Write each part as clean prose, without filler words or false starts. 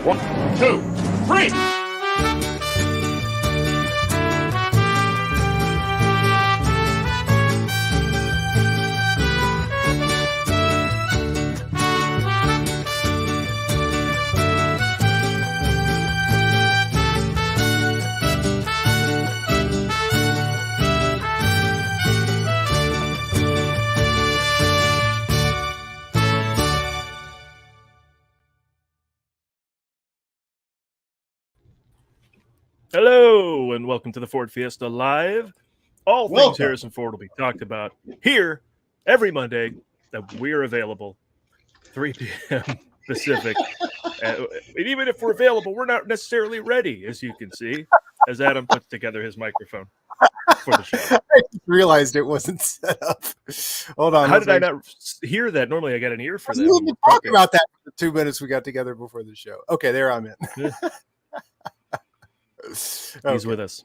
1, 2, 3. Hello, and welcome to the Ford Fiesta Live. All things Welcome. Harrison Ford will be talked about here every Monday that we're available, 3 p.m. Pacific. And even if we're available, we're not necessarily ready, as you can see, as Adam puts together his microphone for the show. I realized it wasn't set up. Hold on. How did I not hear that? Normally I got an ear for that. We were talking about that for the 2 minutes we got together before the show. Okay, there I'm in. He's with us.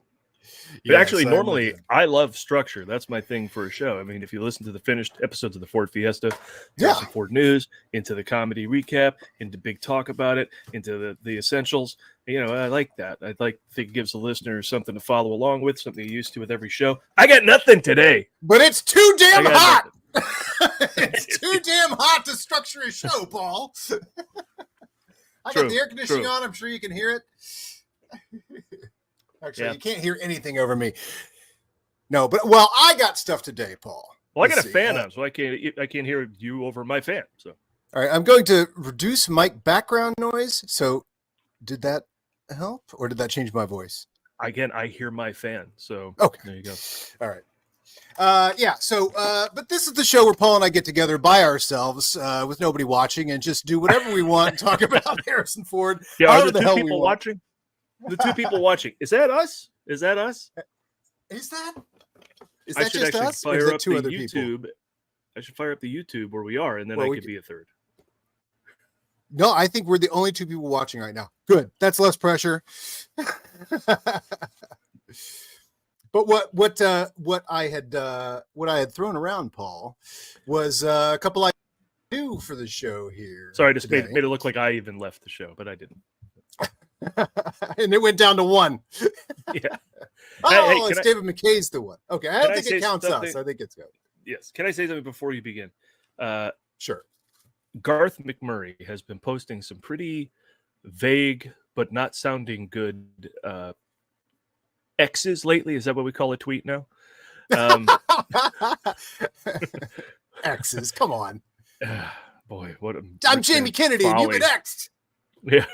But Yes, actually, normally I love structure. That's my thing for a show. I mean, if you listen to the finished episodes of the Ford Fiesta, there's some Ford news, into the comedy recap, into big talk about it, into the essentials. You know, I like that. I think it gives the listeners something to follow along with, something you're used to with every show. I got nothing today. But it's too damn hot. It's too damn hot to structure a show, Paul. I got the air conditioning on. I'm sure you can hear it. Actually, you can't hear anything over me. No, but I got stuff today, Paul. Well, I got a fan on, so I can't hear you over my fan. So, all right, I'm going to reduce mic background noise. So, did that help, or did that change my voice? Again, I hear my fan. So, okay, there you go. All right. But this is the show where Paul and I get together by ourselves with nobody watching and just do whatever we want and talk about Harrison Ford. Yeah, are the two people watching? The 2 people watching. Is that us? Is that us? Is that I should just actually us? Fire up two the other YouTube. People? I should fire up the YouTube where we are, and then I could be a third. No, I think we're the only 2 people watching right now. Good. That's less pressure. But what I had thrown around, Paul, was a couple I do for the show here. Sorry, I just made it look like I even left the show, but I didn't. And it went down to 1. Yeah. It's David McKay's the one. Okay, I don't think it counts us. I think it's good. Yes. Can I say something before you begin? Sure. Garth McMurray has been posting some pretty vague but not sounding good X's lately. Is that what we call a tweet now? X's, come on. Boy, what I'm Jamie Kennedy, and you've been X'd. Yeah.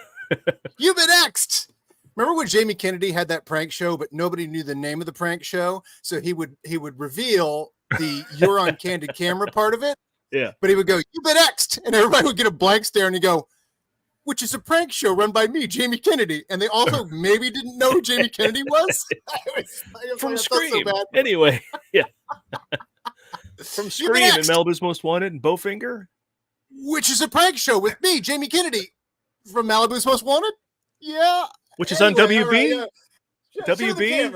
You've been X'd. Remember when Jamie Kennedy had that prank show, but nobody knew the name of the prank show? So he would reveal the "you're on candid camera" part of it. Yeah. But he would go, "You've been X'd," and everybody would get a blank stare, and he'd go, "Which is a prank show run by me, Jamie Kennedy." And they also maybe didn't know who Jamie Kennedy was. From Scream. So anyway, yeah. From Scream and Malibu's Most Wanted and Bowfinger. Which is a prank show with me, Jamie Kennedy, from Malibu's Most Wanted. Yeah. Which is on WB? Right, yeah. WB?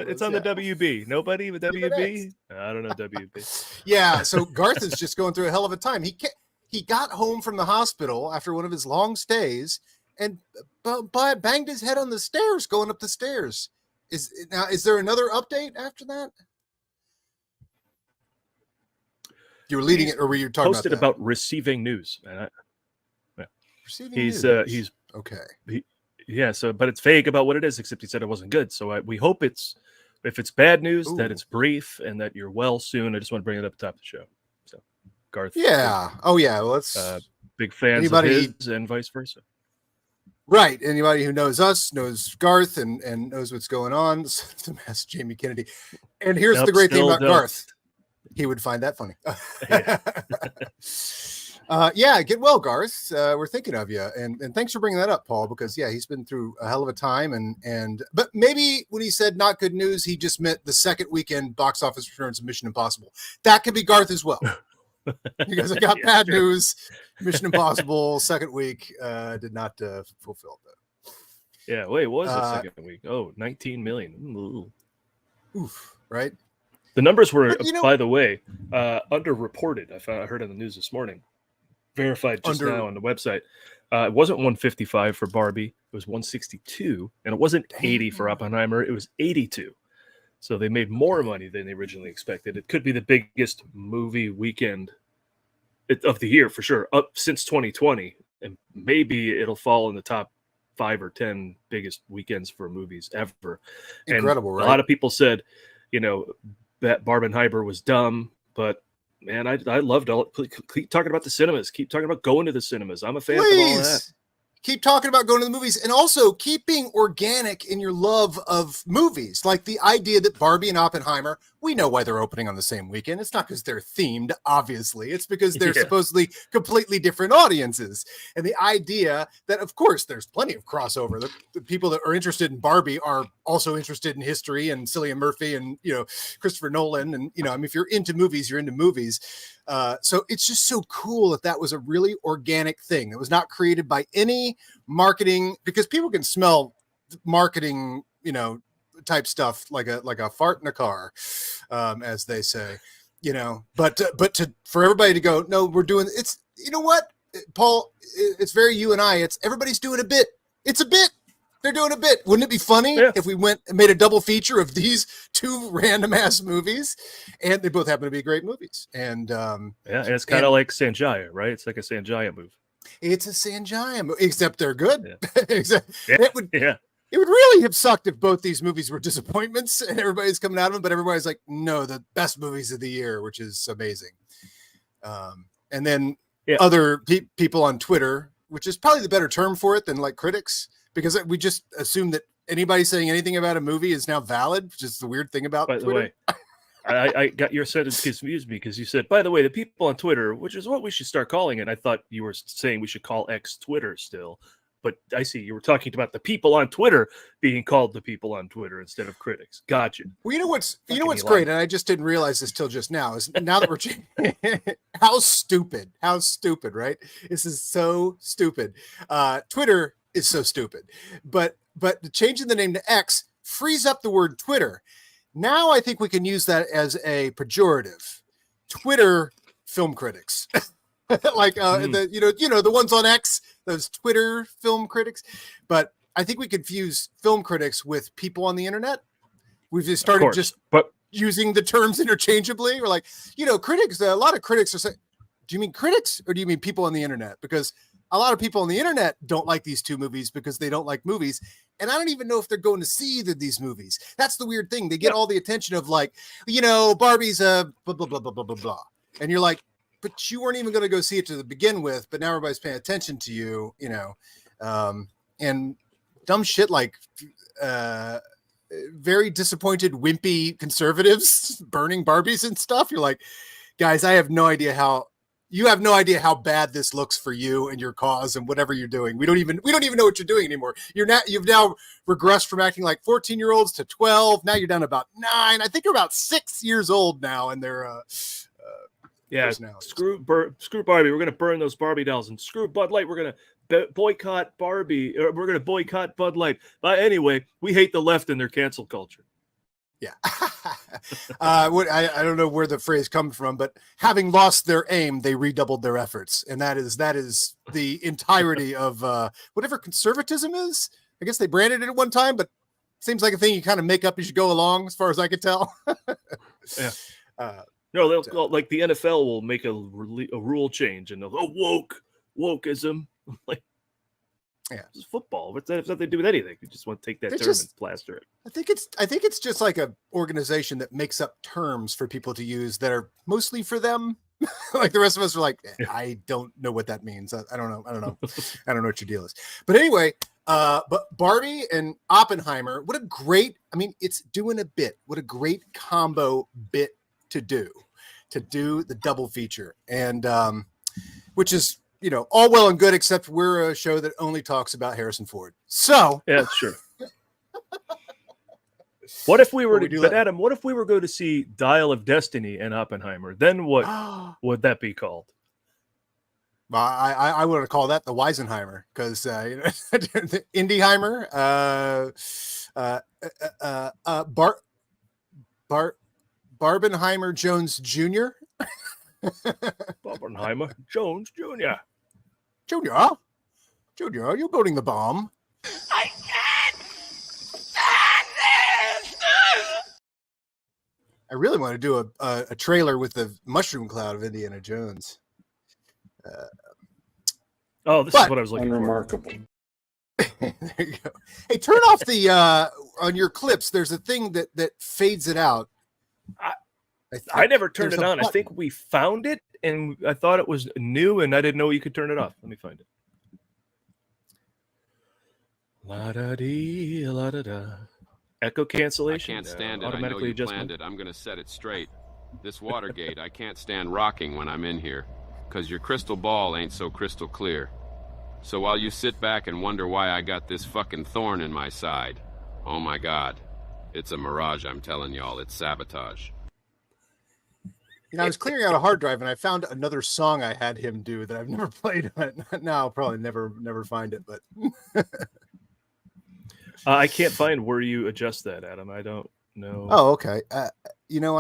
It's on the WB. Nobody with WB? I don't know WB. Yeah, so Garth is just going through a hell of a time. He got home from the hospital after one of his long stays and banged his head on the stairs going up the stairs. Is there another update after that? You were leading it, or were you talking posted about receiving news? And receiving news. He's okay. But it's vague about what it is, except he said it wasn't good. So we hope if it's bad news, that it's brief and that you're well soon. I just want to bring it up at the top of the show. So, Garth. Yeah. Oh, yeah. Well, let's big fans of his and vice versa. Right. Anybody who knows us knows Garth and knows what's going on. It's a mess, Jamie Kennedy. And here's the great thing about Garth. He would find that funny. Get well, Garth. We're thinking of you, and thanks for bringing that up, Paul. Because he's been through a hell of a time, but maybe when he said not good news, he just meant the second weekend box office returns of Mission Impossible. That could be Garth as well, because I got bad news. Mission Impossible second week did not fulfill that. Yeah, wait, what was the second week? Oh, 19 million. Ooh. Oof, right? The numbers were, by the way, underreported. I heard on the news this morning. verified just now on the website. It wasn't 155 for Barbie. It was 162, and it wasn't 80 for Oppenheimer. It was 82. So they made more money than they originally expected. It could be the biggest movie weekend of the year for sure, up since 2020, and maybe it'll fall in the top 5 or 10 biggest weekends for movies ever. Incredible, and right? A lot of people said, that Barbenheimer was dumb, but man, I loved all. Keep talking about the cinemas. Keep talking about going to the cinemas. I'm a fan of all of that. Keep talking about going to the movies, and also keep being organic in your love of movies. Like the idea that Barbie and Oppenheimer, we know why they're opening on the same weekend. It's not because they're themed, obviously. It's because they're supposedly completely different audiences. And the idea that, of course, there's plenty of crossover. The people that are interested in Barbie are also interested in history and Cillian Murphy and, Christopher Nolan. And, if you're into movies, you're into movies. So it's just so cool that was a really organic thing that was not created by any marketing, because people can smell marketing, type stuff like a fart in a car, as they say, but for everybody to go, no, we're doing it's, what, Paul, it's very you and I, it's everybody's doing a bit. It's a bit. They're doing a bit. Wouldn't it be funny if we went and made a double feature of these two random ass movies, and they both happen to be great movies? And and it's kind of like Sanjaya, right? It's like a Sanjaya movie. It's a Sanjaya movie, except they're good. Yeah. It would really have sucked if both these movies were disappointments and everybody's coming out of them, but everybody's like, no, the best movies of the year, which is amazing. And then other people on Twitter, which is probably the better term for it than like critics, because we just assume that anybody saying anything about a movie is now valid, which is the weird thing about Twitter. By the way, I got your sentence confused me because you said, by the way, the people on Twitter, which is what we should start calling it. I thought you were saying we should call X Twitter still. But I see you were talking about the people on Twitter being called the people on Twitter instead of critics. Gotcha. Well, what's great, and I just didn't realize this till just now, is now that we're how stupid, right? This is so stupid. Twitter is so stupid, but changing the name to X frees up the word Twitter. Now I think we can use that as a pejorative. Twitter film critics. Like the ones on X, those Twitter film critics. But I think we confuse film critics with people on the internet. We've just started using the terms interchangeably. We're like, critics, a lot of critics are saying, do you mean critics or do you mean people on the internet? Because a lot of people on the internet don't like these two movies because they don't like movies. And I don't even know if they're going to see these movies. That's the weird thing. They get all the attention of like, Barbie's a blah, blah, blah, blah, blah, blah, blah. And you're like, but you weren't even going to go see it to begin with, but now everybody's paying attention to you, and dumb shit like very disappointed, wimpy conservatives burning Barbies and stuff. You're like, guys, you have no idea how bad this looks for you and your cause and whatever you're doing. We don't even know what you're doing anymore. You've now regressed from acting like 14-year-olds to 12. Now you're down to about 9. I think you're about 6 years old now, and they're screw Barbie. We're going to burn those Barbie dolls, and screw Bud Light. We're going to boycott Barbie. Or we're going to boycott Bud Light. But anyway, we hate the left and their cancel culture. Yeah. I don't know where the phrase comes from, but having lost their aim, they redoubled their efforts. And that is the entirety of whatever conservatism is. I guess they branded it at one time, but seems like a thing you kind of make up as you go along, as far as I could tell. Yeah. No, they'll like the NFL will make a rule change and they'll wokeism. Like, it's football. What's that have something to do with anything? You just want to take that term and plaster it. I think it's just like an organization that makes up terms for people to use that are mostly for them. Like the rest of us are like, I don't know what that means. I don't know. I don't know what your deal is. But anyway, but Barbie and Oppenheimer, it's doing a bit. What a great combo bit to do the double feature, and which is all well and good, except we're a show that only talks about Harrison Ford. So yeah, sure. What if we were Adam, what if we were going to see Dial of Destiny and Oppenheimer? Then what would that be called? I want to call that the Weisenheimer, because the Indieheimer, Barbenheimer Jones Jr. Oppenheimer Jones Jr. Junior, are you building the bomb? I can't stand this! I really want to do a trailer with the mushroom cloud of Indiana Jones. This is what I was looking for. Unremarkable. There you go. Hey, turn off the on your clips. There's a thing that fades it out. I never turned there's it a on. I think we found it, and I thought it was new, and I didn't know you could turn it off. Let me find it. La da dee, la da da. Echo cancellation. I can't stand it. I know Automatically you adjustment. planned it. I'm going to set it straight. This Watergate, I can't stand rocking when I'm in here, because your crystal ball ain't so crystal clear. So while you sit back and wonder why I got this fucking thorn in my side, oh my God, it's a mirage, I'm telling y'all. It's sabotage. I was clearing out a hard drive and I found another song I had him do that I've never played. Now I'll probably never find it, but I can't find where you adjust that, Adam. I don't know. oh, okay. I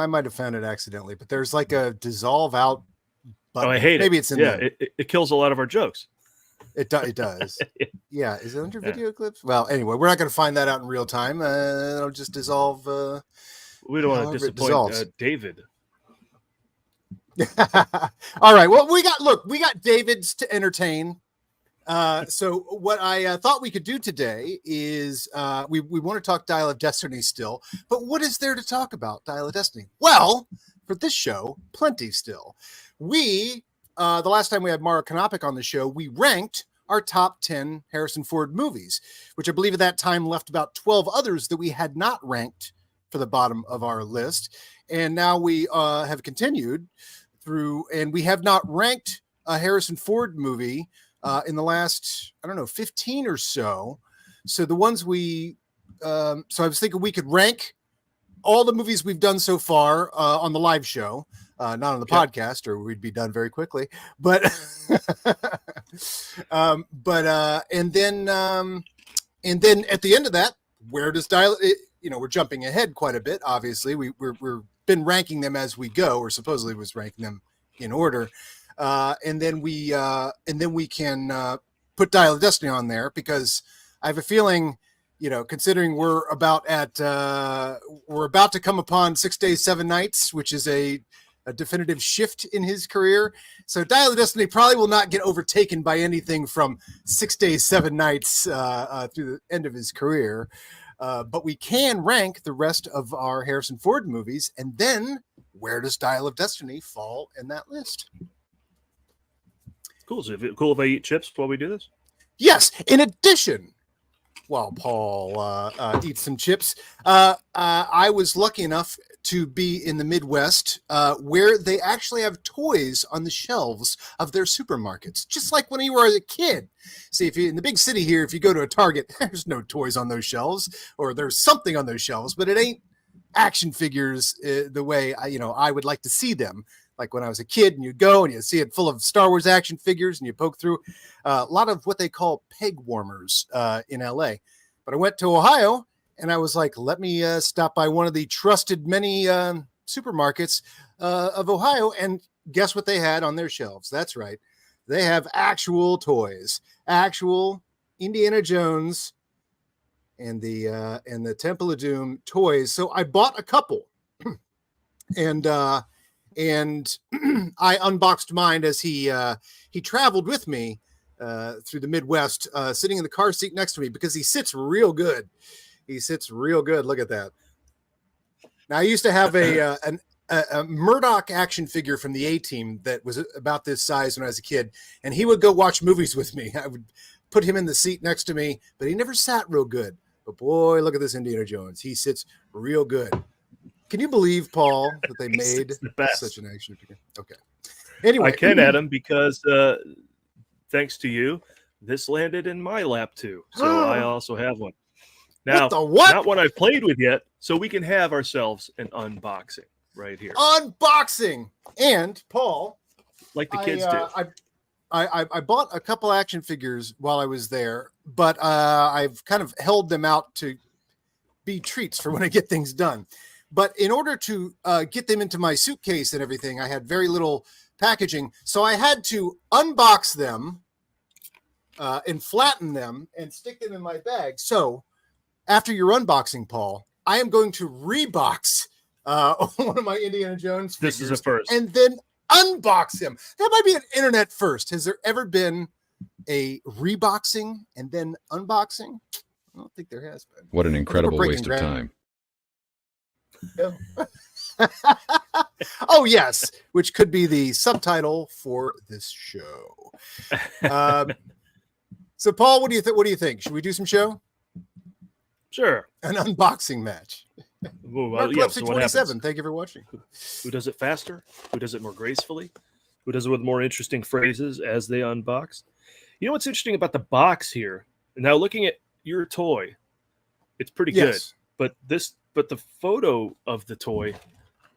might have found it accidentally, but there's like a dissolve out button. I hate it. Maybe it's in there. It kills a lot of our jokes. It does. Yeah. Is it under video clips? Well, anyway, we're not going to find that out in real time. It'll just dissolve. We don't want to however it disappoint dissolves. David. All right. Well, we got David's to entertain. So what I thought we could do today is we want to talk Dial of Destiny still, but what is there to talk about Dial of Destiny? Well, for this show, plenty still. We the last time we had Mara Kanopik on the show, we ranked our top 10 Harrison Ford movies, which I believe at that time left about 12 others that we had not ranked for the bottom of our list. And now we have continued through, and we have not ranked a Harrison Ford movie in the last, 15 or so. So the ones so I was thinking we could rank all the movies we've done so far on the live show, not on the podcast, or we'd be done very quickly. But, and then at the end of that, where does Dial? We're jumping ahead quite a bit. Obviously, we're been ranking them as we go, or supposedly was ranking them in order, and then we can put Dial of Destiny on there, because I have a feeling, considering we're about to come upon 6 days, 7 nights, which is a definitive shift in his career. So Dial of Destiny probably will not get overtaken by anything from 6 days, 7 nights through the end of his career. But we can rank the rest of our Harrison Ford movies, and then where does Dial of Destiny fall in that list? Cool. So cool if I eat chips while we do this? Yes. In addition, while Paul eats some chips, I was lucky enough to be in the Midwest where they actually have toys on the shelves of their supermarkets, just like when you were a kid. See, if you in the big city here, if you go to a Target, there's no toys on those shelves, or there's something on those shelves, but it ain't action figures the way I would like to see them. Like when I was a kid, and you go and you see it full of Star Wars action figures, and you poke through a lot of what they call peg warmers in LA. But I went to Ohio, and I was like, let me stop by one of the trusted many supermarkets of Ohio, and guess what they had on their shelves? That's right. They have actual toys, actual Indiana Jones and the Temple of Doom toys. So I bought a couple, and I unboxed mine as he traveled with me through the Midwest, sitting in the car seat next to me, because he sits real good. He sits real good. Look at that. Now, I used to have a Murdoch action figure from the A-Team that was about this size when I was a kid, and he would go watch movies with me. I would put him in the seat next to me, but he never sat real good. But boy, look at this Indiana Jones. He sits real good. Can you believe, Paul, that they made such an action figure? Okay. Anyway. I can, Adam, because thanks to you, this landed in my lap too. So I also have one. Now, not one I've played with yet, so we can have ourselves an unboxing right here. Unboxing! And, Paul, like the kids do. I bought a couple action figures while I was there, but I've kind of held them out to be treats for when I get things done. But in order to get them into my suitcase and everything, I had very little packaging. So I had to unbox them and flatten them and stick them in my bag. So after your unboxing, Paul, I am going to rebox one of my Indiana Jones figures. This is a first. And then unbox him. That might be an internet first. Has there ever been a reboxing and then unboxing? I don't think there has been. What an incredible waste of time. Oh, yes, which could be the subtitle for this show. So, Paul, what do you think? Should we do some show? Sure. An unboxing match. Well, yeah, so what happens? 27. Thank you for watching. Who does it faster? Who does it more gracefully? Who does it with more interesting phrases as they unbox? You know what's interesting about the box here? Now, looking at your toy, it's pretty good. But the photo of the toy,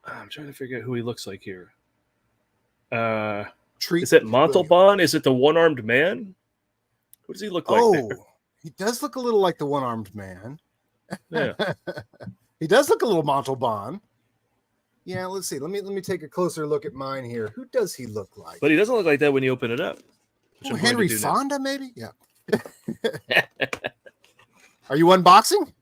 I'm trying to figure out who he looks like here. Is it Montalban? Is it the one-armed man? What does he look like? There? He does look a little like the one-armed man. Yeah. He does look a little Montalban. Yeah, let's see. Let me take a closer look at mine here. Who does he look like? But he doesn't look like that when you open it up. Henry Fonda, maybe? Yeah. Are you unboxing?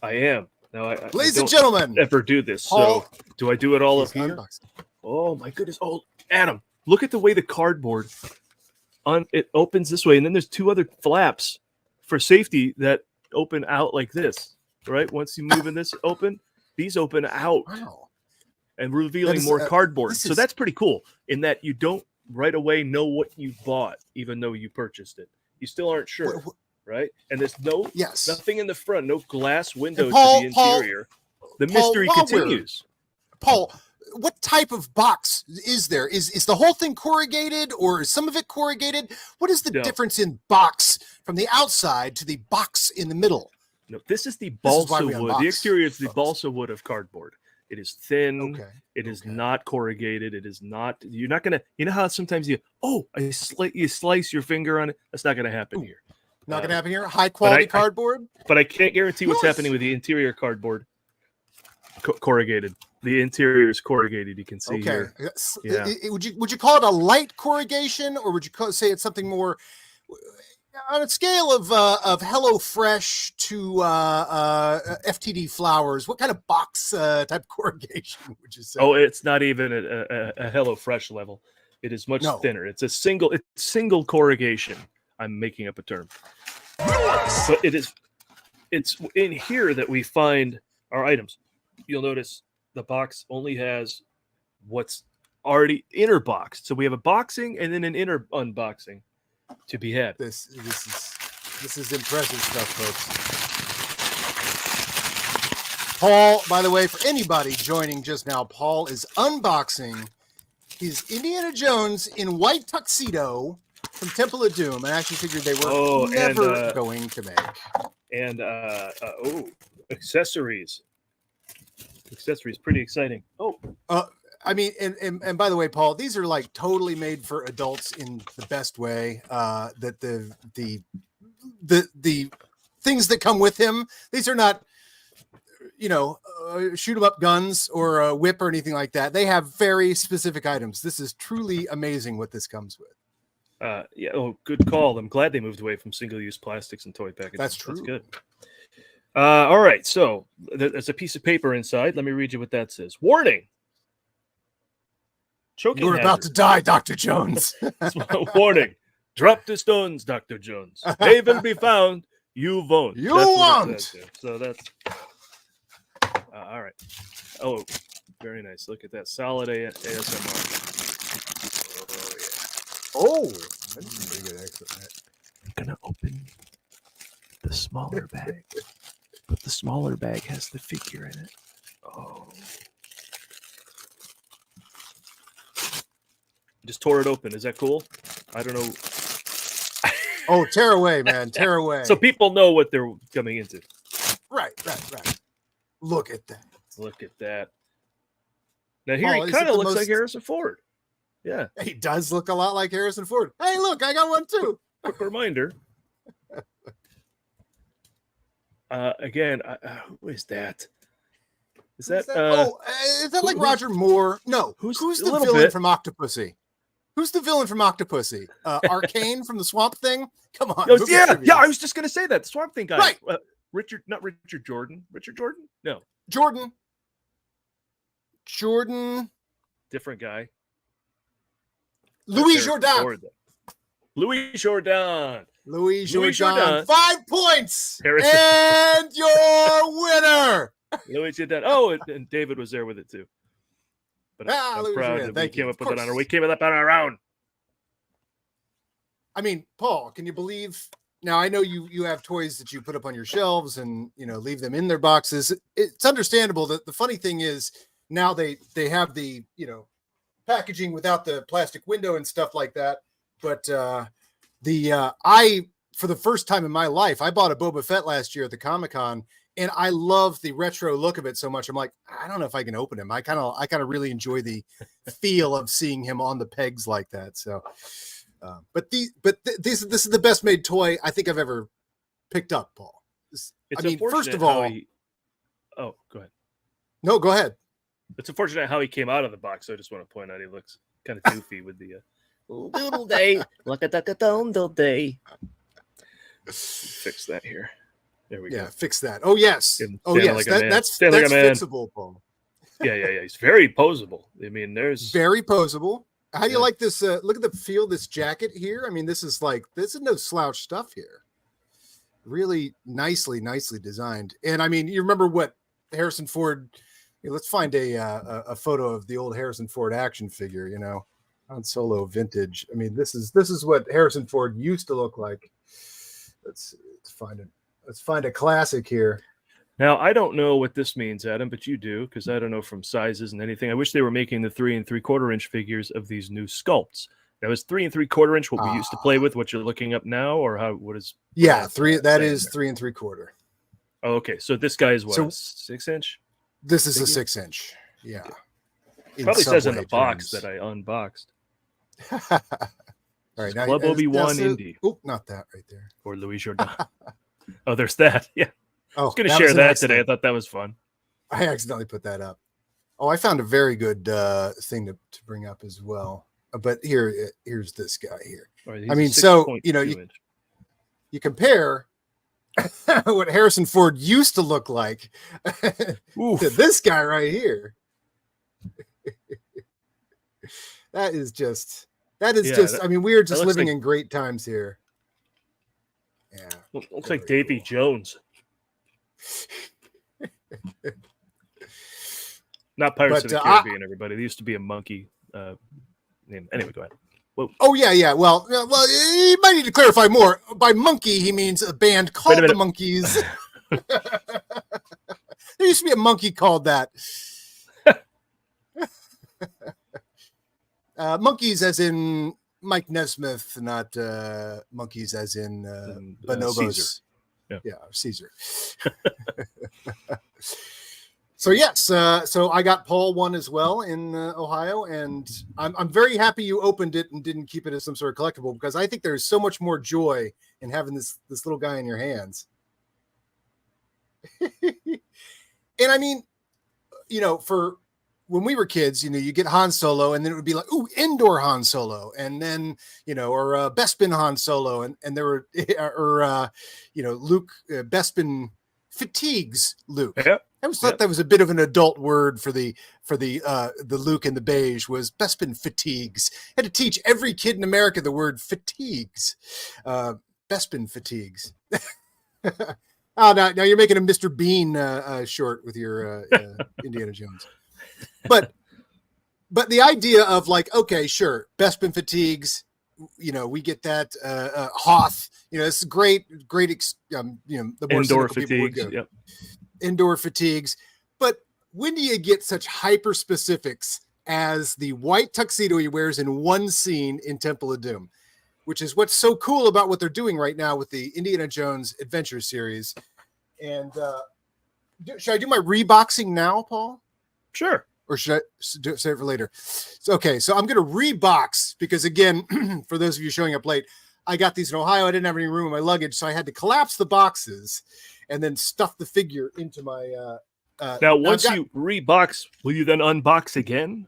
I am. Now, ladies and gentlemen, ever do this. Paul, so do I do it all up here? Unboxing. Oh my goodness! Oh, Adam, look at the way the cardboard it opens this way, and then there's two other flaps for safety that open out like this. Right? Once you move in this open, these open out. Wow. And revealing more cardboard. So that's pretty cool in that you don't right away know what you bought, even though you purchased it. You still aren't sure, right? And there's nothing in the front, no glass window to the interior. The mystery continues. Paul, what type of box is there? Is the whole thing corrugated or is some of it corrugated? What is the difference in box from the outside to the box in the middle? No, this is the balsa wood. The exterior is the balsa wood of cardboard. It is thin. Okay. It is not corrugated. It is not. You're not gonna. You know how sometimes you slice your finger on it. That's not gonna happen here. Not gonna happen here. High quality cardboard. But I can't guarantee what's happening with the interior cardboard. Corrugated. The interior is corrugated. You can see here. Yeah. Would you call it a light corrugation, or would you say it's something more? On a scale of Hello Fresh to FTD Flowers, what kind of box type corrugation would you say? Oh, it's not even a Hello Fresh level. It is much thinner. It's single corrugation. I'm making up a term. But it's in here that we find our items. You'll notice the box only has what's already inner boxed. So we have a boxing and then an inner unboxing to be had. This is impressive stuff, folks. Paul, by the way, for anybody joining just now, Paul is unboxing his Indiana Jones in white tuxedo from Temple of Doom. I actually figured they were never going to make. And accessories. Accessories, pretty exciting. I mean, and by the way, Paul, these are like totally made for adults in the best way. That the things that come with him, these are not, shoot 'em up guns or a whip or anything like that. They have very specific items. This is truly amazing what this comes with. Good call. I'm glad they moved away from single-use plastics and toy packages. That's true. That's good. All right, so there's a piece of paper inside. Let me read you what that says. Warning. Choking You're hazard. about to die, Dr. Jones. Warning. Drop the stones, Dr. Jones. They will be found. You won't. You won't. So that's all right. Oh, very nice. Look at that. Solid ASMR. Oh, that's a pretty good accent. I'm going to open the smaller bag. But the smaller bag has the figure in it. Oh. Just tore it open. Is that cool? I don't know. Oh, tear away, man. Tear away. So people know what they're coming into. Right. Look at that. Look at that. Now here he kind of looks like Harrison Ford. Yeah. He does look a lot like Harrison Ford. Hey, look, I got one too. Quick reminder. Again, who is that? Is that is that like Roger Moore? No. Who's the villain from Octopussy? Who's the villain from Octopussy? Arcane from the Swamp Thing? Come on. Oh, movie yeah, trivia. yeah. I was just gonna say that Swamp Thing guy, Right. Not Richard Jordan. Richard Jordan? No, Jordan. different guy. Louis That's Harrison Jourdan. Ford, though. Louis Jourdan. Louis Louis Jourdan. Jourdan. 5 points. Harrison And your winner. Louis Jourdan. Oh, and David was there with it too. But I'm Louis proud Jourdan, that we thank you. came up Of with it on our. course. We came up on our own. I mean, Paul, can you believe? Now I know you have toys that you put up on your shelves and leave them in their boxes. It's understandable. That the funny thing is now they have the packaging without the plastic window and stuff like that. But I for the first time in my life I bought a Boba Fett last year at the Comic-Con, and I love the retro look of it so much. I'm like, I don't know if I can open him. I kind of really enjoy the feel of seeing him on the pegs like that. So. This is the best made toy I think I've ever picked up, Paul. It's first of unfortunate how all, oh, go ahead. no, go ahead. It's unfortunate how he came out of the box. So I just want to point out he looks kind of goofy with the doodle day, like a doodle day. Fix that here. There we go. Yeah, fix that. Oh yes, Stand yes. like a man. That's Stand like a man. fixable, Paul. Yeah. He's very posable. I mean, there's Very posable. How do you Yeah. like this? Look at the feel of this jacket here. I mean, this is no slouch stuff here. Really nicely designed. And I mean, you remember what Harrison Ford? Let's find a photo of the old Harrison Ford action figure. Han Solo vintage. I mean, this is what Harrison Ford used to look like. Let's find a classic here. Now, I don't know what this means, Adam, but you do, because I don't know from sizes and anything. I wish they were making the 3 3/4 inch figures of these new sculpts. Now, is 3 3/4 inch what we used to play with? What you're looking up now, or what is? Yeah, three. That saying is there? 3 3/4. Oh, okay, so this guy is what, So- a 6 inch? This is a Figure? 6 inch. Yeah. In Probably says in the Subway box terms. that I unboxed. All right, now Club Obi-Wan that's Indie Oh, not that right there. or Louis Jourdan. Oh, there's that. Yeah, I Oh, was going to that share was an that today. I accident. thought that was fun. I accidentally put that up. Oh, I found a very good thing to bring up as well. But here's this guy here. All right, I mean, he's a so, 6.2 inch. You compare what Harrison Ford used to look like Oof. to this guy right here. That is just. I mean, we are just looks living like- in great times here. Yeah. Looks like Very Davy cool. Jones. Not Pirates of But, the Caribbean, everybody. There used to be a monkey name. Anyway, go ahead. Oh yeah. Well, you might need to clarify more. By monkey, he means a band called the minute. Monkeys. There used to be a monkey called that. Monkeys, as in Mike Nesmith, not monkeys, as in bonobos. Caesar. Yeah, Caesar. So yes, so I got Paul one as well in Ohio, and I'm very happy you opened it and didn't keep it as some sort of collectible, because I think there's so much more joy in having this little guy in your hands. And I mean, for when we were kids, you get Han Solo, and then it would be like, ooh, indoor Han Solo, and then or Bespin Han Solo, and there were Luke Bespin fatigues Luke. Yeah. I always thought that was a bit of an adult word for the Luke in the beige was Bespin fatigues. Had to teach every kid in America the word fatigues. Bespin fatigues. Oh, now you're making a Mr. Bean short with your Indiana Jones. But the idea of like, okay, sure, Bespin fatigues, we get that. Hoth, it's great. The more Indoor cynical people would fatigues. go. Yep. Indoor fatigues. But when do you get such hyper specifics as the white tuxedo he wears in one scene in Temple of Doom, which is what's so cool about what they're doing right now with the Indiana Jones Adventure series. And should I do my reboxing now, Paul? Sure. Or should I save it for later? So I'm going to rebox because, again, for those of you showing up late, I got these in Ohio. I didn't have any room in my luggage, so I had to collapse the boxes and then stuff the figure into my. Now, once you rebox, will you then unbox again?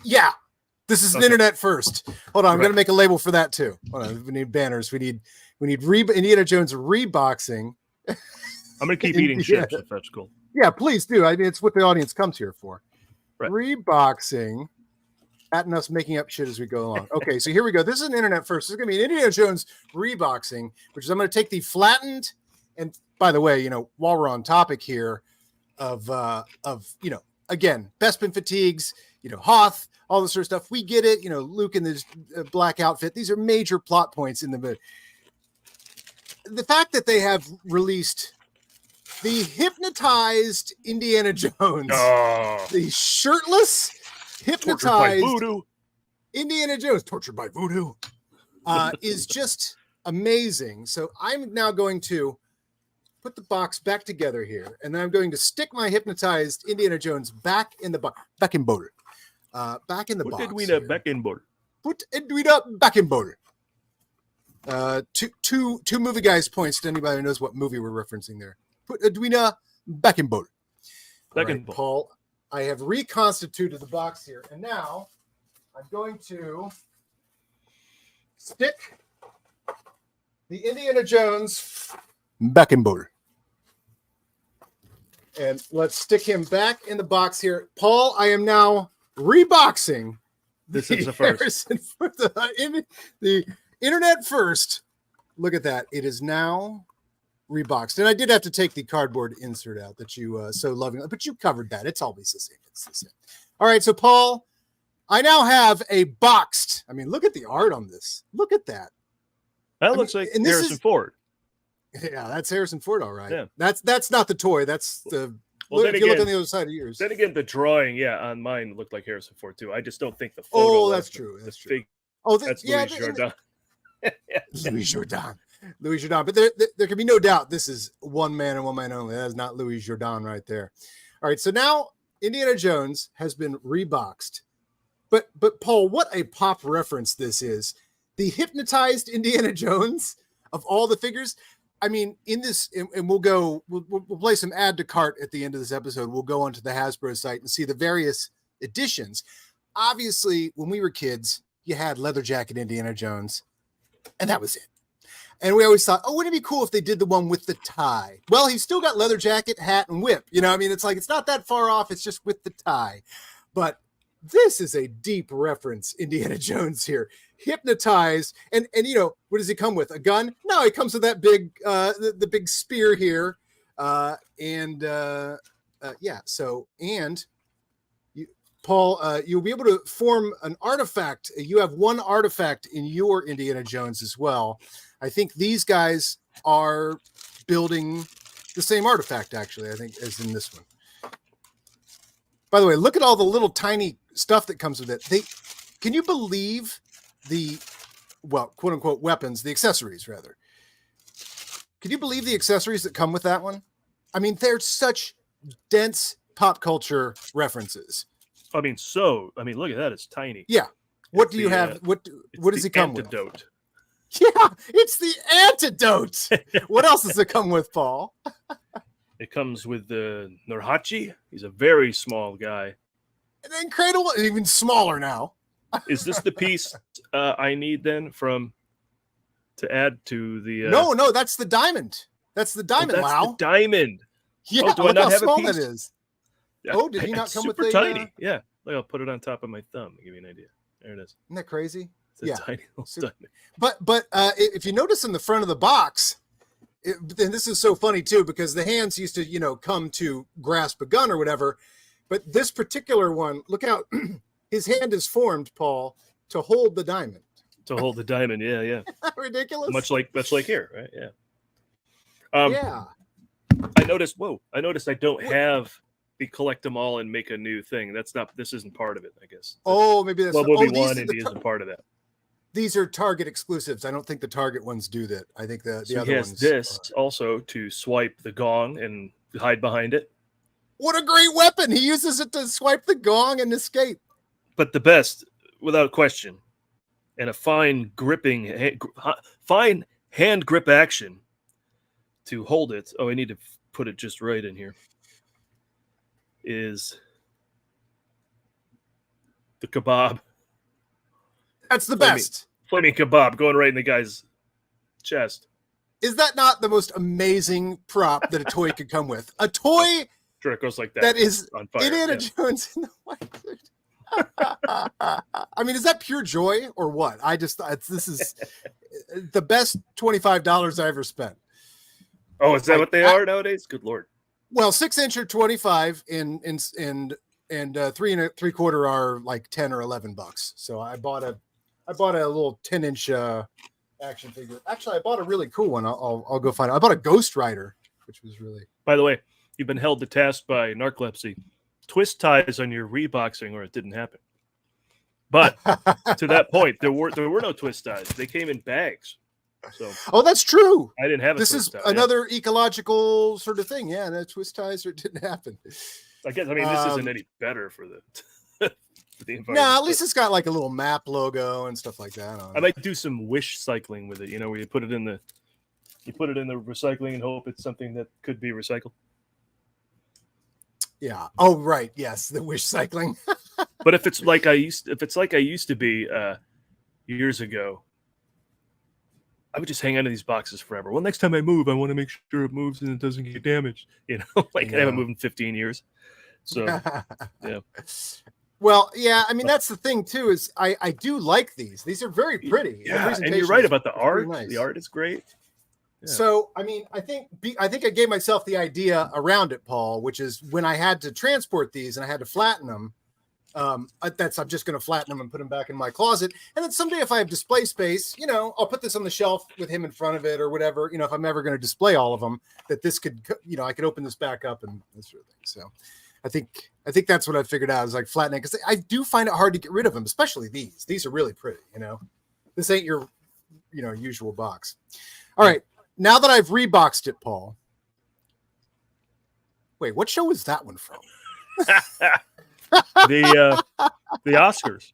Yeah. This is an Okay. internet first. Hold on, I'm Right. going to make a label for that too. Hold on, we need banners. We need Indiana Jones reboxing. I'm gonna keep eating Indiana- chips if that's cool. Yeah, please do. I mean, it's what the audience comes here for. Right. Reboxing. At us making up shit as we go along. Okay, so here we go. This is an internet first. This is going to be an Indiana Jones reboxing, which is I'm going to take the flattened. And by the way, while we're on topic here of again, Bespin fatigues, Hoth, all this sort of stuff. We get it. Luke in this black outfit. These are major plot points in the movie. The fact that they have released the hypnotized Indiana Jones, Oh, the shirtless, tortured by hypnotized voodoo. Indiana Jones, tortured by voodoo, is just amazing. So I'm now going to put the box back together here, and then I'm going to stick my hypnotized Indiana Jones back in the box, back in bowl, back in the Put box. Edwina here. back in board. Put Edwina back in bowl. Two movie guys points to anybody who knows what movie we're referencing there. Put Edwina back in bowl. Back All in right, bowl. Paul. I have reconstituted the box here, and now I'm going to stick the Indiana Jones back in bowl. And let's stick him back in the box here. Paul, I am now reboxing. This is the first. The internet first. Look at that. It is now reboxed. And I did have to take the cardboard insert out that you so lovingly, but you covered that. It's always the same. It's the same. All right. So, Paul, I now have a boxed. I mean, look at the art on this. Look at that. That looks like and this Harrison is- Ford. Yeah, that's Harrison Ford. All right. Yeah. That's not the toy. That's the. Well, Look, then if you look again- on the other side of yours. Then again, the drawing, on mine looked like Harrison Ford too. I just don't think the photo. Oh, was that's the- true. the That's true. fig- Oh, That's yeah, Louis Jourdan. Louis Jourdan. Louis Jourdan. But there can be no doubt this is one man and one man only. That is not Louis Jourdan right there. All right. So now Indiana Jones has been reboxed. But Paul, what a pop reference this is. The hypnotized Indiana Jones of all the figures. I mean, in this, and we'll play some add to cart at the end of this episode. We'll go onto the Hasbro site and see the various editions. Obviously, when we were kids, you had leather jacket Indiana Jones, and that was it. And we always thought, oh, wouldn't it be cool if they did the one with the tie? Well, he's still got leather jacket, hat, and whip. I mean, it's like, it's not that far off. It's just with the tie. But this is a deep reference, Indiana Jones here. Hypnotized. And what does he come with? A gun? No, he comes with that big, the big spear here. So, and Paul, you'll be able to form an artifact. You have one artifact in your Indiana Jones as well. I think these guys are building the same artifact, actually, I think, as in this one. By the way, look at all the little tiny stuff that comes with it. Can you believe the, well, quote unquote, weapons, the accessories, rather? Can you believe the accessories that come with that one? I mean, they're such dense pop culture references. I mean, look at that. It's tiny. Yeah. What It's do you the, have? What does the he come with? antidote. Yeah, it's the antidote. What else does it come with, Paul? It comes with the Norhachi. He's a very small guy. And then Cradle, even smaller now. Is this the piece I need then to add to the? No, that's the diamond. That's the diamond, that's Lau. the diamond. Yeah, Oh, do I look not how have a small piece? that is. Yeah, Oh, did he not it's come with super the, tiny? Yeah, look, I'll put it on top of my thumb to give you an idea. There it is. Isn't that crazy? It's a Yeah. tiny little Super- diamond. But if you notice in the front of the box, and this is so funny too, because the hands used to, come to grasp a gun or whatever. But this particular one, look how his hand is formed, Paul, to hold the diamond. To hold the diamond, yeah. Ridiculous. Much like here, right? Yeah. Yeah. I noticed I don't have the collect them all and make a new thing. This isn't part of it, I guess. Oh, maybe that's Club will be these one are and the he isn't part of that. these are Target exclusives. I don't think the Target ones do that. I think the So other he has ones. this also to swipe the gong and hide behind it. What a great weapon! He uses it to swipe the gong and escape. But the best, without question, and a fine hand grip action to hold it. Oh, I need to put it just right in here. Is the kebab That's the best. Flaming kebab going right in the guy's chest. Is that not the most amazing prop that a toy could come with? A toy Sure, it goes like that. that is on fire. Indiana Jones in the white suit. I mean, is that pure joy or what? This is the best $25 I ever spent. Oh, is that what they are nowadays? Good Lord. Well, 6-inch are 25 and 3 3/4 are like 10 or $11. So I bought a little 10-inch action figure. Actually, I bought a really cool one. I'll go find it. I bought a Ghost Rider, which was really. By the way, you've been held to task by narcolepsy. Twist ties on your reboxing, or it didn't happen. But to that point, there were no twist ties. They came in bags. So that's true. I didn't have. This is another ecological sort of thing. Yeah, no twist ties, or it didn't happen. I guess. I mean, this isn't any better for the. The environment. No, at least it's got like a little map logo and stuff like that on it. I might do some wish cycling with it. You know, where you put it in the recycling and hope it's something that could be recycled. Yeah. Oh, right. Yes, the wish cycling. But if it's like I used to be years ago, I would just hang onto these boxes forever. Well, next time I move, I want to make sure it moves and it doesn't get damaged. You know, like I haven't moved in 15 years. So, yeah. Well, yeah, I mean, that's the thing, too, is I do like these. These are very pretty. Yeah, and you're right about the art. Nice. The art is great. Yeah. So, I mean, I think I gave myself the idea around it, Paul, which is when I had to transport these and I had to flatten them, I'm just going to flatten them and put them back in my closet. And then someday if I have display space, you know, I'll put this on the shelf with him in front of it or whatever, you know, if I'm ever going to display all of them, that this could, you know, I could open this back up and this sort of thing. So I think that's what I figured out is like flattening, because I do find it hard to get rid of them, especially these. These are really pretty, you know. This ain't your, you know, usual box. All right, now that I've reboxed it, Paul. Wait, what show is that one from? the Oscars.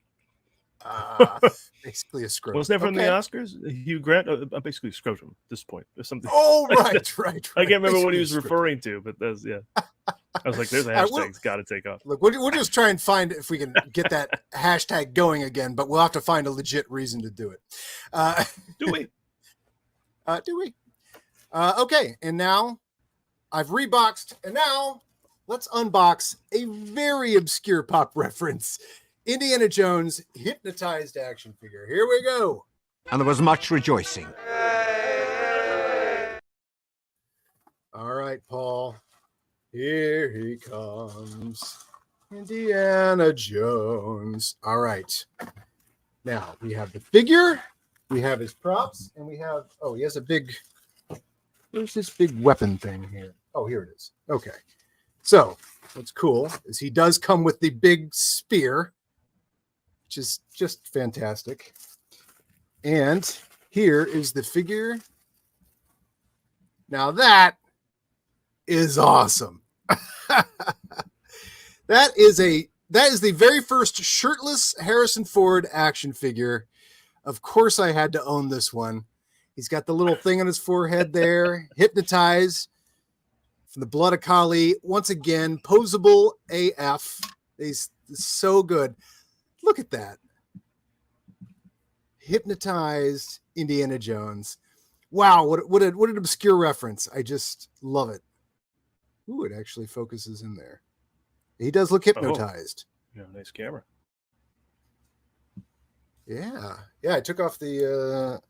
Basically a scrotum. Wasn't that from the Oscars? Hugh Grant, basically a scrotum at this point. Or something. Oh, right. I can't remember basically what he was referring to, but that's I was like, "There's a hashtag. It's got to take off." Look, we'll just try and find if we can get that hashtag going again, but we'll have to find a legit reason to do it. Do we? Do we? Okay, and now I've reboxed, and now let's unbox a very obscure pop reference. Indiana Jones hypnotized action figure. Here we go. And there was much rejoicing. All right, Paul. Here he comes. Indiana Jones. All right. Now we have the figure, we have his props, and we have, he has a big, where's this big weapon thing here? Oh, here it is. Okay. So what's cool is he does come with the big spear, which is just fantastic. And here is the figure. Now that is awesome. That is the very first shirtless Harrison Ford action figure. Of course I had to own this one. He's got the little thing on his forehead there, hypnotized from the blood of Kali. Once again, posable AF. He's so good. Look at that. Hypnotized Indiana Jones. Wow, what an obscure reference. I just love it. Ooh, it actually focuses in there. He does look hypnotized. Yeah, nice camera. Yeah. I took off the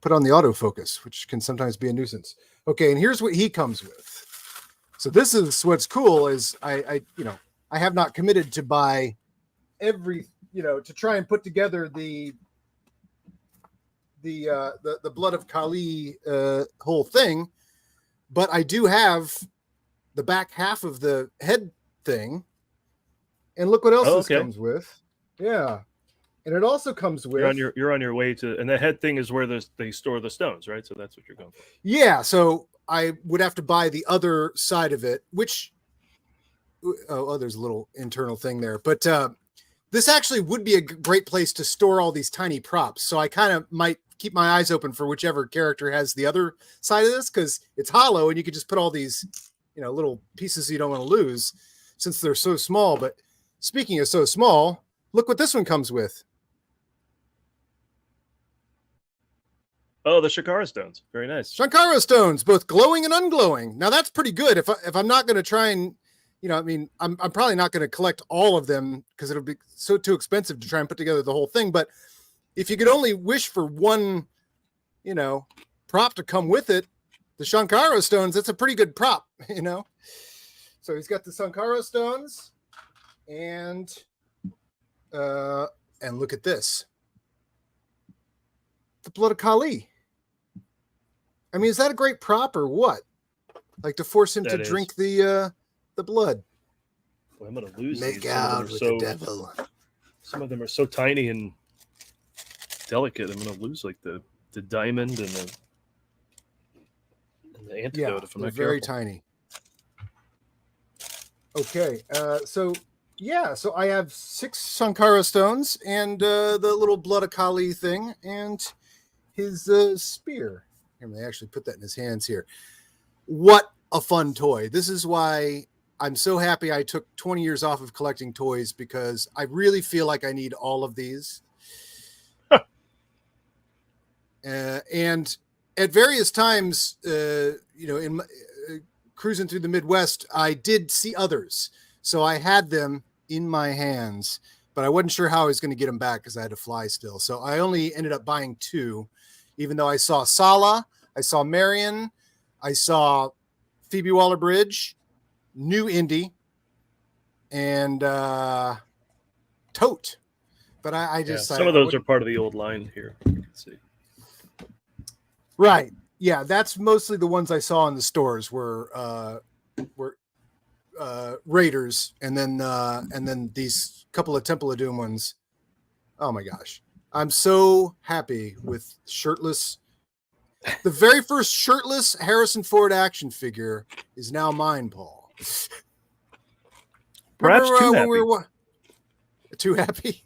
put on the autofocus, which can sometimes be a nuisance. Okay, and here's what he comes with. So this is what's cool is I have not committed to buy every, to try and put together the blood of Kali whole thing, but I do have the back half of the head thing, and look what else this comes with. Yeah, and it also comes with you're on your way to, and the head thing is where they store the stones, right? So that's what you're going for. Yeah, so I would have to buy the other side of it, which there's a little internal thing there, but this actually would be a great place to store all these tiny props. So I kind of might keep my eyes open for whichever character has the other side of this, because it's hollow and you could just put all these, little pieces you don't want to lose since they're so small. But speaking of so small, look what this one comes with. Oh, the Shakara stones. Very nice. Shankara stones, both glowing and unglowing. Now that's pretty good. If I'm not going to try and, I mean, I'm probably not going to collect all of them because it'll be too expensive to try and put together the whole thing. But if you could only wish for one, prop to come with it, the Shankara stones, that's a pretty good prop, So he's got the Shankara stones, and look at this, the blood of Kali. I mean, is that a great prop or what? Like to force him to drink the blood. Well, I'm gonna lose Make these. out with the devil. Some of them are so tiny and delicate. I'm gonna lose like the diamond and the antidote if I'm not very careful. tiny. Okay, so I have 6 Sankara stones and the little blood of Kali thing and his spear. Here, they actually put that in his hands here. What a fun toy. This is why I'm so happy I took 20 years off of collecting toys, because I really feel like I need all of these. And at various times, in cruising through the Midwest, I did see others. So I had them in my hands, but I wasn't sure how I was going to get them back because I had to fly still. So I only ended up buying 2, even though I saw Sala, I saw Marion, I saw Phoebe Waller-Bridge, New Indy, and Tote. But I just... some of those are part of the old line here. You can see. Right. Yeah, that's mostly the ones I saw in the stores were Raiders, and then these couple of Temple of Doom ones. Oh my gosh. I'm so happy with shirtless. The very first shirtless Harrison Ford action figure is now mine, Paul. Perhaps too happy. Too happy?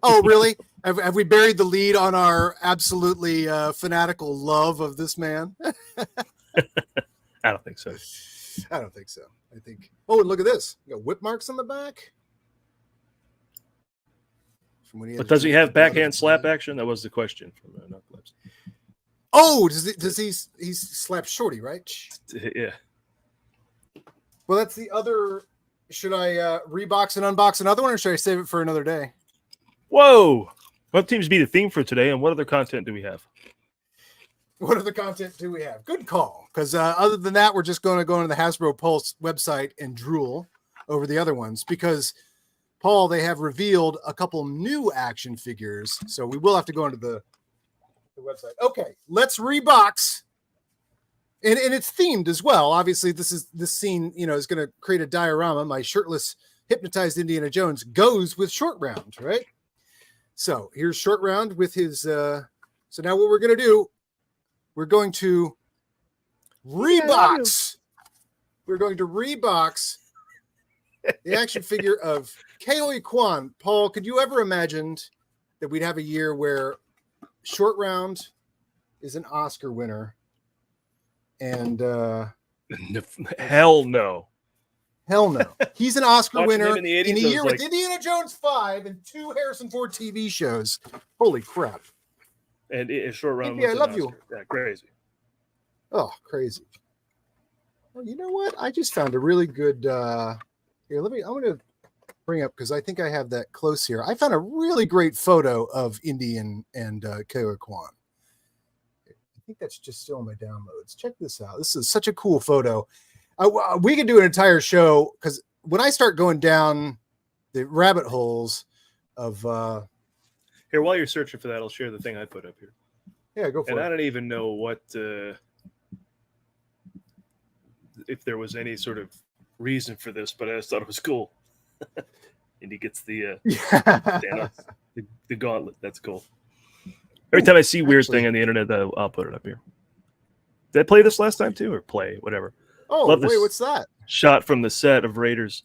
Oh, really? Have we buried the lead on our absolutely fanatical love of this man? I don't think so. I don't think so. I think. Oh, and look at this. You got whip marks on the back. But does he have backhand slap action? That was the question from Knuckles. Oh, does he slap Shorty, right? Yeah. Well, that's the other. Should I rebox and unbox another one, or should I save it for another day? Whoa! What seems to be the theme for today, and what other content do we have? What other content do we have? Good call. Because other than that, we're just going to go into the Hasbro Pulse website and drool over the other ones. Because, Paul, they have revealed a couple new action figures. So we will have to go into the website. Okay, let's rebox. And it's themed as well. Obviously, this scene, is going to create a diorama. My shirtless, hypnotized Indiana Jones goes with Short Round, right? So here's Short Round with his... So now what we're going to do, we're going to rebox. We're going to rebox the action figure of Keoi Kwan. Paul, could you ever imagine that we'd have a year where Short Round is an Oscar winner? And hell no. Hell no. He's an Oscar Watching winner him in in a the 80s, year was with Indiana Jones 5 and 2 Harrison Ford TV shows. Holy crap. And Short Round. Maybe I love you. Yeah, crazy. Oh, crazy. Well, you know what? I just found a really good here. I'm going to bring up, because I think I have that close here. I found a really great photo of Indy and Keoi Kwan. I think that's just still in my downloads. Check this out. This is such a cool photo. We could do an entire show, because when I start going down the rabbit holes of here, while you're searching for that, I'll share the thing I put up here. Yeah, go for it. And I don't even know what if there was any sort of reason for this, but I just thought it was cool. And he gets the the gauntlet. That's cool. Every time I see weird thing on the internet, I'll put it up here. Did I play this last time too, or play whatever? Oh, Love wait, this what's that? Shot from the set of Raiders.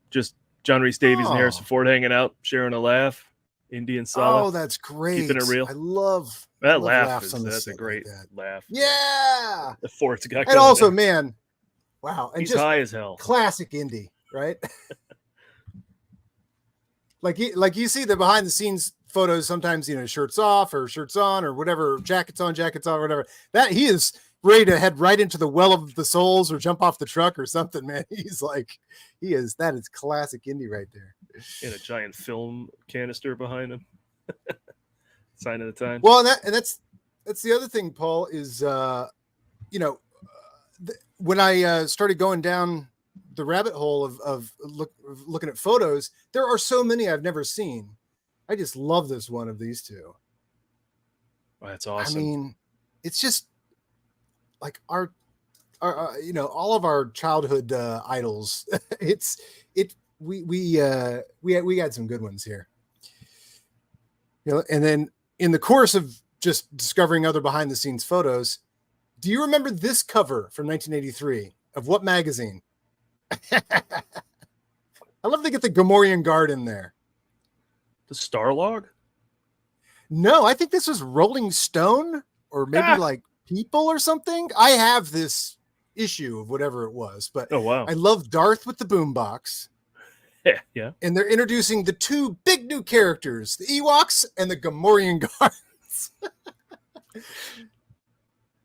Just John Rhys Davies and Harrison Ford hanging out, sharing a laugh. Indian Sala. Oh, that's great. Keeping it real. I love that laugh. that's a great laugh. Yeah. The Ford's got. And also, there. Man, wow. And he's just high as hell. Classic Indy, right? like you see the behind the scenes photos, sometimes, shirts off or shirts on or whatever, jackets on, whatever, that he is ready to head right into the well of the souls or jump off the truck or something, man. That is classic indie right there. In a giant film canister behind him. Sign of the times. Well, that's the other thing, Paul, is, when I started going down the rabbit hole of looking at photos, there are so many I've never seen. I just love this one of these two. Oh, that's awesome. I mean, it's just like our all of our childhood idols. We had some good ones here. And then in the course of just discovering other behind the scenes photos, do you remember this cover from 1983 of what magazine? I love to get the Gomorrhean Guard in there. The Starlog? No, I think this was Rolling Stone or maybe like People or something. I have this issue of whatever it was, but oh wow, I love Darth with the boombox. Yeah. And they're introducing the two big new characters, the Ewoks and the Gomorrhean Guards.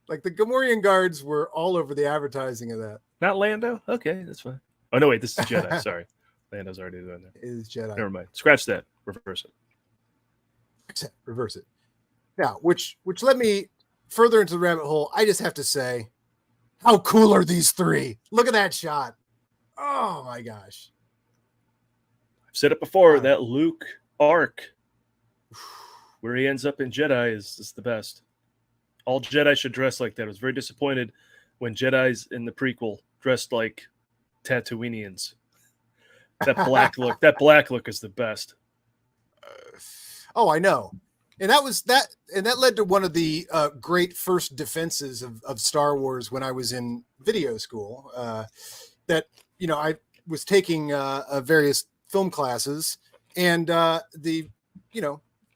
Like the Gomorrhean Guards were all over the advertising of that. Not Lando? Okay, that's fine. Oh, no, wait, this is Jedi. Sorry. Lando's already doing that. It is Jedi. Never mind. Scratch that. Reverse it. Reverse it. Now, which led me further into the rabbit hole. I just have to say, how cool are these three? Look at that shot. Oh, my gosh. I've said it before, that Luke arc where he ends up in Jedi is the best. All Jedi should dress like that. I was very disappointed when Jedis in the prequel dressed like Tatooinians. That black look is the best. Oh, I know. And that led to one of the great first defenses of Star Wars when I was in video school. That I was taking various film classes, and the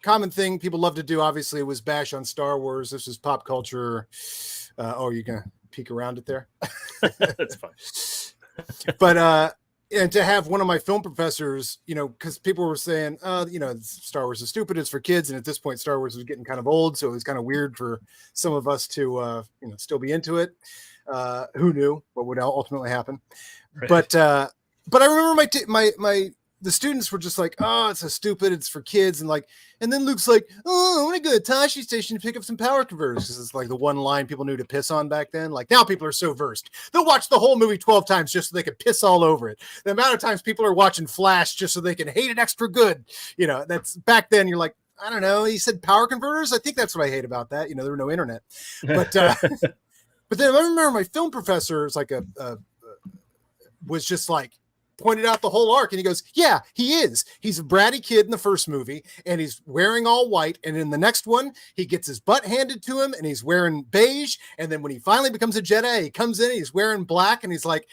common thing people love to do, obviously, was bash on Star Wars. This is pop culture. You're gonna peek around it there. That's fine. But and to have one of my film professors, because people were saying, Star Wars is stupid, it's for kids, and at this point, Star Wars was getting kind of old, so it was kind of weird for some of us to, still be into it. Who knew what would ultimately happen? Right. But I remember the students were just like, oh, it's so stupid, it's for kids, and then Luke's like, oh, I want to go to Tashi Station to pick up some power converters. This is like the one line people knew to piss on back then. Like now people are so versed. They'll watch the whole movie 12 times just so they can piss all over it. The amount of times people are watching Flash just so they can hate it extra good. That's back then you're like, I don't know. He said power converters. I think that's what I hate about that. There were no internet, but then I remember my film professor was like was just like, pointed out the whole arc, and he goes, yeah, he is. He's a bratty kid in the first movie, and he's wearing all white, and in the next one, he gets his butt handed to him, and he's wearing beige, and then when he finally becomes a Jedi, he comes in, and he's wearing black, and he's like,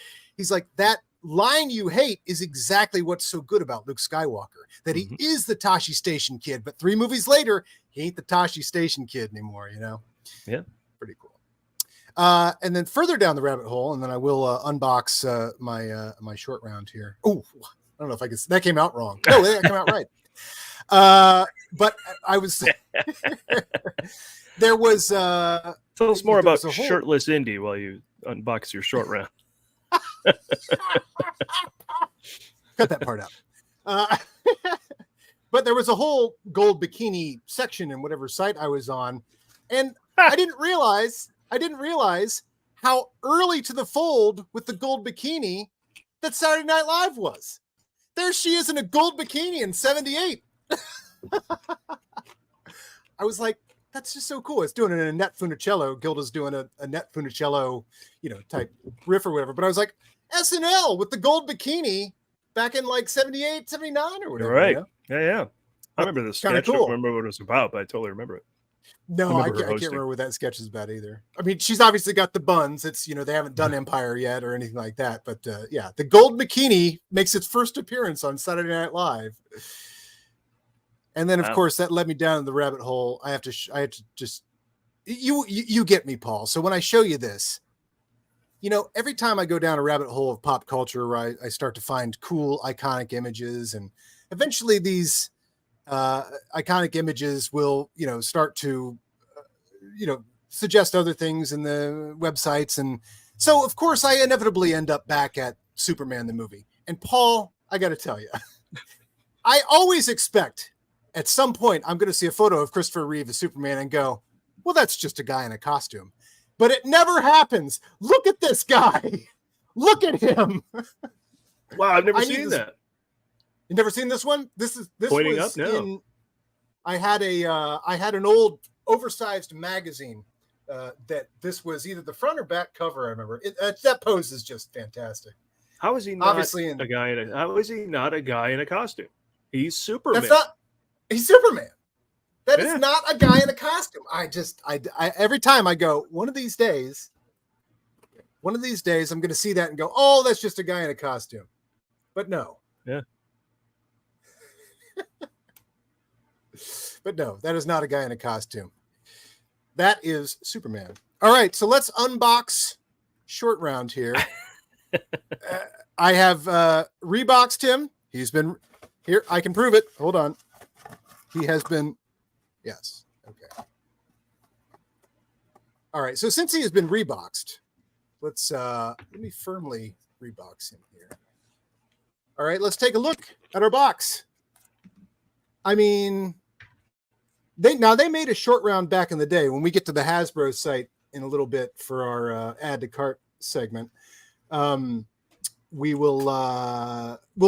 that line you hate is exactly what's so good about Luke Skywalker, that he is the Tashi Station kid, but 3 movies later, he ain't the Tashi Station kid anymore, Yeah. Pretty cool. And then further down the rabbit hole, and then I will unbox my short round here. Oh, I don't know if I can. That came out wrong. No, that came out right. But I was there was. Tell us more about shirtless Indy while you unbox your short round. Cut that part out. But there was a whole gold bikini section in whatever site I was on, and I didn't realize how early to the fold with the gold bikini that Saturday Night Live was. There she is in a gold bikini in 78. I was like, that's just so cool. It's doing it in a Net Funicello. Gilda's doing a Net Funicello, type riff or whatever. But I was like, SNL with the gold bikini back in like 78, 79 or whatever. Right. Yeah. I remember this sketch. Cool. I don't remember what it was about, but I totally remember it. No, I can't remember what that sketch is about either. I mean, she's obviously got the buns. It's, they haven't done Empire yet or anything like that. But yeah, the gold bikini makes its first appearance on Saturday Night Live. And then, of course, that led me down the rabbit hole. I have to just, you get me, Paul. So when I show you this, every time I go down a rabbit hole of pop culture, where I start to find cool, iconic images, and eventually these iconic images will, start to, suggest other things in the websites. And so, of course, I inevitably end up back at Superman, the movie. And Paul, I got to tell you, I always expect at some point I'm going to see a photo of Christopher Reeve as Superman and go, well, that's just a guy in a costume. But it never happens. Look at this guy. Look at him. Wow, I've never seen that. You never seen this one? This Pointing was up? No. I had an old oversized magazine that this was either the front or back cover. I remember that pose is just fantastic. How is he not Obviously a guy in a? How is he not a guy in a costume? He's Superman. He's Superman. That is not a guy in a costume. I every time I go, one of these days I'm going to see that and go, oh, that's just a guy in a costume. But no. Yeah. But no, that is not a guy in a costume. That is Superman. All right, so let's unbox Short Round here. I have reboxed him. He's been here. I can prove it. Hold on. He has been. Yes. Okay. All right. So since he has been reboxed, let's let me firmly rebox him here. All right. Let's take a look at our box. I mean, they made a Short Round back in the day. When we get to the Hasbro site in a little bit for our add to cart segment, we'll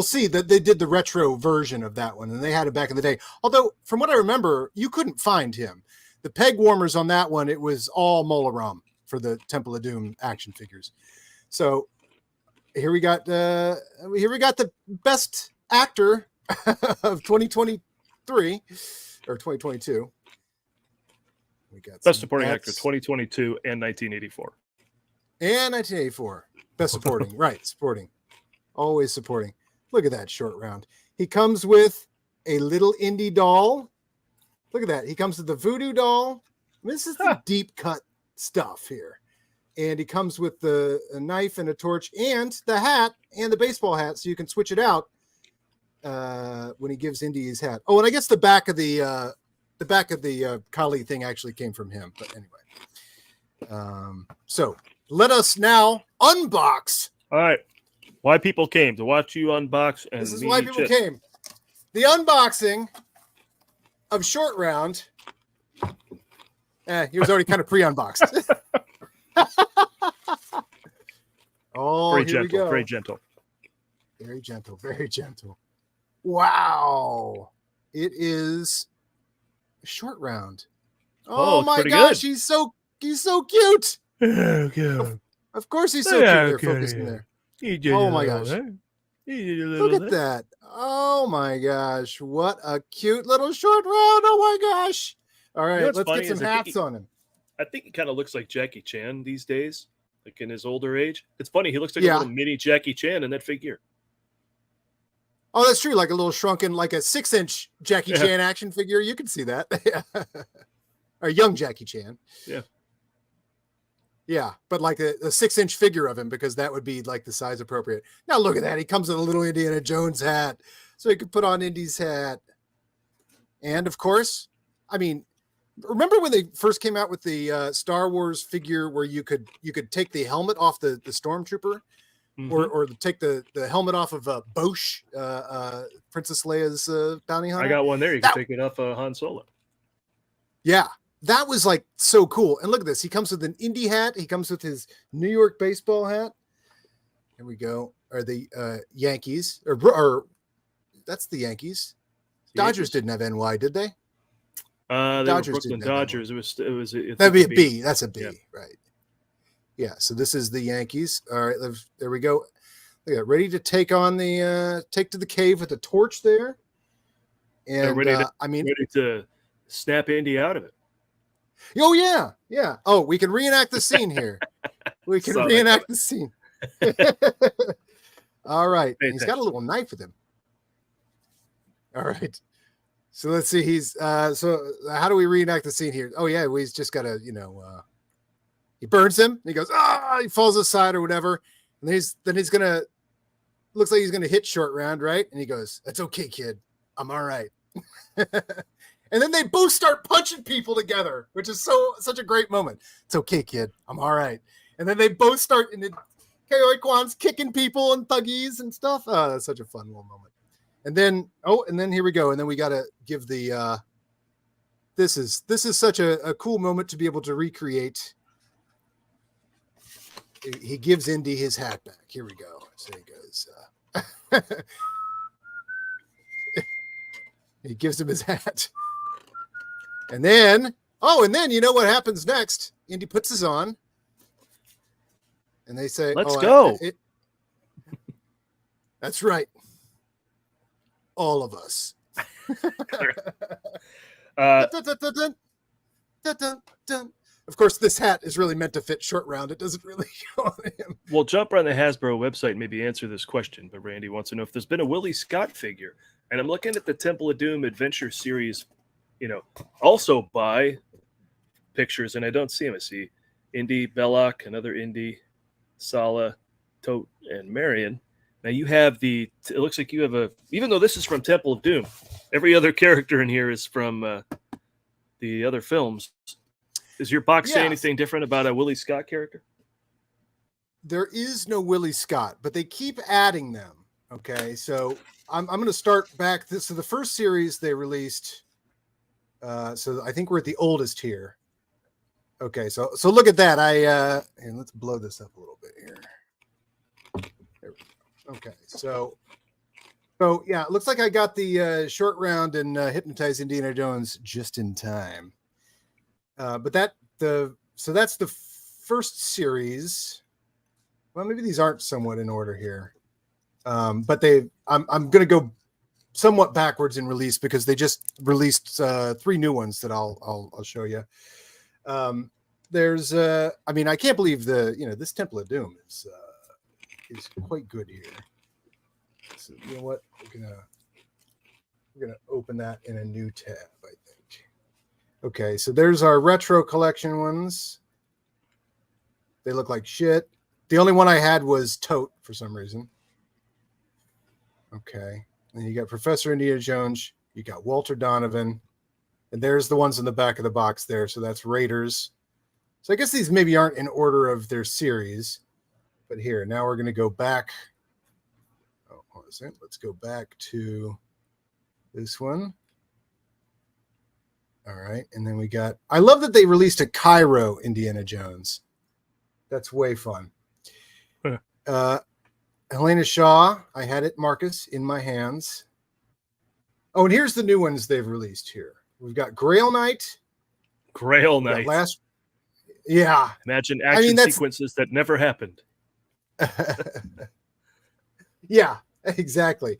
see that they did the retro version of that one, and they had it back in the day. Although, from what I remember, you couldn't find him. The peg warmers on that one, it was all Molaram for the Temple of Doom action figures. So here we got the best actor of 2023 or 2022. We got best supporting actor 2022 and 1984. And 1984. Best supporting, right? Supporting. Always supporting. Look at that Short Round. He comes with a little indie doll. Look at that. He comes with the voodoo doll. This is the deep cut stuff here. And he comes with a knife and a torch and the hat and the baseball hat, so you can switch it out when he gives Indy his hat. Oh, and I guess the back of the Kali thing actually came from him. But anyway. So let us now unbox. All right. Why people came to watch you unbox. And this is why people came. The unboxing of Short Round. He was already kind of pre-unboxed. Oh, very here gentle, we go. very gentle. Very gentle, very gentle. Wow. It is Short Round. Oh my gosh, good. He's so cute. Oh, God. Of course he's so cute there, focusing there. Oh my gosh. Look at that. Oh my gosh. What a cute little Short Round. Oh my gosh. All right, let's get some hats on him. I think he kind of looks like Jackie Chan these days, like in his older age. It's funny. He looks like a little mini Jackie Chan in that figure. Oh, that's true. Like a little shrunken, like a 6-inch Jackie Chan action figure. You can see that. Or young Jackie Chan. Yeah. Yeah, but like a 6-inch figure of him, because that would be like the size appropriate. Now look at that. He comes with a little Indiana Jones hat, so he could put on Indy's hat. And of course, I mean, remember when they first came out with the Star Wars figure where you could take the helmet off the stormtrooper, or take the helmet off of Bosch, Princess Leia's bounty hunter? I got one there. You can take it off Han Solo. Yeah. That was like so cool. And look at this. He comes with an Indy hat. He comes with his New York baseball hat. Here we go. Are the Yankees or that's the Yankees. Dodgers didn't have NY, did they? Dodgers Brooklyn Dodgers. It was that'd be a B. That's a B, right? Yeah. So this is the Yankees. All right. There we go. Look at ready to take on take to the cave with a torch there. And ready to snap Indy out of it. Oh yeah, yeah. Oh, we can reenact the scene here. We can reenact the scene. All right. He's got a little knife with him. All right. So let's see. He's so how do we reenact the scene here? Oh yeah, he's just gotta, he burns him and he goes, he falls aside or whatever. And then he's gonna looks like he's gonna hit Short Round, right? And he goes, "That's okay, kid. I'm all right." And then they both start punching people together, which is such a great moment. It's okay, kid. I'm all right. And then they both start, and K.O. Kwan's kicking people and thuggies and stuff. Oh, that's such a fun little moment. And then here we go. And then we got to give the this is such a cool moment to be able to recreate. He gives Indy his hat back. Here we go. So he goes. He gives him his hat. And then you know what happens next? Indy puts his on. And they say, let's go. That's right. All of us. Of course, this hat is really meant to fit Short Round. It doesn't really go on him. We'll jump on the Hasbro website and maybe answer this question. But Randy wants to know if there's been a Willie Scott figure. And I'm looking at the Temple of Doom Adventure series, also by pictures, and I don't see him. I see Indy, Belloc, another Indy, Sala, Tote, and Marion. Now you have it looks like you have even though this is from Temple of Doom, every other character in here is from the other films. Does your box say anything different about a Willie Scott character? There is no Willie Scott, but they keep adding them. Okay, so I'm going to start back. So the first series they released, so I think we're at the oldest here. Okay, so look at that. And let's blow this up a little bit here. There we go. Okay, so yeah, it looks like I got the Short Round and Hypnotize Indiana Jones just in time. But that's the first series. Well, maybe these aren't somewhat in order here. But I'm going to go somewhat backwards in release because they just released 3 new ones that I'll show you. There's I can't believe this Temple of Doom is quite good here. So you know what? We're gonna open that in a new tab, I think. Okay, so there's our retro collection ones. They look like shit. The only one I had was Tote for some reason. Okay. And you got Professor Indiana Jones. You got Walter Donovan. And there's the ones in the back of the box there. So that's Raiders. So I guess these maybe aren't in order of their series. But here, now we're going to go back. Oh, what is it? Let's go back to this one. All right. And then we got, I love that they released a Cairo Indiana Jones. That's way fun. Helena Shaw, I had it, Marcus, in my hands. Oh, and here's the new ones they've released here. We've got Grail Knight. Grail Knight. Yeah. Imagine action sequences that never happened. Yeah, exactly.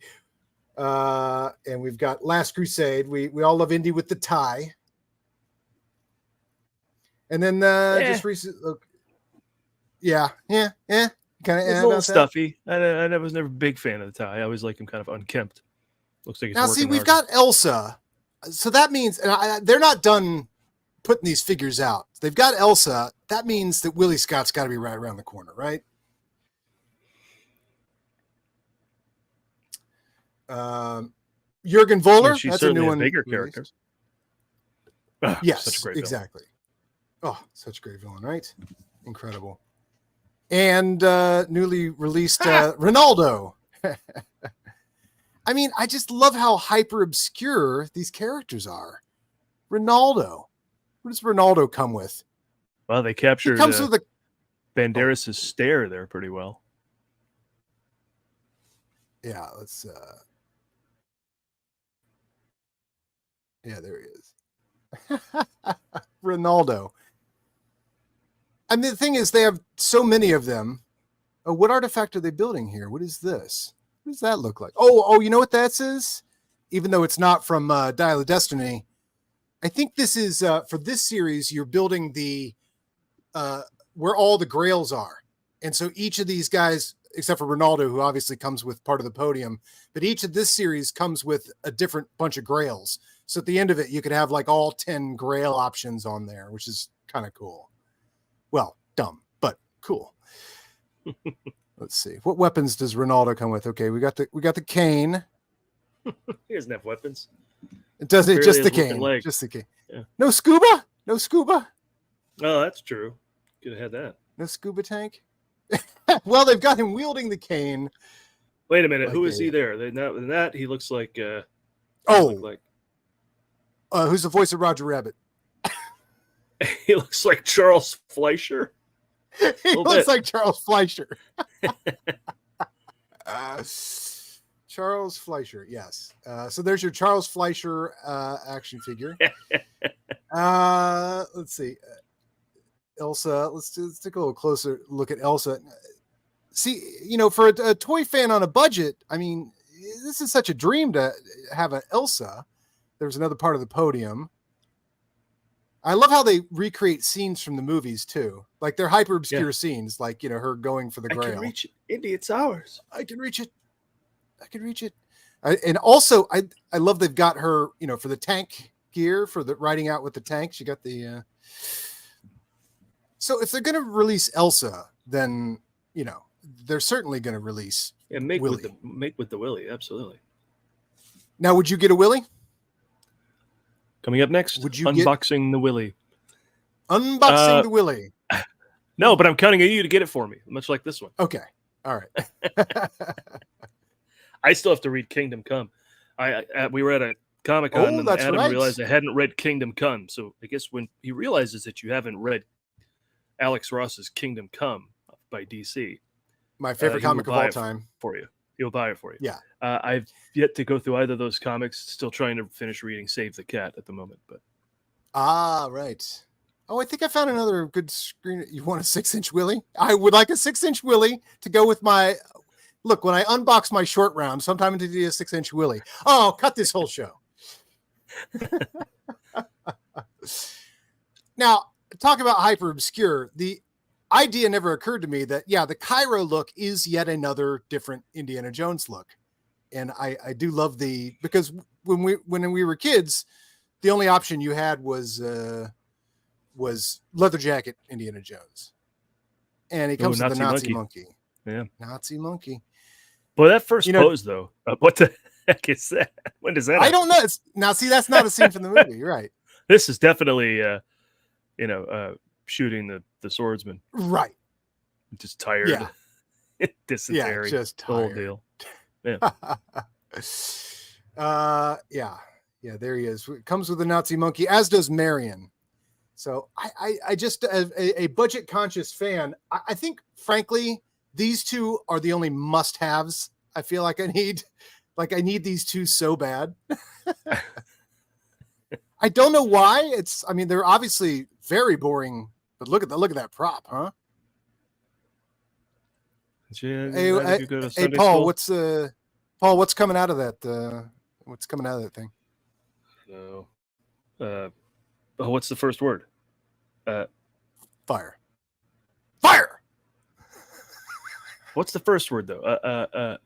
And we've got Last Crusade. We all love Indy with the tie. And then just recently, yeah. Kind of a little stuffy. I was never a big fan of the tie. I always like him kind of unkempt. Looks like he's now. See, we've harder. got Elsa, so that means they're not done putting these figures out. They've got Elsa. That means that Willie Scott's got to be right around the corner, right? Jürgen Voller. She's that's a new one. Bigger character. Yes, such a great exactly. Villain. Oh, such a great villain, right? Incredible. And newly released Ronaldo. I just love how hyper obscure these characters are. Ronaldo. What does Ronaldo come with? Well, they captured Banderas' stare there pretty well. Yeah, let's yeah, there he is. Ronaldo. The thing is, they have so many of them. Oh, what artifact are they building here? What is this? What does that look like? Oh, you know what that is? Even though it's not from Dial of Destiny, I think this is for this series. You're building the where all the Grails are, and so each of these guys, except for Ronaldo, who obviously comes with part of the podium, but each of this series comes with a different bunch of Grails. So at the end of it, you could have like all 10 Grail options on there, which is kind of cool. Well, dumb, but cool. Let's see. What weapons does Ronaldo come with? Okay, we got the cane. He doesn't have weapons. It doesn't. Barely Just the has looking cane. legs. Just the cane. Yeah. No scuba. No scuba. Oh, that's true. Could have had that. No scuba tank. Well, they've got him wielding the cane. Wait a minute. Like Who is he there? In that he looks like. Who's the voice of Roger Rabbit? He looks like Charles Fleischer. He looks like Charles Fleischer. Charles Fleischer, yes. So there's your Charles Fleischer action figure. Let's see. Elsa, let's take a little closer look at Elsa. See, for a toy fan on a budget, I mean, this is such a dream to have an Elsa. There's another part of the podium. I love how they recreate scenes from the movies too. Like they're hyper obscure scenes, like her going for the Grail. I can reach it. Indy, it's ours. I can reach it. And also, I love they've got her, for the tank gear for the riding out with the tank. She got the. So if they're going to release Elsa, then they're certainly going to release. Yeah, make Willy. with the Willy, absolutely. Now, would you get a Willy? Coming up next, would you unboxing the Willy? Unboxing the Willy. No, but I'm counting on you to get it for me, much like this one. Okay, all right. I still have to read Kingdom Come. We were at a Comic-Con and Adam realized I hadn't read Kingdom Come. So I guess when he realizes that you haven't read Alex Ross's Kingdom Come by DC, my favorite comic of all time, for you, he'll buy it for you. Yeah. I've yet to go through either of those comics. Still trying to finish reading Save the Cat at the moment, but right. Oh, I think I found another good screen. You want a 6-inch Willy? I would like a 6-inch Willy to go with my. Look, when I unbox my short round, sometime into the 6-inch Willy. Oh, cut this whole show. Now, talk about hyper obscure. The idea never occurred to me that, the Cairo look is yet another different Indiana Jones look. And I do love because when we were kids, the only option you had was leather jacket Indiana Jones. And he comes with the Nazi monkey. Yeah. Nazi monkey. Boy, that first pose, though, what the heck is that? When does that happen? I don't know. Now, see, that's not a scene from the movie. You're right. This is definitely, shooting the swordsman. Right. Just tired. Yeah. Dysentery. Yeah, just The tired. whole deal. Yeah. Yeah, there he is. It comes with the Nazi monkey, as does Marion. So I just, as a budget conscious fan, I think, frankly, these two are the only must-haves I feel like I need. Like I need these two so bad. I don't know why. They're obviously very boring, but look at that prop, huh? Hey, Paul, what's coming out of that? What's coming out of that thing? No. What's the first word? Fire. Fire. What's the first word though?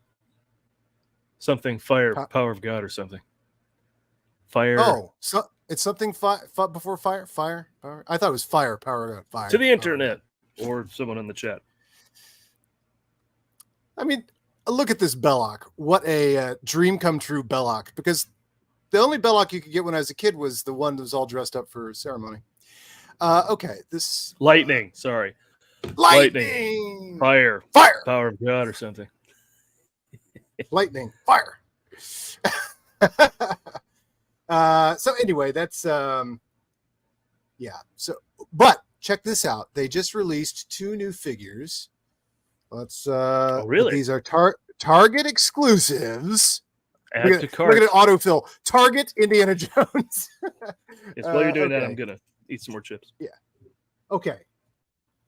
Something fire, power of God or something. Fire. Oh, so it's something before fire. Fire. Power. I thought it was fire. Power of God. Fire. To the internet or someone in the chat. I mean, look at this Belloc. What a dream come true Belloc. Because the only Belloc you could get when I was a kid was the one that was all dressed up for a ceremony. Okay, this lightning. Sorry. Lightning. Fire. Fire. Power of God or something. Lightning. Fire. So anyway, that's So, but check this out. They just released 2 new figures. Let's. Really? These are Target exclusives. Add to cart. We're gonna autofill. Target Indiana Jones. Yes, while you're doing that, I'm gonna eat some more chips. Yeah. Okay.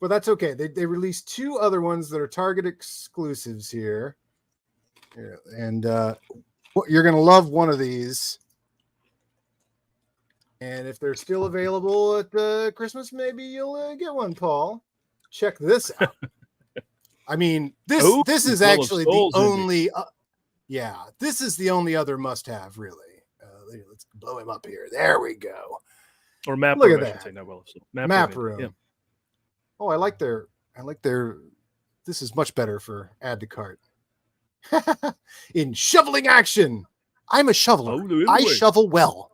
Well, that's okay. They released 2 other ones that are Target exclusives here. And you're gonna love one of these. And if they're still available at Christmas, maybe you'll get one, Paul. Check this out. I mean, this is actually the only. This is the only other must-have, really. Let's blow him up here. There we go. Or map Look room. at I should that. say. No, well, map room. Yeah. Oh, I like their. This is much better for add to cart. In shoveling action, I'm a shoveler. I shovel well.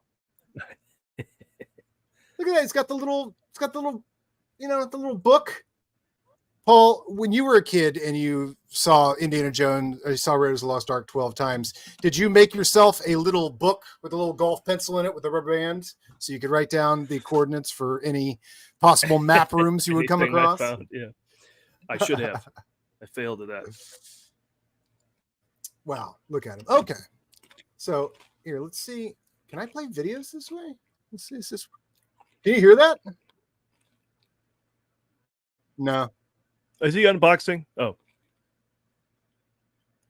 Look at that. It's got the little, you know, the little book. Paul, when you were a kid and you saw Indiana Jones, or you saw Raiders of the Lost Ark 12 times, did you make yourself a little book with a little golf pencil in it with a rubber band so you could write down the coordinates for any possible map rooms you would come Anything I across? found, yeah. I should have. I failed at that. Wow, look at him. Okay. So here, let's see. Can I play videos this way? Let's see. Is this? Can you hear that? No. Is he unboxing? Oh.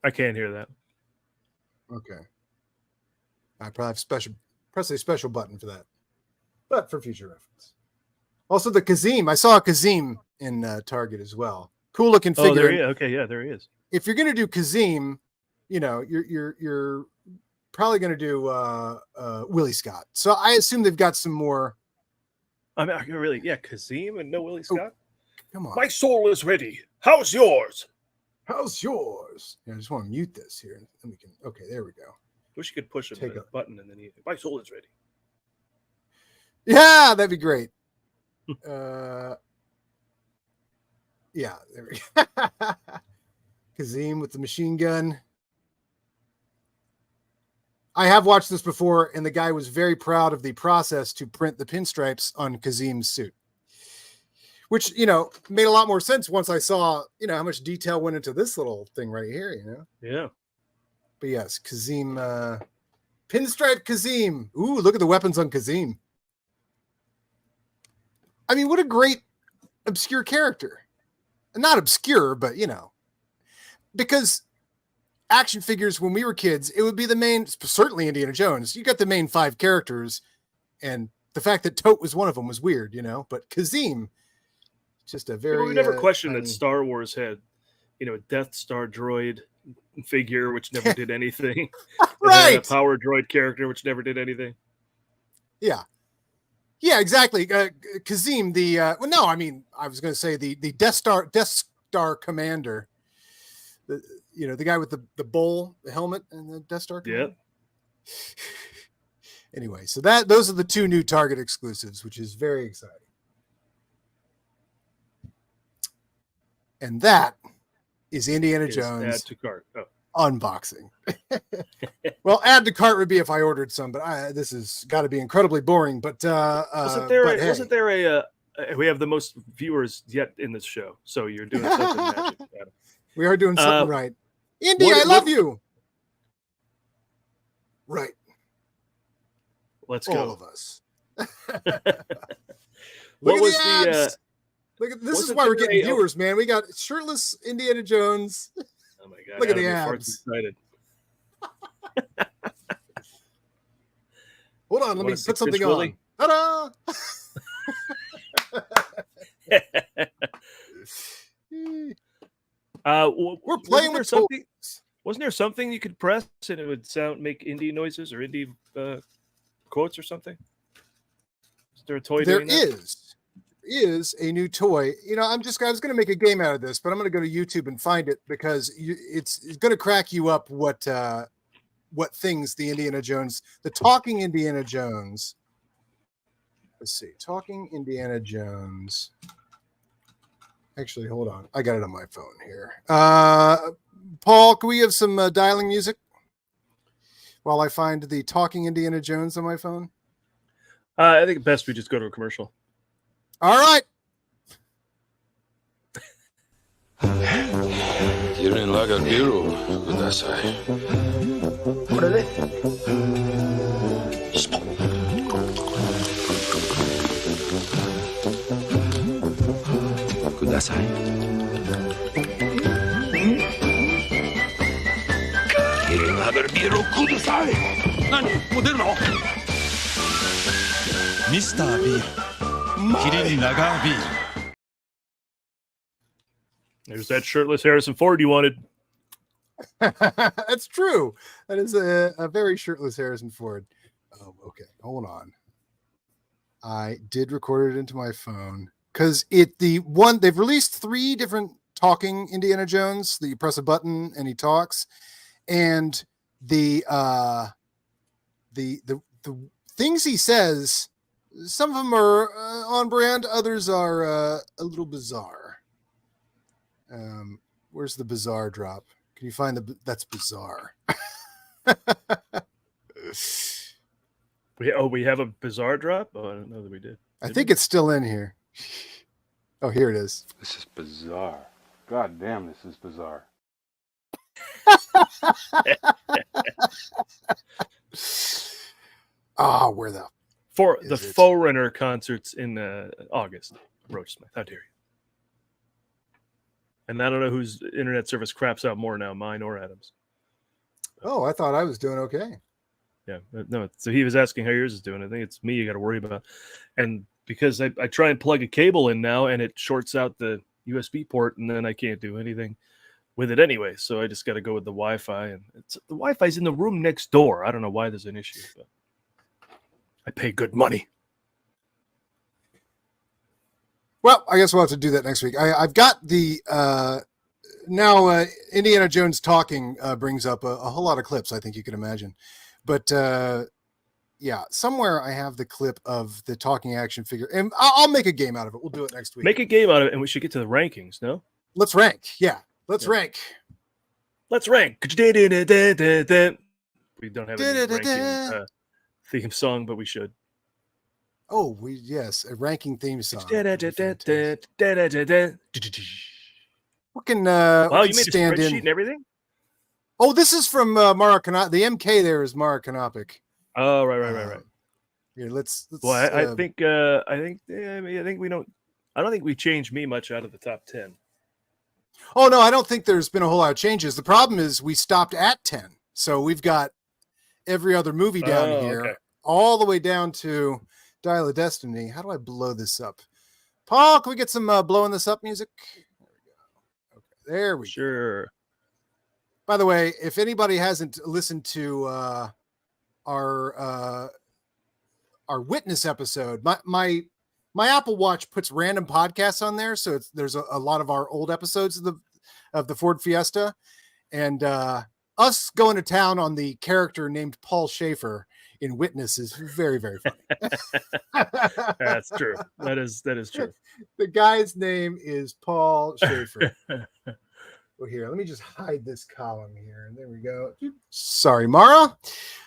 I can't hear that. Okay. I probably have press a special button for that. But for future reference. Also the Kazim. I saw a Kazim in Target as well. Cool looking figure. Oh, there he is. Okay, yeah, there he is. If you're gonna do Kazim, you know, you're probably gonna do Willie Scott. So I assume they've got some more. I mean, really, yeah, Kazim and no Willie Scott. Come on. My soul is ready. How's yours? How's yours? Yeah, I just want to mute this here. And we can. Okay, there we go. Wish you could push a button and then my soul is ready. Yeah, that'd be great. Yeah, there we go. Kazim with the machine gun. I have watched this before, and the guy was very proud of the process to print the pinstripes on Kazim's suit. Which, you know, made a lot more sense once I saw, you know, how much detail went into this little thing right here, you know? Yeah. But yes, Kazim, pinstripe Kazim. Ooh, look at the weapons on Kazim. I mean, what a great obscure character. Not obscure, but, you know, because action figures when we were kids, it would be the main, certainly Indiana Jones. You got the main 5 characters, and the fact that Tote was one of them was weird, you know, but Kazim, just a very. We never questioned that Star Wars had, you know, a Death Star droid figure which never did anything, right? A power droid character which never did anything. Yeah, exactly. Kazim, well, no, I mean, I was going to say the Death Star commander, you know, the guy with the bowl, the helmet, and the Death Star commander. Yeah. Anyway, so those are the 2 new Target exclusives, which is very exciting. And that is Indiana Jones add to cart. unboxing. Well, add to cart would be if I ordered some, but this has got to be incredibly boring. But wasn't there a we have the most viewers yet in this show, so you're doing something magic, Adam. We are doing something right. Indy, I love you. Right. Let's all go. All of us. What was the look at this is why we're getting viewers, man. We got shirtless Indiana Jones. Oh my god! Look at the abs. Excited. Hold on, let me put something on. Ta-da! We're playing with something. Wasn't there something you could press and it would make indie noises or indie quotes or something? Is there a toy? There is a new toy. You know, I was going to make a game out of this, but I'm going to go to YouTube and find it because it's going to crack you up what things the talking Indiana Jones. Let's see, talking Indiana Jones. Actually, hold on. I got it on my phone here. Paul, can we have some dialing music while I find the talking Indiana Jones on my phone? I think best we just go to a commercial. All right. You're in like a hero with that side. What are they? Kudasai. You're another hero, Kudasai. Nani? Moderno? Mr. Beer. There's that shirtless Harrison Ford you wanted. That's true. That is a very shirtless Harrison Ford. Oh, okay. Hold on. I did record it into my phone because they've released 3 different talking Indiana Jones that you press a button and he talks, and the things he says Some of them are on brand. Others are a little bizarre. Where's the bizarre drop? Can you find that's bizarre? We have a bizarre drop? Oh, I don't know that we did. I think it's still in here. Oh, here it is. This is bizarre. God damn, this is bizarre. Where the For the Forerunner concerts in August. Roach Smith, how dare you? And I don't know whose internet service craps out more now, mine or Adam's. Oh, I thought I was doing okay. Yeah, no. So he was asking how yours is doing. I think it's me you got to worry about. And because I try and plug a cable in now, and it shorts out the USB port, and then I can't do anything with it anyway. So I just got to go with the Wi-Fi, and the Wi-Fi's in the room next door. I don't know why there's an issue, but I pay good money. Well, I guess we'll have to do that next week. I've got the now Indiana Jones talking brings up a whole lot of clips, I think you can imagine. But yeah, somewhere I have the clip of the talking action figure, and I'll make a game out of it. We'll do it next week. Make a game out of it, and we should get to the rankings, no? Let's rank. Yeah, let's rank. Let's rank. We don't have a ranking theme song, but we should. Oh, yes, a ranking theme song. What can wow, you made a spreadsheet and everything? Oh, this is from Mara Canop. The MK there is Mara Canopic. Oh, right. Here, let's. Well, I think we don't. I don't think we changed me much out of the top 10. Oh no, I don't think there's been a whole lot of changes. The problem is we stopped at 10, so we've got every other movie down here, all the way down to Dial of Destiny. How do I blow this up? Paul, can we get some blowing this up music? There we go. Sure. By the way, if anybody hasn't listened to our witness episode, my Apple Watch puts random podcasts on there, so there's a lot of our old episodes of the Ford Fiesta, and us going to town on the character named Paul Schaefer in Witness is very, very funny. That's true. That is true. The guy's name is Paul Schaefer. Well, here, let me just hide this column here. And there we go. Sorry, Mara.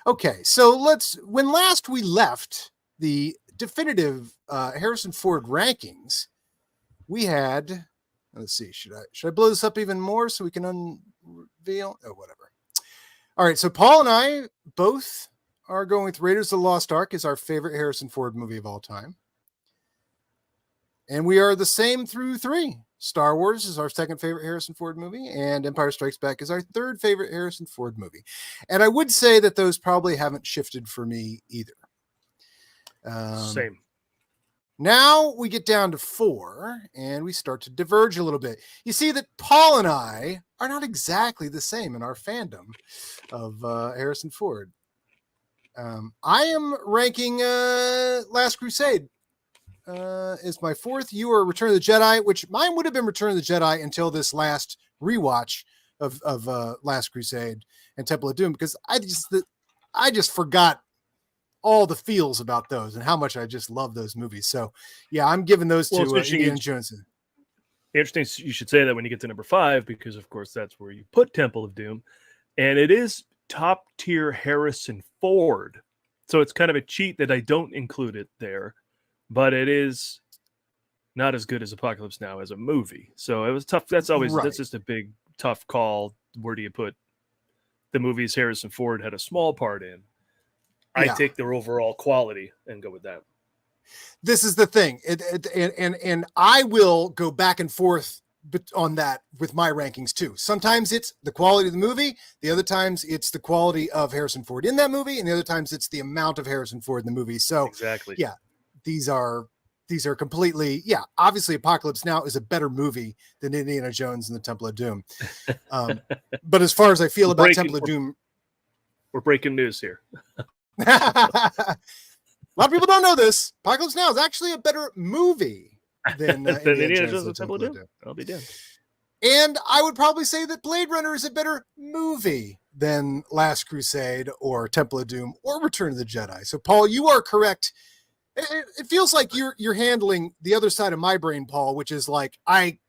Okay, so when last we left the definitive Harrison Ford rankings, we had, let's see, should I blow this up even more so we can unveil? Oh, whatever. All right, so Paul and I both are going with Raiders of the Lost Ark as our favorite Harrison Ford movie of all time. And we are the same through 3. Star Wars is our second favorite Harrison Ford movie, and Empire Strikes Back is our third favorite Harrison Ford movie. And I would say that those probably haven't shifted for me either. Same. Now we get down to 4, and we start to diverge a little bit. You see that Paul and I are not exactly the same in our fandom of Harrison Ford. I am ranking Last Crusade is my 4th. You are Return of the Jedi, which mine would have been Return of the Jedi until this last rewatch of Last Crusade and Temple of Doom, because I just forgot all the feels about those and how much I just love those movies. So yeah, I'm giving those to Indiana Jones. Interesting. You should say that when you get to number 5, because of course that's where you put Temple of Doom, and it is top tier Harrison Ford. So it's kind of a cheat that I don't include it there. But it is not as good as Apocalypse Now as a movie. So it was tough. That's just a big, tough call. Where do you put the movies Harrison Ford had a small part in? I take their overall quality and go with that. This is the thing. And I will go back and forth on that with my rankings too. Sometimes it's the quality of the movie. The other times it's the quality of Harrison Ford in that movie. And the other times it's the amount of Harrison Ford in the movie. So exactly. Yeah. These are completely, obviously Apocalypse Now is a better movie than Indiana Jones and the Temple of Doom. But as far as I feel about Temple of Doom, we're breaking news here. A lot of people don't know this. Apocalypse Now is actually a better movie than Indiana Jones and the Temple of Doom. I'll be damned. And I would probably say that Blade Runner is a better movie than Last Crusade or Temple of Doom or Return of the Jedi. So Paul, you are correct It feels like you're handling the other side of my brain, Paul, which is like I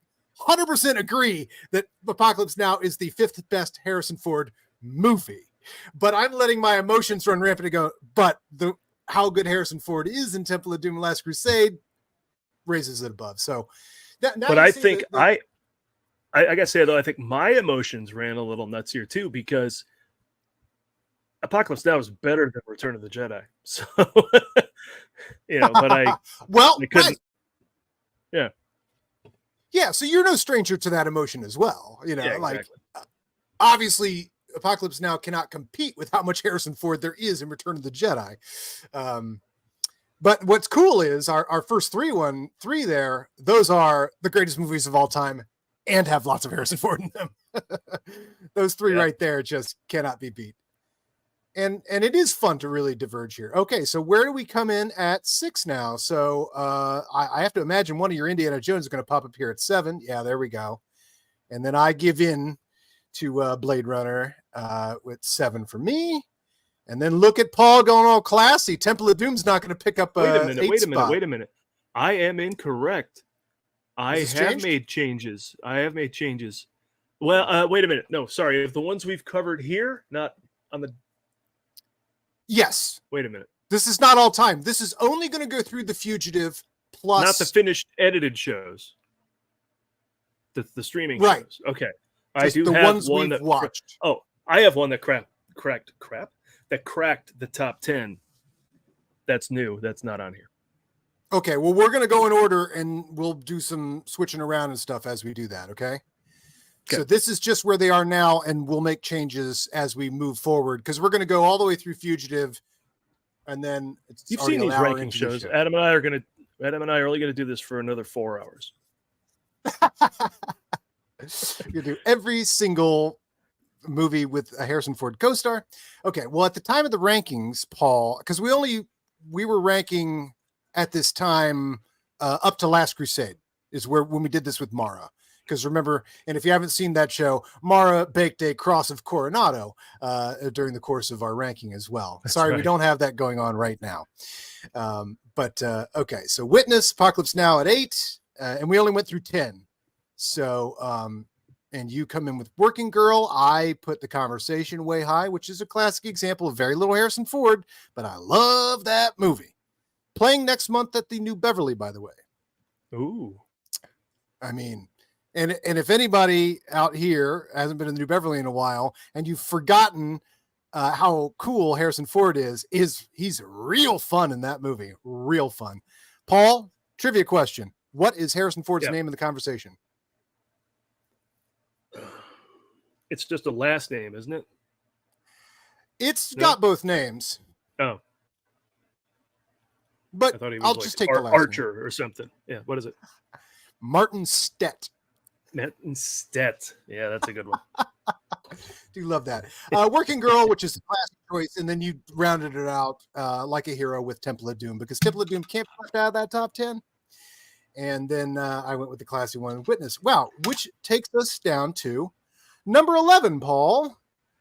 100% agree that Apocalypse Now is the 5th best Harrison Ford movie, but I'm letting my emotions run rampant and go. But how good Harrison Ford is in Temple of Doom and Last Crusade raises it above. So, but I think I gotta say though, I think my emotions ran a little nuts here too, because Apocalypse Now is better than Return of the Jedi. So, but I couldn't. Right. Yeah. Yeah. So you're no stranger to that emotion as well. Yeah, exactly. Like obviously Apocalypse Now cannot compete with how much Harrison Ford there is in Return of the Jedi. But what's cool is our first three there, those are the greatest movies of all time and have lots of Harrison Ford in them. Those three right there just cannot be beat. And it is fun to really diverge here. Okay, so where do we come in at 6 now? So I have to imagine one of your Indiana Jones is going to pop up here at 7. Yeah, there we go. And then I give in to Blade Runner with 7 for me. And then look at Paul going all classy. Temple of Doom's not going to pick up wait a minute. I am incorrect. I have made changes. Well, wait a minute. No, sorry. If the ones we've covered here, not on the... Yes. Wait a minute. This is not all time. This is only going to go through The Fugitive plus... Not the finished edited shows. The streaming shows. Okay. Just I do the have ones one we've watched. I have one that cracked the top 10. That's new. That's not on here. Okay, well, we're going to go in order and we'll do some switching around and stuff as we do that, okay? So this is just where they are now, and we'll make changes as we move forward, because we're going to go all the way through Fugitive, and then you've seen these ranking shows. Adam and I are only going to do this for another 4 hours. You do every single movie with a Harrison Ford co-star. Okay, well, at the time of the rankings, Paul, because we were ranking at this time up to Last Crusade is when we did this with Mara. Because remember, and if you haven't seen that show, Mara baked a cross of Coronado during the course of our ranking as well. That's Sorry, right. We don't have that going on right now. Okay, so Witness, Apocalypse Now at 8, and we only went through 10. So, and you come in with Working Girl. I put The Conversation way high, which is a classic example of very little Harrison Ford, but I love that movie. Playing next month at the New Beverly, by the way. Ooh. I mean, and if anybody out here hasn't been in the New Beverly in a while, and you've forgotten how cool Harrison Ford is he's real fun in that movie. Real fun. Paul, trivia question. What is Harrison Ford's name in The Conversation? It's just a last name, isn't it? It's got both names. Oh. But I thought he was I'll like just take the last Archer name. Or something. Yeah, what is it? Martin Stett. Martin Stett. Yeah, that's a good one. Do love that. Working Girl, which is a classic choice, and then you rounded it out like a hero with Temple of Doom, because Temple of Doom can't be left out of that top 10. And then I went with the classy one, Witness. Wow, which takes us down to number 11, Paul.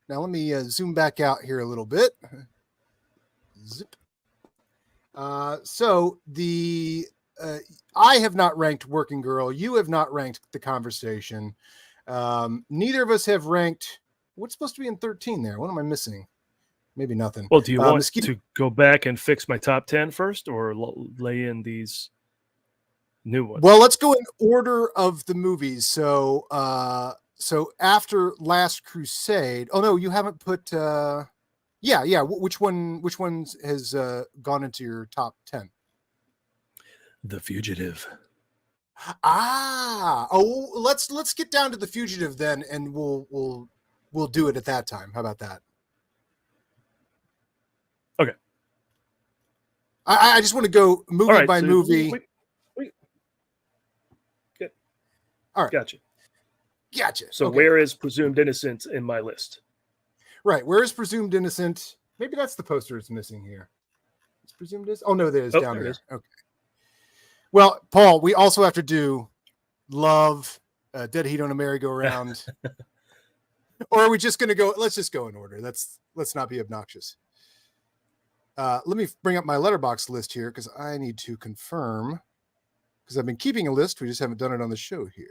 Now let me zoom back out here a little bit. Zip. So I have not ranked Working Girl. You have not ranked The Conversation. Neither of us have ranked. What's supposed to be in 13 there? What am I missing? Maybe nothing. Well, do you want to go back and fix my top 10 first, or lay in these new ones? Well, let's go in order of the movies. So, so after Last Crusade. Oh no, you haven't put. Yeah. Which ones has gone into your top 10? The Fugitive. Let's get down to The Fugitive then, and we'll do it at that time. How about that? Okay. I just want to go movie by movie. Wait. Good. All right. Gotcha. So okay. Where is Presumed Innocent in my list? Right. Where is Presumed Innocent? Maybe that's the poster it's missing here. It's Presumed Innocent. Oh no, there is down there. Okay. Well, Paul, we also have to do Love, Dead Heat on a Merry-Go-Round. Or are we just going to go? Let's just go in order. Let's not be obnoxious. Let me bring up my letterbox list here because I need to confirm, because I've been keeping a list. We just haven't done it on the show here.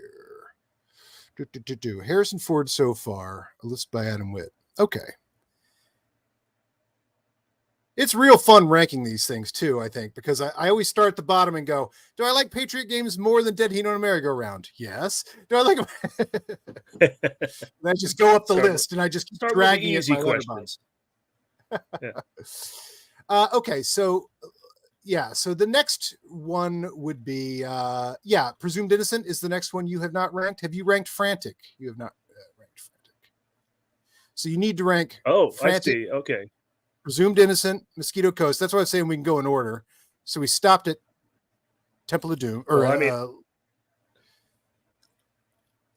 Harrison Ford so far, a list by Adam Witt. Okay. It's real fun ranking these things too, I think, because I always start at the bottom and go, do I like Patriot Games more than Dead Heat on a Merry-Go-Round? Yes. Do I like them? And I just go up the list and I just keep dragging it in my letterbox. Yeah. Okay, so so the next one would be Presumed Innocent is the next one you have not ranked. Have you ranked Frantic? You have not ranked Frantic. So you need to rank Frantic. I see. Okay. Presumed Innocent, Mosquito Coast. That's why I'm saying we can go in order. So we stopped at Temple of Doom.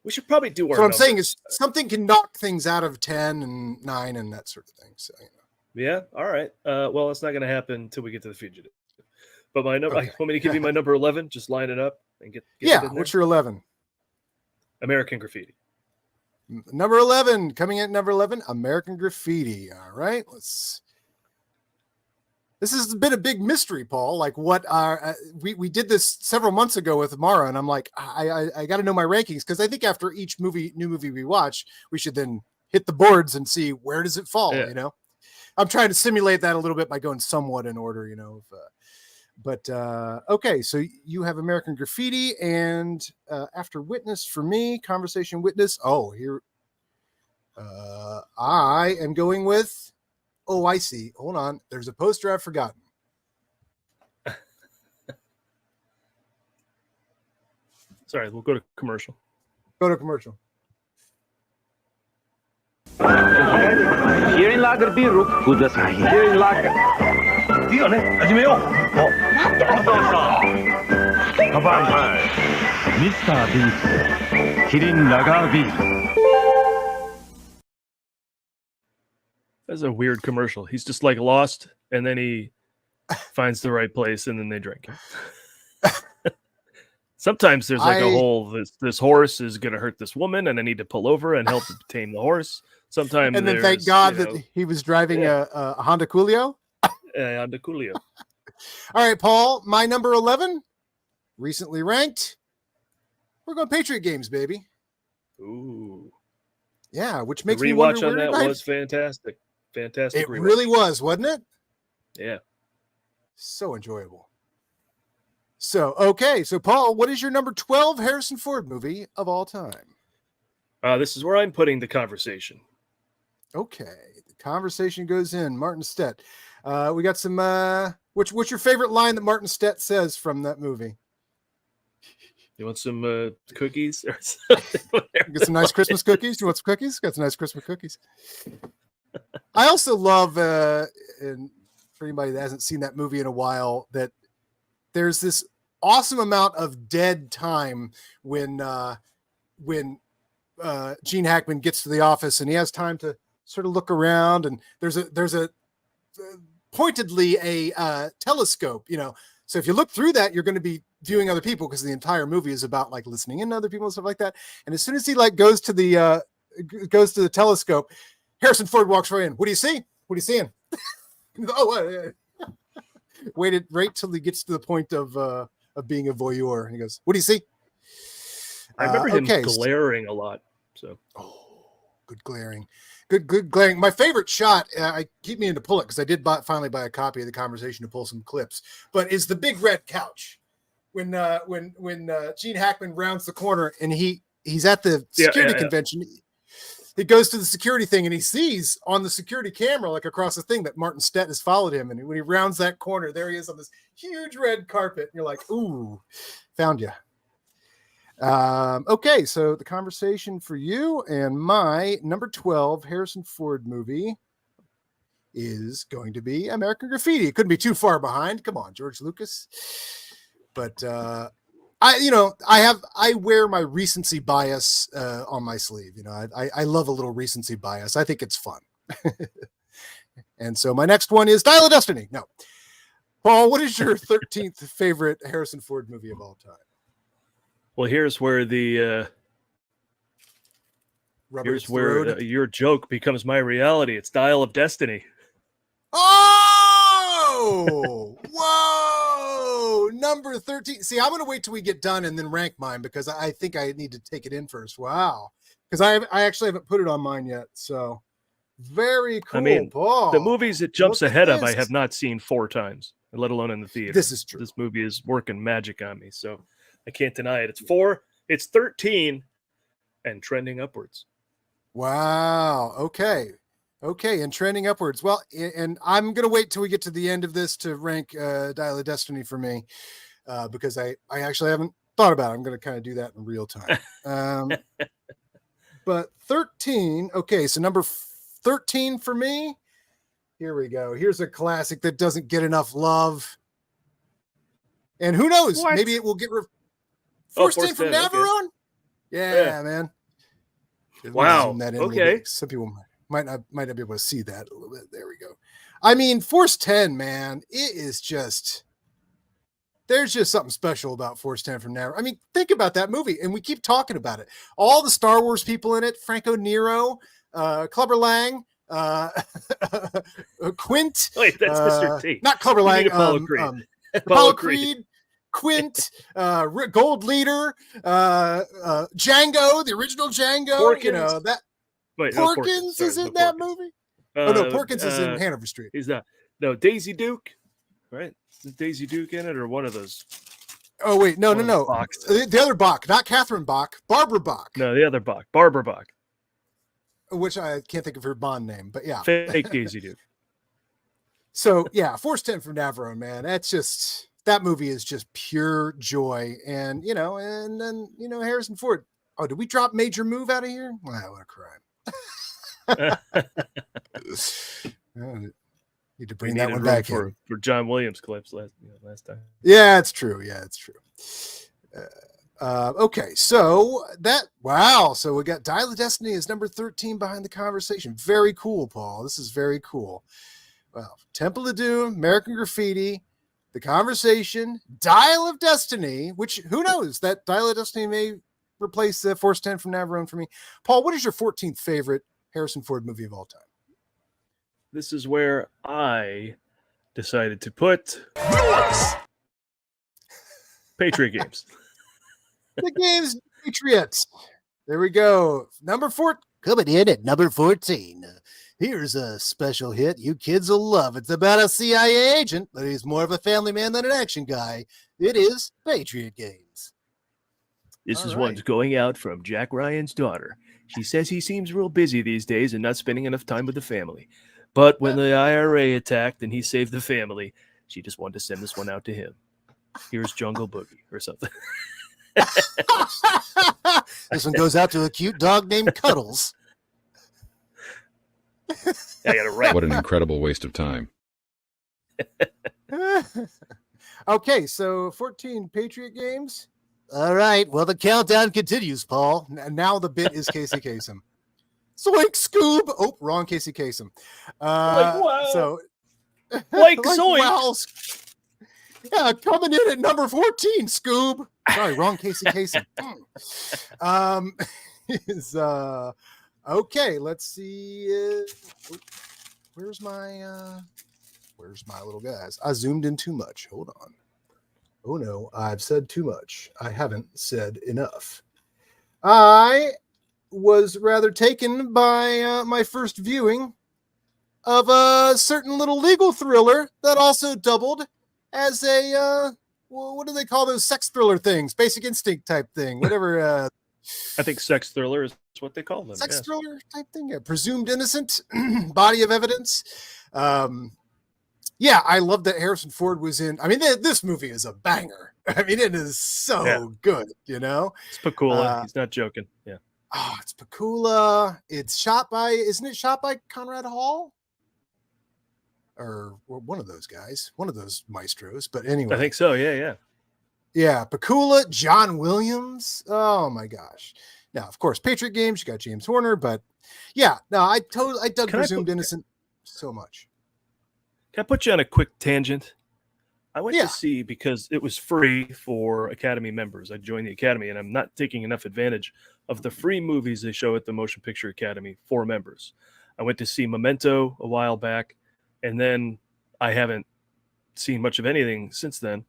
We should probably do our So what I'm saying is something can knock things out of 10 and 9 and that sort of thing. So Yeah. All right. Well, it's not going to happen until we get to The Fugitive. But my number, want me to give you my number 11? Just line it up and get it in there? What's your 11? American Graffiti. Number 11, coming at number 11, American Graffiti. All right, this has been a big mystery, Paul. Like what we did this several months ago with Mara, and I'm like, I got to know my rankings, because I think after each new movie we watch, we should then hit the boards and see where does it fall. Yeah. You know, I'm trying to simulate that a little bit by going somewhat in order. You know, okay, so you have American Graffiti, and After Witness for me, Conversation Witness. Oh, here I am going with. Oh, I see. Hold on. There's a poster I've forgotten. Sorry, we'll go to commercial. Go to commercial. Here in lager beer, kudasai. Here in lager. いいよね、始めよう。待ってます。乾杯。ミスタービーフ、キリンラガービール。 That's a weird commercial. He's just like lost, and then he finds the right place, and then they drink it. Sometimes there's like a whole, this horse is going to hurt this woman, and I need to pull over and help tame the horse. Sometimes, and then thank God that he was driving a Honda Coolio. Honda Coolio. All right, Paul, my number 11, recently ranked. We're going Patriot Games, baby. Ooh. Yeah, which makes the me wonder rewatch on that was fantastic. Fantastic. It rewatch. really was, wasn't it? Yeah. So enjoyable. So, okay. So, Paul, what is your number 12 Harrison Ford movie of all time? This is where I'm putting The Conversation. Okay. The Conversation goes in. Martin Stett. We got some, what's your favorite line that Martin Stett says from that movie? You want some cookies or something? Get some nice Christmas cookies. You want some cookies? Got some nice Christmas cookies. I also love, and for anybody that hasn't seen that movie in a while, that there's this awesome amount of dead time when Gene Hackman gets to the office and he has time to sort of look around, and there's a pointedly a telescope, you know. So if you look through that, you're going to be viewing other people, because the entire movie is about like listening in to other people and stuff like that. And as soon as he like goes to the telescope, Harrison Ford walks right in. What do you see? What are you seeing? Waited right till he gets to the point of being a voyeur, and he goes, "What do you see?" I remember him glaring a lot. So, good glaring. Good glaring. My favorite shot, I keep meaning to pull it because I did finally buy a copy of The Conversation to pull some clips, but is the big red couch when Gene Hackman rounds the corner and he's at the security convention. He goes to the security thing and he sees on the security camera, like across the thing, that Martin Stett has followed him. And when he rounds that corner, there he is on this huge red carpet. And you're like, ooh, found you. Okay, so The Conversation for you, and my number 12 Harrison Ford movie is going to be American Graffiti. It couldn't be too far behind. Come on, George Lucas. But I wear my recency bias on my sleeve. You know, I love a little recency bias. I think it's fun. And so my next one is Dial of Destiny. No, Paul, what is your 13th favorite Harrison Ford movie of all time? Well, here's where your joke becomes my reality. It's Dial of Destiny. Oh, Whoa! Number 13. See, I'm going to wait till we get done and then rank mine because I think I need to take it in first. Wow. Because I actually haven't put it on mine yet. So very cool, I mean, Paul. the movies it jumps Look at ahead of, I this. have not seen 4 times, let alone in the theater. This is true. This movie is working magic on me, so I can't deny it. It's 4, it's 13, and trending upwards. Wow. Okay. And trending upwards. Well, and I'm going to wait till we get to the end of this to rank Dial of Destiny for me because I actually haven't thought about it. I'm going to kind of do that in real time. But 13. Okay. So number 13 for me. Here we go. Here's a classic that doesn't get enough love. And who knows? What? Maybe it will get Force 10 from Navarone. Okay. Yeah, man. Wow. Okay. Some people might not be able to see that a little bit. There we go. I mean, Force 10, man, it is just, there's just something special about Force 10 from Navarone. I mean, think about that movie, and we keep talking about it. All the Star Wars people in it, Franco Nero, Clubber Lang, Quint. Wait, that's Mr. T. Not Clubber Lang. Apollo Creed. Apollo Creed. Quint, Gold Leader, Django, the original Django. Porkins. You know that. Wait, Porkins is in that movie. Porkins is in Hanover Street. He's not. No, Daisy Duke, right? Is Daisy Duke in it or one of those? Oh wait, no. The other Bach, not Catherine Bach, Barbara Bach. No, the other Bach, Barbara Bach. Which I can't think of her Bond name, but yeah, fake Daisy Duke. So yeah, Force 10 from Navarone, man. That's just. That movie is just pure joy. And, and then, Harrison Ford. Oh, did we drop Major Move out of here? Wow, what a crime. Need to bring that one back for John Williams clips last time. Yeah, it's true. Okay, so so we got Dial of Destiny is number 13 behind the conversation. Very cool, Paul. This is very cool. Well, Temple of Doom, American Graffiti, The Conversation, Dial of Destiny, which who knows, that Dial of Destiny may replace the Force 10 from Navarone for me. Paul, what is your 14th favorite Harrison Ford movie of all time? This is where I decided to put Patriot Games. The Games Patriots. There we go. Number 4 coming in at number 14. Here's a special hit you kids will love. It's about a CIA agent, but he's more of a family man than an action guy. It is Patriot Games. This is one's going out from Jack Ryan's daughter. She says he seems real busy these days and not spending enough time with the family. But when the IRA attacked and he saved the family, she just wanted to send this one out to him. Here's Jungle Boogie or something. This one goes out to a cute dog named Cuddles. I got it right. What an incredible waste of time. Okay, so 14 Patriot Games. All right, well, the countdown continues, Paul. Now the bit is Casey Kasem. Zoink, Scoob. Oh, wrong Casey Kasem. So, like zoink. Wow. Yeah, coming in at number 14, Scoob. Sorry, wrong Casey Kasem. Okay, let's see. Where's my little guys? I zoomed in too much. Hold on. Oh no, I've said too much. I haven't said enough. I was rather taken by my first viewing of a certain little legal thriller that also doubled as a what do they call those sex thriller things? Basic Instinct type thing, whatever. I think sex thriller is what they call them. Sex thriller type thing. Yeah. Presumed innocent, body of evidence. Yeah, I love that Harrison Ford was in. I mean, this movie is a banger. I mean, it is so good, It's Pakula. He's not joking. Yeah. Oh, it's Pakula. It's isn't it shot by Conrad Hall? Or one of those guys, one of those maestros. But anyway. I think so. Yeah. Yeah, Pakula, John Williams. Oh my gosh. Now, of course, Patriot Games, you got James Horner, but yeah, no, I dug Presumed Innocent so much. Can I put you on a quick tangent? I went to see because it was free for Academy members. I joined the Academy, and I'm not taking enough advantage of the free movies they show at the Motion Picture Academy for members. I went to see Memento a while back, and then I haven't seen much of anything since then.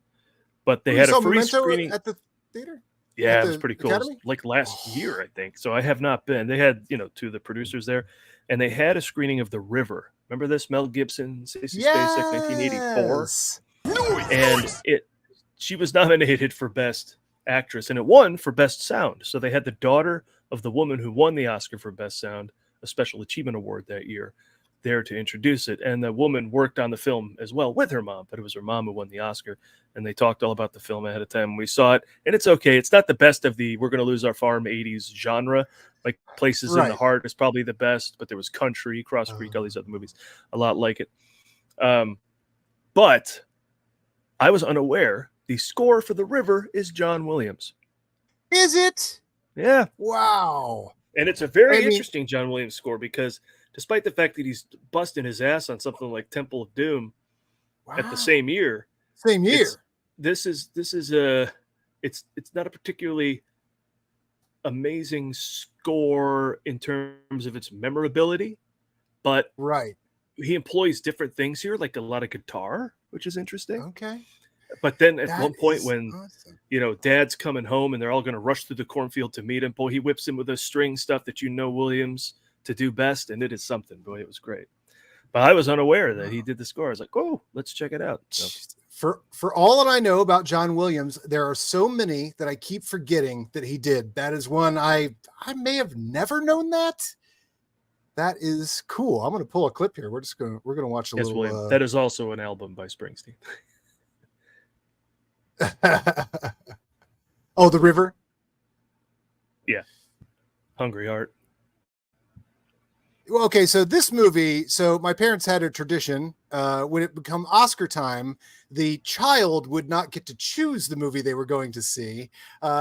But they You had a saw free Memento screening. at the theater. Yeah, At it was the pretty cool. It was Academy? like last year, I think. So I have not been. They had, two of the producers there, and they had a screening of The River. Remember this? Mel Gibson, Sissy Spacek, 1984. Yes. And she was nominated for Best Actress, and it won for Best Sound. So they had the daughter of the woman who won the Oscar for Best Sound, a Special Achievement Award that year, there to introduce it. And the woman worked on the film as well with her mom, but it was her mom who won the Oscar. And they talked all about the film ahead of time when we saw it. And it's okay. It's not the best of the we're going to lose our farm 80s genre. Like Places in the Heart is probably the best, but there was Country, Cross Creek, all these other movies, a lot like it. But I was unaware the score for The River is John Williams. Is it? Yeah. Wow. And it's a very interesting John Williams score because despite the fact that he's busting his ass on something like Temple of Doom at the same year. Same year. This is it's not a particularly amazing score in terms of its memorability, but he employs different things here, like a lot of guitar, which is interesting. Okay. But then at one point when Dad's coming home and they're all going to rush through the cornfield to meet him, boy, he whips him with the string stuff that Williams to do best, and it is something. Boy, it was great. But I was unaware that he did the score. I was like, oh, let's check it out. So. For all that I know about John Williams, there are so many that I keep forgetting that he did. That is one I may have never known that. That is cool. I'm going to pull a clip here. We're going to watch a little. William. That is also an album by Springsteen. Oh, The River. Yeah. Hungry Heart. Well, okay, so this movie, my parents had a tradition, when it become Oscar time, the child would not get to choose the movie they were going to see.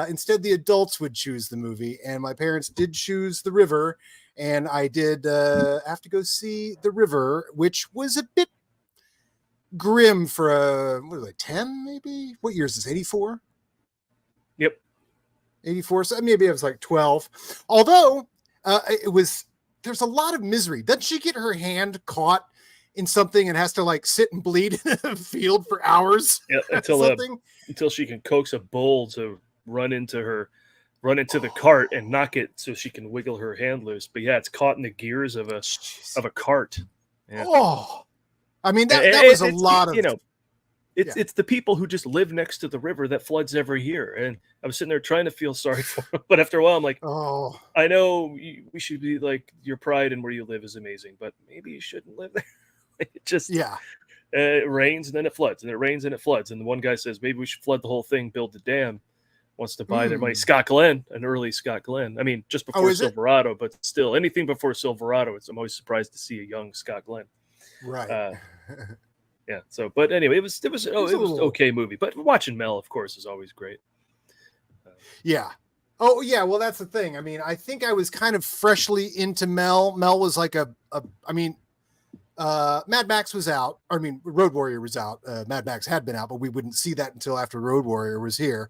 Instead, the adults would choose the movie, and my parents did choose The River, and I did have to go see The River, which was a bit grim for what was it, 10 maybe? What year is this, 84? Yep. 84, so maybe I was like 12. Although, there's a lot of misery. Doesn't she get her hand caught in something and has to like sit and bleed in a field for hours? Yeah, until she can coax a bull to run into the cart and knock it so she can wiggle her hand loose. But yeah, it's caught in the gears of a cart. Yeah. Oh, I mean that was a lot of It's the people who just live next to the river that floods every year. And I was sitting there trying to feel sorry for them. But after a while, I'm like, oh, I know we should be like, your pride in where you live is amazing, but maybe you shouldn't live there. It just, it rains and then it floods, and it rains and it floods. And the one guy says, maybe we should flood the whole thing, build the dam. Wants to buy their money. Scott Glenn, an early Scott Glenn. I mean, just before Silverado, but still anything before Silverado, I'm always surprised to see a young Scott Glenn. Right. Yeah. So, but anyway, it was an okay movie. But watching Mel, of course, is always great. Yeah. Oh yeah. Well, that's the thing. I mean, I think I was kind of freshly into Mel. Mel was like Mad Max was out. I mean, Road Warrior was out. Mad Max had been out, but we wouldn't see that until after Road Warrior was here.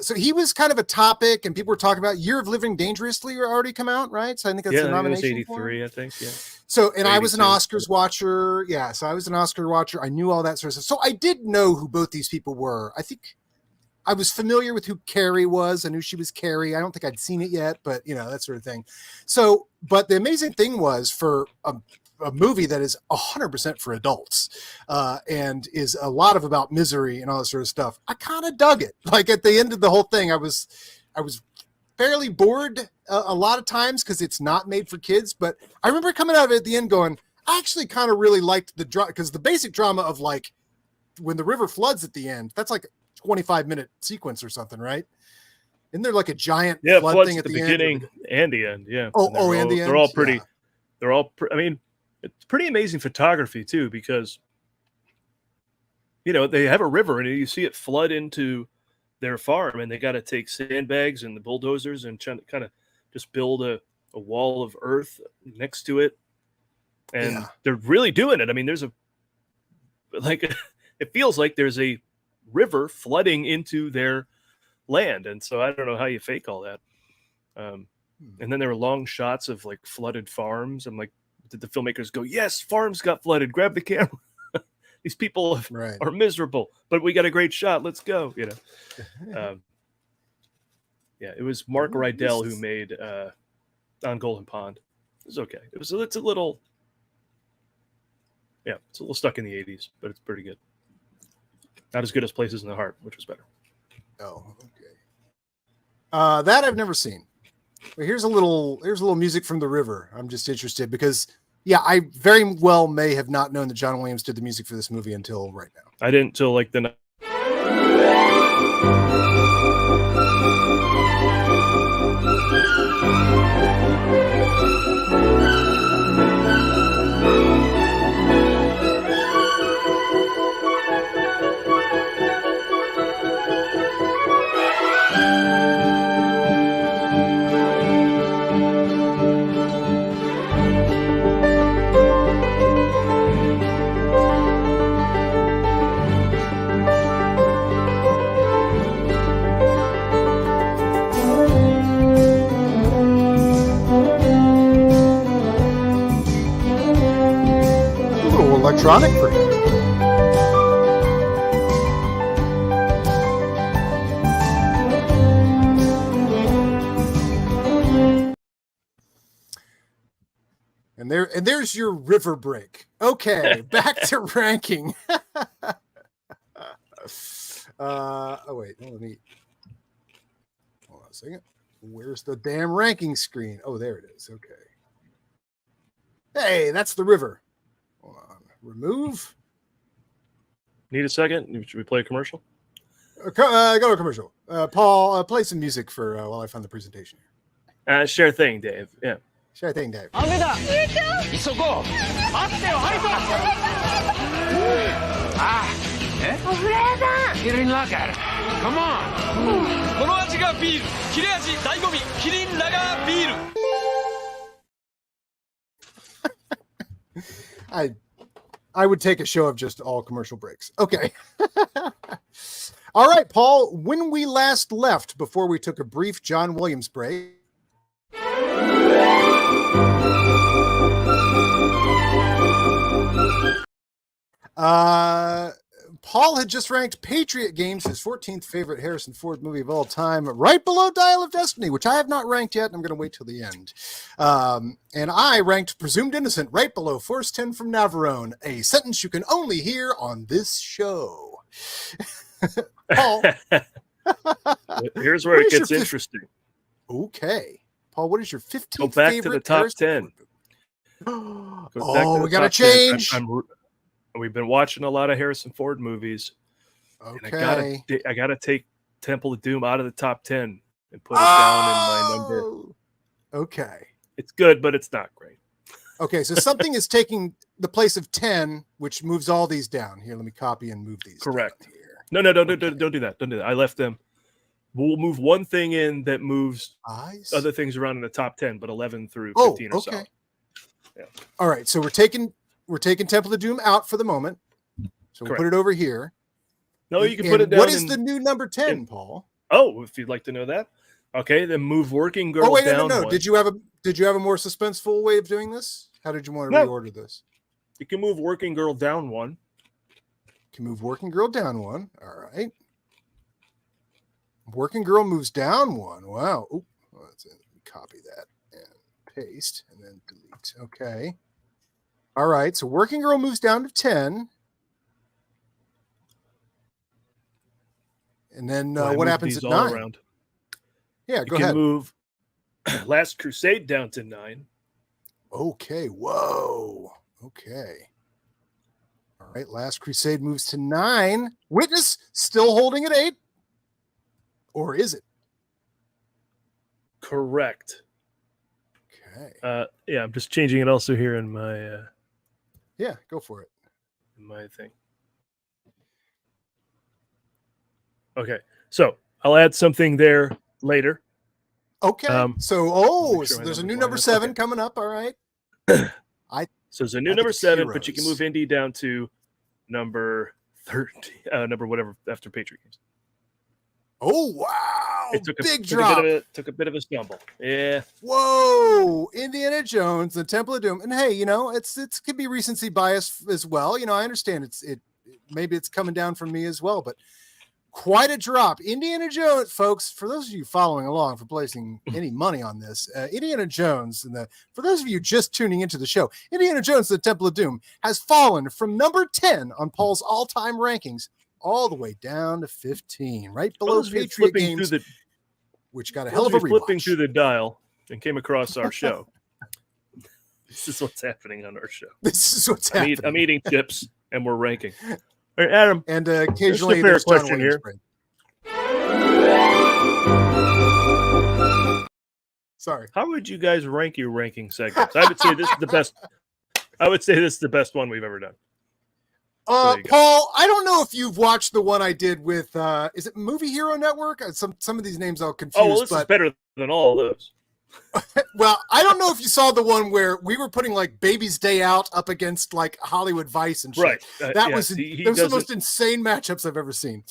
So he was kind of a topic, and people were talking about Year of Living Dangerously already come out, right? So I think that's the nomination. It was 83, I think. Yeah. So, and I was an Oscars watcher. Yeah. So I was an Oscar watcher. I knew all that sort of stuff. So I did know who both these people were. I think I was familiar with who Carrie was. I knew she was Carrie. I don't think I'd seen it yet, but that sort of thing. So, but the amazing thing was for a movie that is 100% for adults, and is a lot of about misery and all that sort of stuff. I kind of dug it. Like at the end of the whole thing, I was fairly bored a lot of times because it's not made for kids. But I remember coming out of it at the end going, I actually kind of really liked the drama, because the basic drama of like when the river floods at the end, that's like a 25-minute sequence or something, right? Isn't there like a giant flood thing at the beginning and the end? Yeah. And the end. They're all pretty. Yeah. They're all. I mean, it's pretty amazing photography too, because they have a river and you see it flood into their farm, and they got to take sandbags and the bulldozers and kind of just build a wall of earth next to it, and they're really doing it. I mean, there's it feels like there's a river flooding into their land, and so I don't know how you fake all that. And then there were long shots of like flooded farms. I'm like, did the filmmakers go, yes, farms got flooded, grab the camera? These people Right. are miserable, but we got a great shot. Let's go. You know. Yeah, it was Mark Rydell who made On Golden Pond. It was okay. It's a little, yeah, it's a little stuck in the 80s, but it's pretty good. Not as good as Places in the Heart, which was better. Oh, okay. That I've never seen. But here's a little music from The River. I'm just interested because, yeah, I very well may have not known that John Williams did the music for this movie until right now. I didn't until like the. A little electronic for you. And there's your river break. Okay, back to ranking. Oh wait, let me hold on a second. Where's the damn ranking screen? Oh, there it is. Okay. Hey, that's The River. Hold on. Remove. Need a second? Should we play a commercial? Go to commercial. Paul, play some music for while I find the presentation here. Sure thing, Dave. Yeah. Sure thing, Dave. 急ごう待ってよハリソンあえお風呂屋さん Get in locker Come on この味がビール切れ味醍醐味キリンラガービール I would take a show of just all commercial breaks. Okay. All right, Paul, when we last left before we took a brief John Williams break, Paul had just ranked Patriot Games his 14th favorite Harrison Ford movie of all time, right below Dial of Destiny, which I have not ranked yet, and I'm going to wait till the end. And I ranked Presumed Innocent right below Force 10 from Navarone, a sentence you can only hear on this show. Paul. Here's where it gets interesting. Okay. Paul, what is your 15th Go back favorite to the top Harrison 10. Oh, we got to change. We've been watching a lot of Harrison Ford movies. Okay. And I gotta take Temple of Doom out of the top 10 and put it down in my number. Okay. It's good, but it's not great. Okay, so something is taking the place of 10, which moves all these down. Here, let me copy and move these. Correct. Here. No, don't do that. Don't do that. I left them. We'll move one thing in that moves other things around in the top 10, but 11 through 15 or so. Yeah. All right, so we're taking Temple of Doom out for the moment. So we'll put it over here. No, you can put it down. What is the new number 10, Paul? Oh, if you'd like to know that. Okay, then move Working Girl down. No. Did you have a more suspenseful way of doing this? How did you want to reorder this? You can move Working Girl down one. Can move Working Girl down one. All right. Working Girl moves down one. Wow. Oop. Let's copy that and paste and then delete. Okay. All right. So Working Girl moves down to 10. And then what happens at 9? Around. Yeah, go you ahead. can move Last Crusade down to 9. Okay. Whoa. Okay. All right. Last Crusade moves to 9. Witness still holding at 8. Or is it? Correct. Okay. Yeah, I'm just changing it also here in my yeah, go for it. In my thing. Okay. So I'll add something there later. Okay. So sure there's a new number 7 coming up. All right. So there's a new number 7, but you can move Indy down to number 30, number whatever after Patriot Games. Oh wow! It took big drop. Took a bit of a stumble. Yeah. Whoa! Indiana Jones, the Temple of Doom, and hey, it could be recency bias as well. I understand maybe it's coming down from me as well, but quite a drop. Indiana Jones, folks, for those of you following along, for placing any money on this, Indiana Jones, for those of you just tuning into the show, Indiana Jones, the Temple of Doom, has fallen from number 10 on Paul's all-time rankings all the way down to 15, right below Patriot Games, which got a hell of a rewatch. Flipping through the dial and came across our show. This is what's happening on our show. This is what's happening. I'm eating chips, and we're ranking. All right, Adam. And occasionally there's a fair question here. Sorry. How would you guys rank your ranking segments? I would say this is the best. I would say this is the best one we've ever done. Paul, I don't know if you've watched the one I did with, is it Movie Hero Network? Some of these names I'll confuse. Oh, well, this is better than all of those. Well, I don't know if you saw the one where we were putting like Baby's Day Out up against like Hollywood Vice and shit. Right. That was the most insane matchups I've ever seen.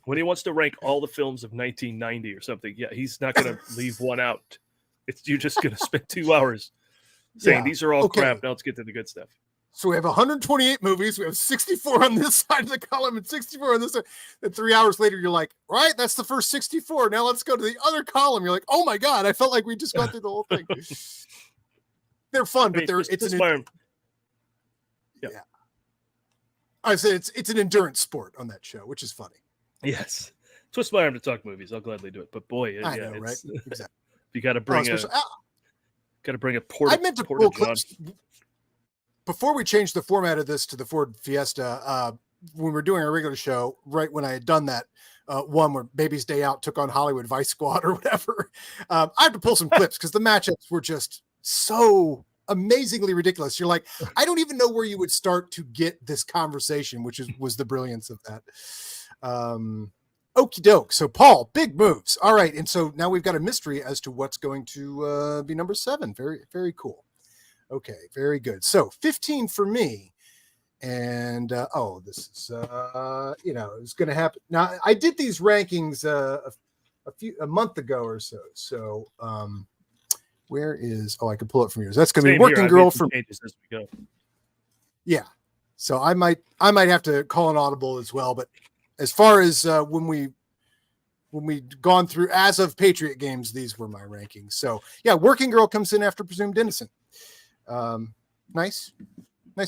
When he wants to rank all the films of 1990 or something, yeah, he's not going to leave one out. You're just going to spend 2 hours saying these are all crap. Now let's get to the good stuff. So we have 128 movies. We have 64 on this side of the column and 64 on this side. And 3 hours later, you're like, right, that's the first 64. Now let's go to the other column. You're like, oh my God, I felt like we just got through the whole thing. They're fun, but it's an I say it's an endurance sport on that show, which is funny. Yes. Twist my arm to talk movies. I'll gladly do it. But boy, I know, right? Exactly. You got to bring a port. I meant to pull clips. Before we changed the format of this to the Ford Fiesta, when we were doing our regular show, right when I had done that one where Baby's Day Out took on Hollywood Vice Squad or whatever, I had to pull some clips because the matchups were just so amazingly ridiculous. You're like, I don't even know where you would start to get this conversation, which was the brilliance of that. Okie doke. So Paul, big moves. All right. And so now we've got a mystery as to what's going to be number 7. Very, very cool. Okay, very good. So 15 for me. And this is it's going to happen. Now I did these rankings a month ago or so. So where is I can pull it from yours. That's going to be Working Girl for me. Yeah. So I might have to call an audible as well, but as far as when we'd gone through as of Patriot Games, these were my rankings. So yeah, Working Girl comes in after Presumed Innocent. Nice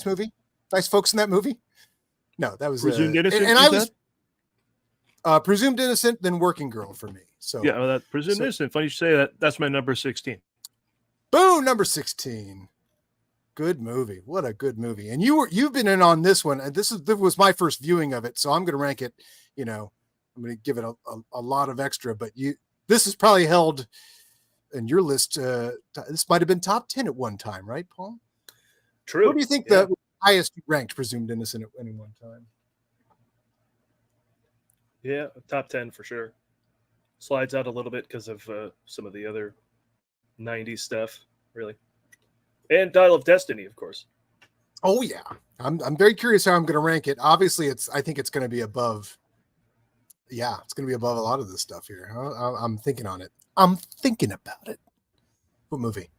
movie. Nice folks in that movie. No, that was Presumed Innocent. And I was Presumed Innocent, then Working Girl for me. So yeah, that Presumed Innocent. Funny you say that. That's my number 16. Boom, number 16. Good movie. What a good movie. And you've been in on this one, and this was my first viewing of it, so I'm going to rank it. I'm going to give it a lot of extra. But this is probably held in your list. This might have been top 10 at one time, right, Paul? True. What do you think the highest ranked Presumed Innocent at any one time? Yeah, top 10 for sure. Slides out a little bit because of some of the other 90s stuff, really. And Dial of Destiny, of course. Oh yeah, I'm very curious how I'm going to rank it. Obviously, I think it's going to be above. Yeah, it's going to be above a lot of this stuff here. I'm thinking on it. I'm thinking about it. What movie?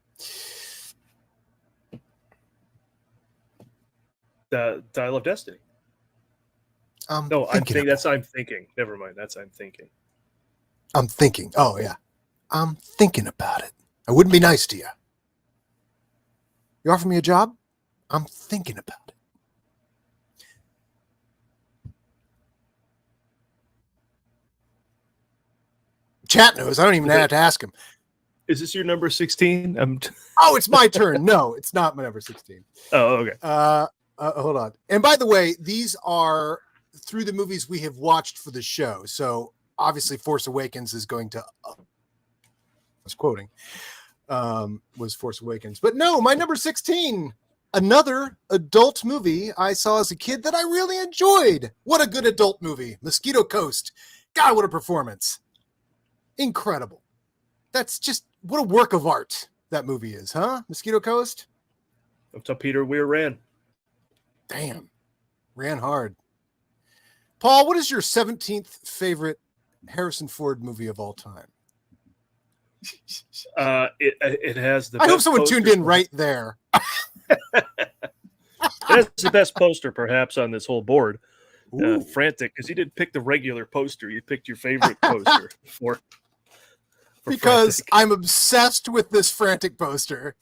The Dial of Destiny. I'm thinking. Never mind. I'm thinking. I'm thinking. Oh yeah, I'm thinking about it. I wouldn't be nice to you. You offer me a job? I'm thinking about it. Chat knows. I don't even have to ask him. Is this your number 16? Oh, it's my turn. No, it's not my number 16. Oh, okay. Hold on. And by the way, these are through the movies we have watched for the show. So obviously Force Awakens is going to, I was quoting, was Force Awakens. But no, my number 16, another adult movie I saw as a kid that I really enjoyed. What a good adult movie. Mosquito Coast. God, what a performance. Incredible. That's just, what a work of art that movie is, huh? Mosquito Coast? That's how Peter Weir ran. Damn. Ran hard. Paul, what is your 17th favorite Harrison Ford movie of all time? It has the. I hope someone tuned in right there. It has the best poster, perhaps, on this whole board. frantic because you didn't pick the regular poster. You picked your favorite poster for because Frantic. I'm obsessed with this Frantic poster,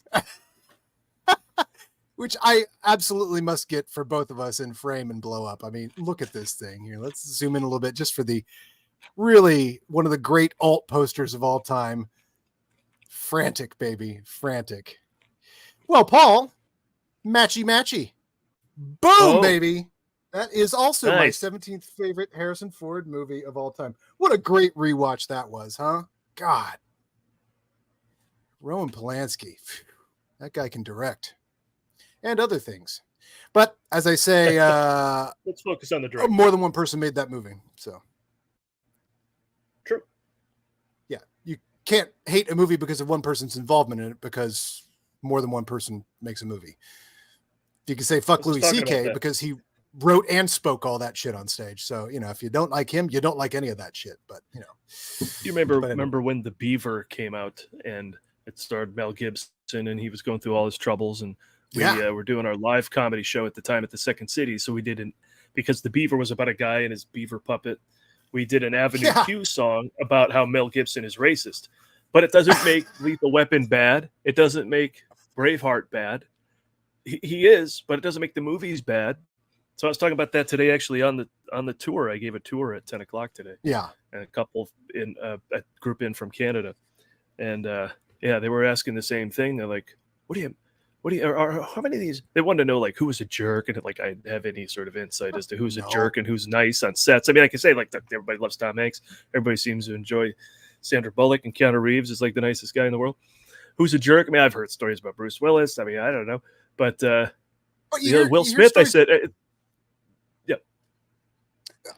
which I absolutely must get for both of us in frame and blow up. I mean, look at this thing here. Let's zoom in a little bit just for the really one of the great alt posters of all time. Frantic, baby. Frantic. Well, Paul, matchy. Boom, baby. That is also nice. my 17th favorite Harrison Ford movie of all time. What a great rewatch that was, huh? God. Roman Polanski. That guy can direct. And other things. But as I say, let's focus on the director. More than one person made that movie. So true. Yeah. You can't hate a movie because of one person's involvement in it because more than one person makes a movie. You can say fuck Louis C.K. because he wrote and spoke all that shit on stage. So, if you don't like him, you don't like any of that shit. But, You remember when The Beaver came out and it starred Mel Gibson and he was going through all his troubles and we were doing our live comedy show at the time at the Second City. So we didn't, because The Beaver was about a guy and his beaver puppet. We did an Avenue Q song about how Mel Gibson is racist, but it doesn't make Lethal Weapon bad. It doesn't make Braveheart bad. He is, but it doesn't make the movies bad. So I was talking about that today, actually on the tour. I gave a tour at 10 o'clock today. Yeah. And a couple in a group in from Canada. And they were asking the same thing. They're like, how many of these? They wanted to know like who was a jerk and like I have any sort of insight as to who's a jerk and who's nice on sets. I mean, I can say like everybody loves Tom Hanks. Everybody seems to enjoy Sandra Bullock, and Keanu Reeves is like the nicest guy in the world. Who's a jerk? I mean, I've heard stories about Bruce Willis. I mean, I don't know. But Will Smith, I said,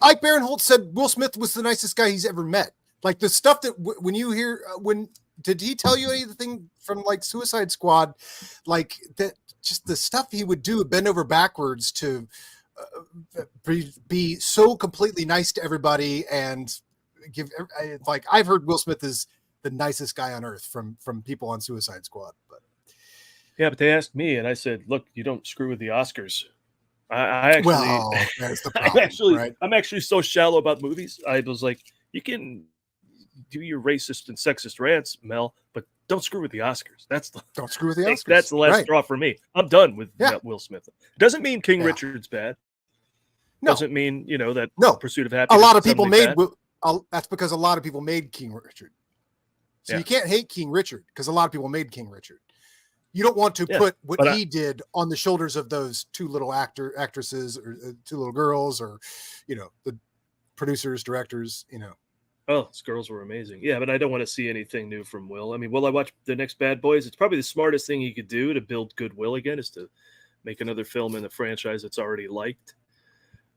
Ike Barinholtz said Will Smith was the nicest guy he's ever met. Like the stuff that when you hear, did he tell you anything from like Suicide Squad? Like that, just the stuff he would do, bend over backwards to be so completely nice to everybody and give. Like I've heard Will Smith is the nicest guy on earth from people on Suicide Squad. But yeah, but they asked me, and I said, "Look, you don't screw with the Oscars." I actually, that's the problem, I'm actually so shallow about movies. I was like, you can do your racist and sexist rants, Mel, but don't screw with the Oscars. Don't screw with the Oscars. That's the last straw for me. I'm done with Will Smith. Doesn't mean King Richard's bad. No. Doesn't mean that Pursuit of a Happiness. lot of people made. That's because a lot of people made King Richard. So you can't hate King Richard because a lot of people made King Richard. You don't want to put what he did on the shoulders of those two little actresses or two little girls or, the producers, directors, Oh, those girls were amazing. Yeah, but I don't want to see anything new from Will. I mean, will I watch the next Bad Boys? It's probably the smartest thing he could do to build goodwill again is to make another film in the franchise that's already liked.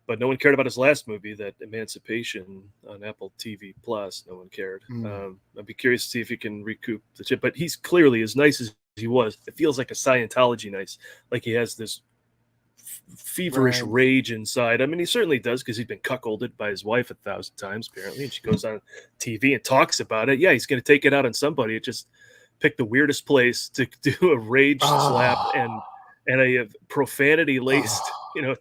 But no one cared about his last movie, that Emancipation on Apple TV Plus. No one cared. I'd be curious to see if he can recoup the chip. But he's clearly, as nice as he was, it feels like a Scientology nice. Like he has this feverish rage inside. I mean, he certainly does because he's been cuckolded by his wife 1,000 times, apparently. And she goes on TV and talks about it. Yeah, he's going to take it out on somebody. It just picked the weirdest place to do a rage slap and a profanity-laced,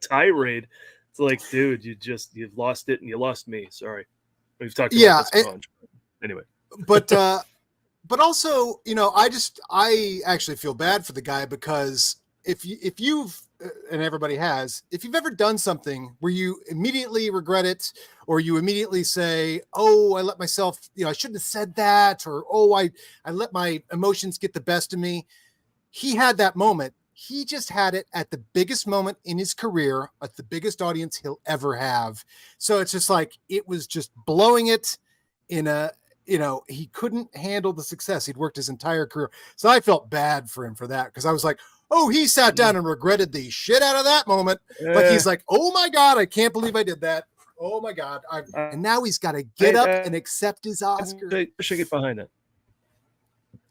tirade. It's like, dude, you've lost it and you lost me. Sorry. We've talked about this a bunch. Anyway. But also, I actually feel bad for the guy because if you've, and everybody has, if you've ever done something where you immediately regret it, or you immediately say, oh, I let myself, I shouldn't have said that, or, oh, I let my emotions get the best of me. He had that moment. He just had it at the biggest moment in his career, at the biggest audience he'll ever have. So it's just like, it was just blowing it in a, he couldn't handle the success. He'd worked his entire career. So I felt bad for him for that. Because I was like, oh, he sat down and regretted the shit out of that moment. Like he's like, oh my God, I can't believe I did that. Oh my God. And now he's got to get up and accept his Oscar. I should get behind that.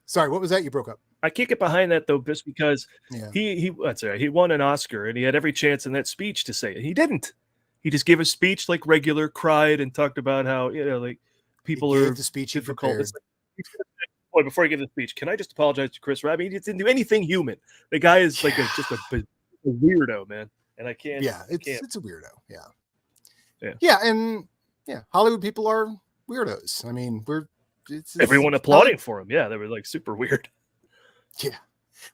Sorry, what was that? You broke up. I can't get behind that though, just because he won an Oscar and he had every chance in that speech to say it. He didn't. He just gave a speech like regular, cried and talked about how, like people are the speech difficult. Boy, before I give the speech, can I just apologize to Chris Rock? I mean, he didn't do anything human. The guy is like just a weirdo, man. And I can't. Yeah, it's a weirdo. Yeah. Yeah, and Hollywood people are weirdos. I mean, everyone applauding for him. Yeah, they were like super weird. Yeah.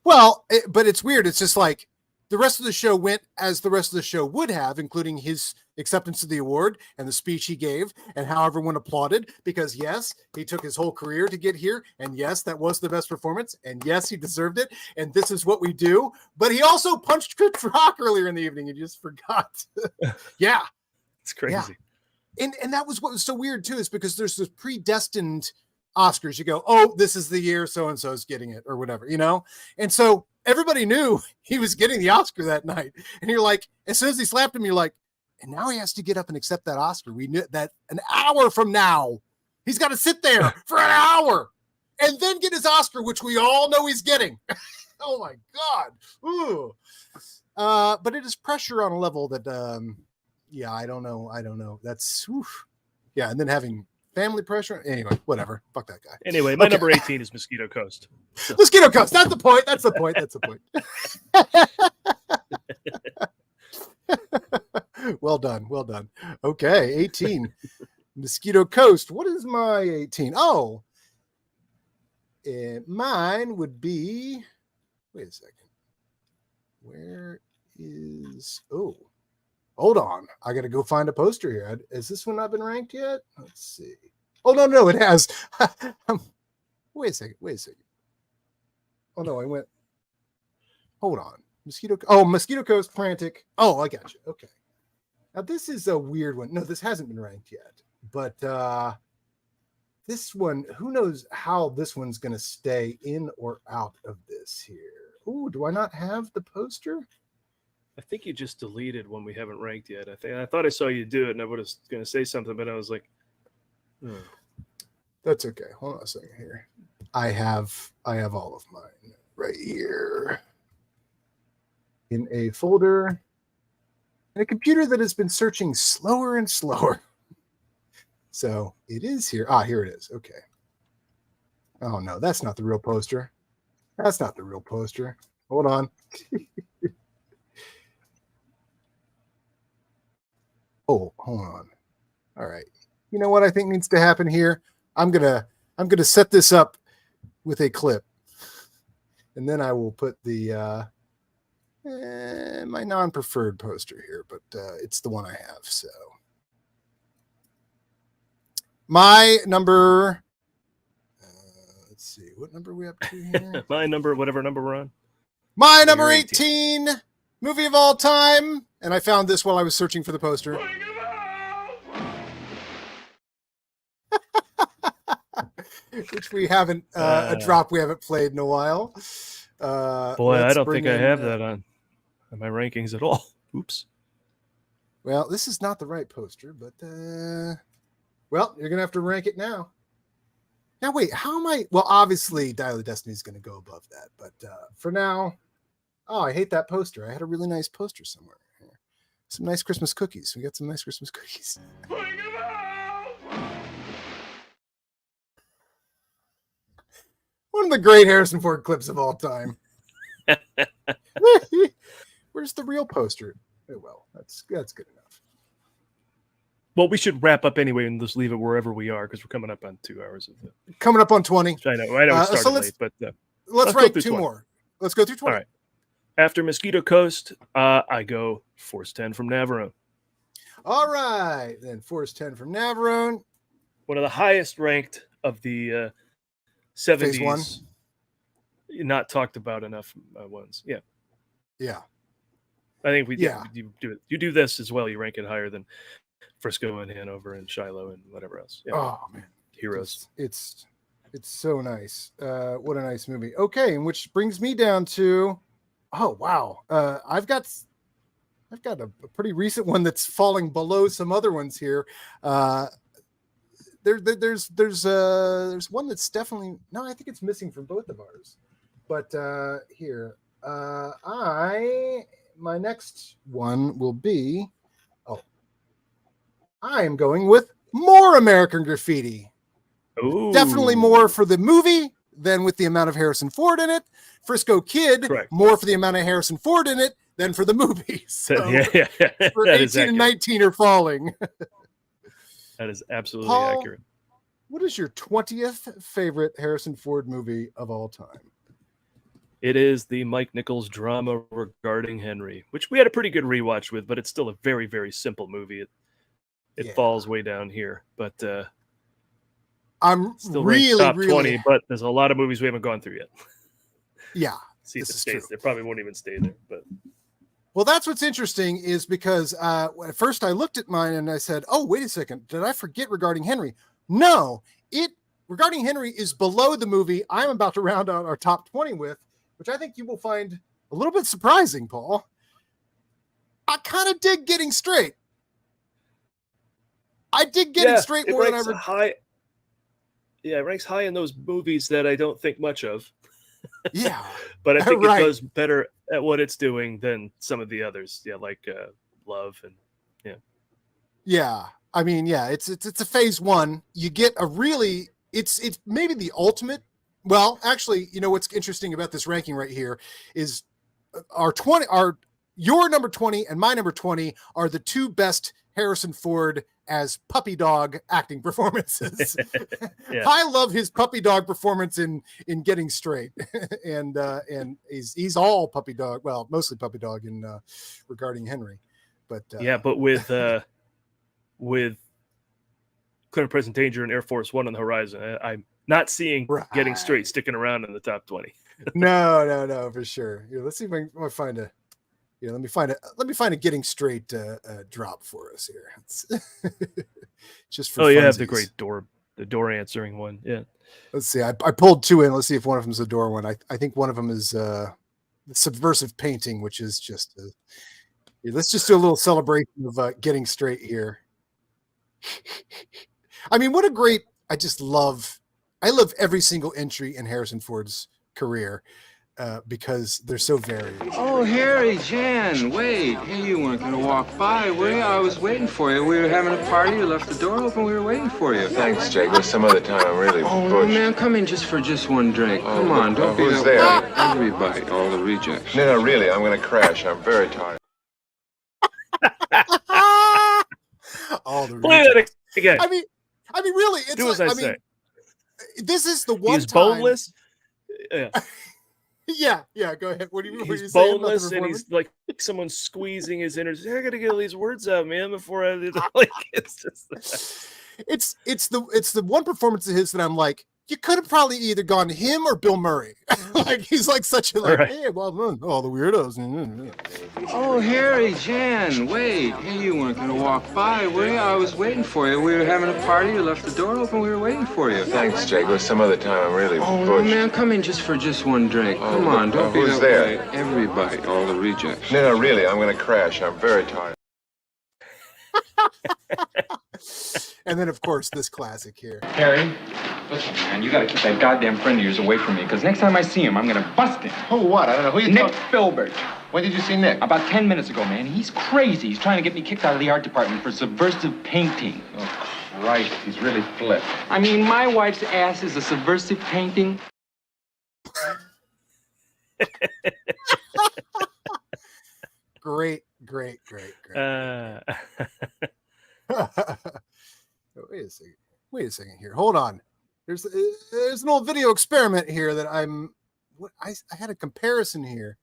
Well, but it's weird. It's just like the rest of the show went as the rest of the show would have, including his acceptance of the award and the speech he gave and how everyone applauded because, yes, he took his whole career to get here. And yes, that was the best performance. And yes, he deserved it. And this is what we do. But he also punched Chris Rock earlier in the evening. You just forgot. Yeah. It's crazy. Yeah. And that was what was so weird, too, is because there's this predestined Oscars. You go, oh, this is the year so-and-so is getting it or whatever, you know? And so everybody knew he was getting the Oscar that night. And you're like, as soon as he slapped him, you're like, and now he has to get up and accept that Oscar. We knew that an hour from now, he's got to sit there for an hour and then get his Oscar, which we all know he's getting. Oh my God. Ooh. But it is pressure on a level that, I don't know. That's, yeah. And then having family pressure. Anyway, whatever. Fuck that guy. Anyway, my number 18 is Mosquito Coast. So. Mosquito Coast. That's the point. That's the point. Well done. Okay, 18. Mosquito Coast. What is my 18? Oh, mine would be. Wait a second. Where is? Oh, hold on. I got to go find a poster here. Has this one not been ranked yet? Let's see. Oh no, it has. Wait a second. Oh no, I went. Hold on. Mosquito Coast Frantic. Oh, I got you. Okay. Now this is a weird one. No, this hasn't been ranked yet. But this one, who knows how this one's going to stay in or out of this here. Ooh, do I not have the poster? I think you just deleted one we haven't ranked yet. I thought I saw you do it, and I was going to say something, but I was like, That's okay. Hold on a second here. I have all of mine right here in a folder in a computer that has been searching slower and slower. So it is here. Here it is. Okay. Oh no, that's not the real poster. Hold on. Oh, hold on. All right. You know what I think needs to happen here? I'm gonna set this up with a clip, and then I will put the my non-preferred poster here, but it's the one I have. So my number. Let's see, what number are we up to here? my number, whatever number we're on. My number 18 movie of all time, and I found this while I was searching for the poster. Which we haven't a drop we haven't played in a while. Boy, I don't think I have that on my rankings at all. Oops. Well, this is not the right poster, but well, you're gonna have to rank it now. Now wait, how am I? Well, obviously, Dial of Destiny is gonna go above that, but for now, I hate that poster. I had a really nice poster somewhere here. Some nice Christmas cookies. We got some nice Christmas cookies. One of the great Harrison Ford clips of all time. Where's the real poster? Oh, well, that's good enough. Well, we should wrap up anyway and just leave it wherever we are because we're coming up on 2 hours of it. Coming up on 20. I know we started late, but let's rank 2 more. Let's go through 20. All right. After Mosquito Coast, I go Force 10 from Navarone. All right, then Force 10 from Navarone. One of the highest ranked of the 70s. Phase 1. Not talked about enough ones. Yeah. Yeah. I think you do it. You do this as well. You rank it higher than Frisco and Hanover and Shiloh and whatever else. Yeah. Oh man, Heroes. It's so nice. What a nice movie. Okay, and which brings me down to, oh wow, I've got a pretty recent one that's falling below some other ones here. There's one that's definitely I think it's missing from both of ours. But here, my next one will be, I am going with more American Graffiti. Ooh. Definitely more for the movie than with the amount of Harrison Ford in it. Frisco Kid, correct. More for the amount of Harrison Ford in it than for the movie. So yeah. for That 18 is accurate. and 19 are falling. That is absolutely Paul, accurate. what is your 20th favorite Harrison Ford movie of all time? It is the Mike Nichols drama regarding Henry, which we had a pretty good rewatch with, but it's still a very, very simple movie. It falls way down here, but I'm still really, top really 20, but there's a lot of movies we haven't gone through yet. Yeah. See if this it is stays. true. They probably won't even stay there, but well, that's what's interesting is because at first I looked at mine and I said, oh, wait a second. Did I forget regarding Henry? No, regarding Henry is below the movie I'm about to round out our top 20 with, which I think you will find a little bit surprising, Paul. I kind of dig Getting Straight. I dig Getting Straight more than I high. Yeah, it ranks high in those movies that I don't think much of. Yeah. But I think Right. it does better at what it's doing than some of the others. Yeah, like Love and Yeah. I mean, yeah, it's a phase one. You get a really it's maybe the ultimate. Well, actually, you know what's interesting about this ranking right here is your number 20 and my number 20 are the two best Harrison Ford as puppy dog acting performances. Yeah. I love his puppy dog performance in Getting Straight, and he's all puppy dog. Well, mostly puppy dog in regarding Henry, but but with Clear Present Danger and Air Force One on the horizon, I'm not seeing Getting Straight sticking around in the top 20. No, for sure. Yeah, let's see if I can find a. Yeah, let me find a Getting Straight drop for us here. Just for you have the funsies. great the door answering one. Yeah. Let's see. I pulled two in. Let's see if one of them is a door one. I think one of them is the Subversive Painting, which is just. Let's just do a little celebration of Getting Straight here. I mean, what a great! I love every single entry in Harrison Ford's career. Because they're so varied. Oh, Harry, Jan, wait. Hey, you weren't going to walk by, were you? I was waiting for you. We were having a party. You left the door open. We were waiting for you. Thanks, Jake. But some other time I'm really Oh, pushed. man, come in just for one drink. Come on, don't be who's that there? way. Everybody, all the rejects. No, really, I'm going to crash. I'm very tired. All the Play that again. I mean, really, it's Do as I say. This is the one He's time. boneless. Yeah. Yeah. Go ahead. What do you He's saying about the boneless, and performance? he's like someone squeezing his innards. I gotta get all these words out, man, before I like. It's just It's the one performance of his that I'm like, you could have probably either gone him or Bill Murray. Like he's like such a like, Right. hey, well, all the weirdos. Oh, Harry, Jan, wait. Hey, you weren't going to walk by, were you? I was waiting for you. We were having a party. You left the door open. We were waiting for you. Thanks, Jake. But some other time I'm really Oh, pushed. man, come in just for one drink. Come on, don't be who's that there? way. Everybody, all the rejects. No, really, I'm going to crash. I'm very tired. And then of course this classic here. Harry, listen, man, you gotta keep that goddamn friend of yours away from me, because next time I see him, I'm gonna bust him. Who, what? I don't know. Who you Nick Filbert. When did you see Nick? About 10 minutes ago, man. He's crazy. He's trying to get me kicked out of the art department for subversive painting. Oh, Christ, he's really flipped. I mean, my wife's ass is a subversive painting. Great. Wait a second here. Hold on. There's an old video experiment here that I had a comparison here.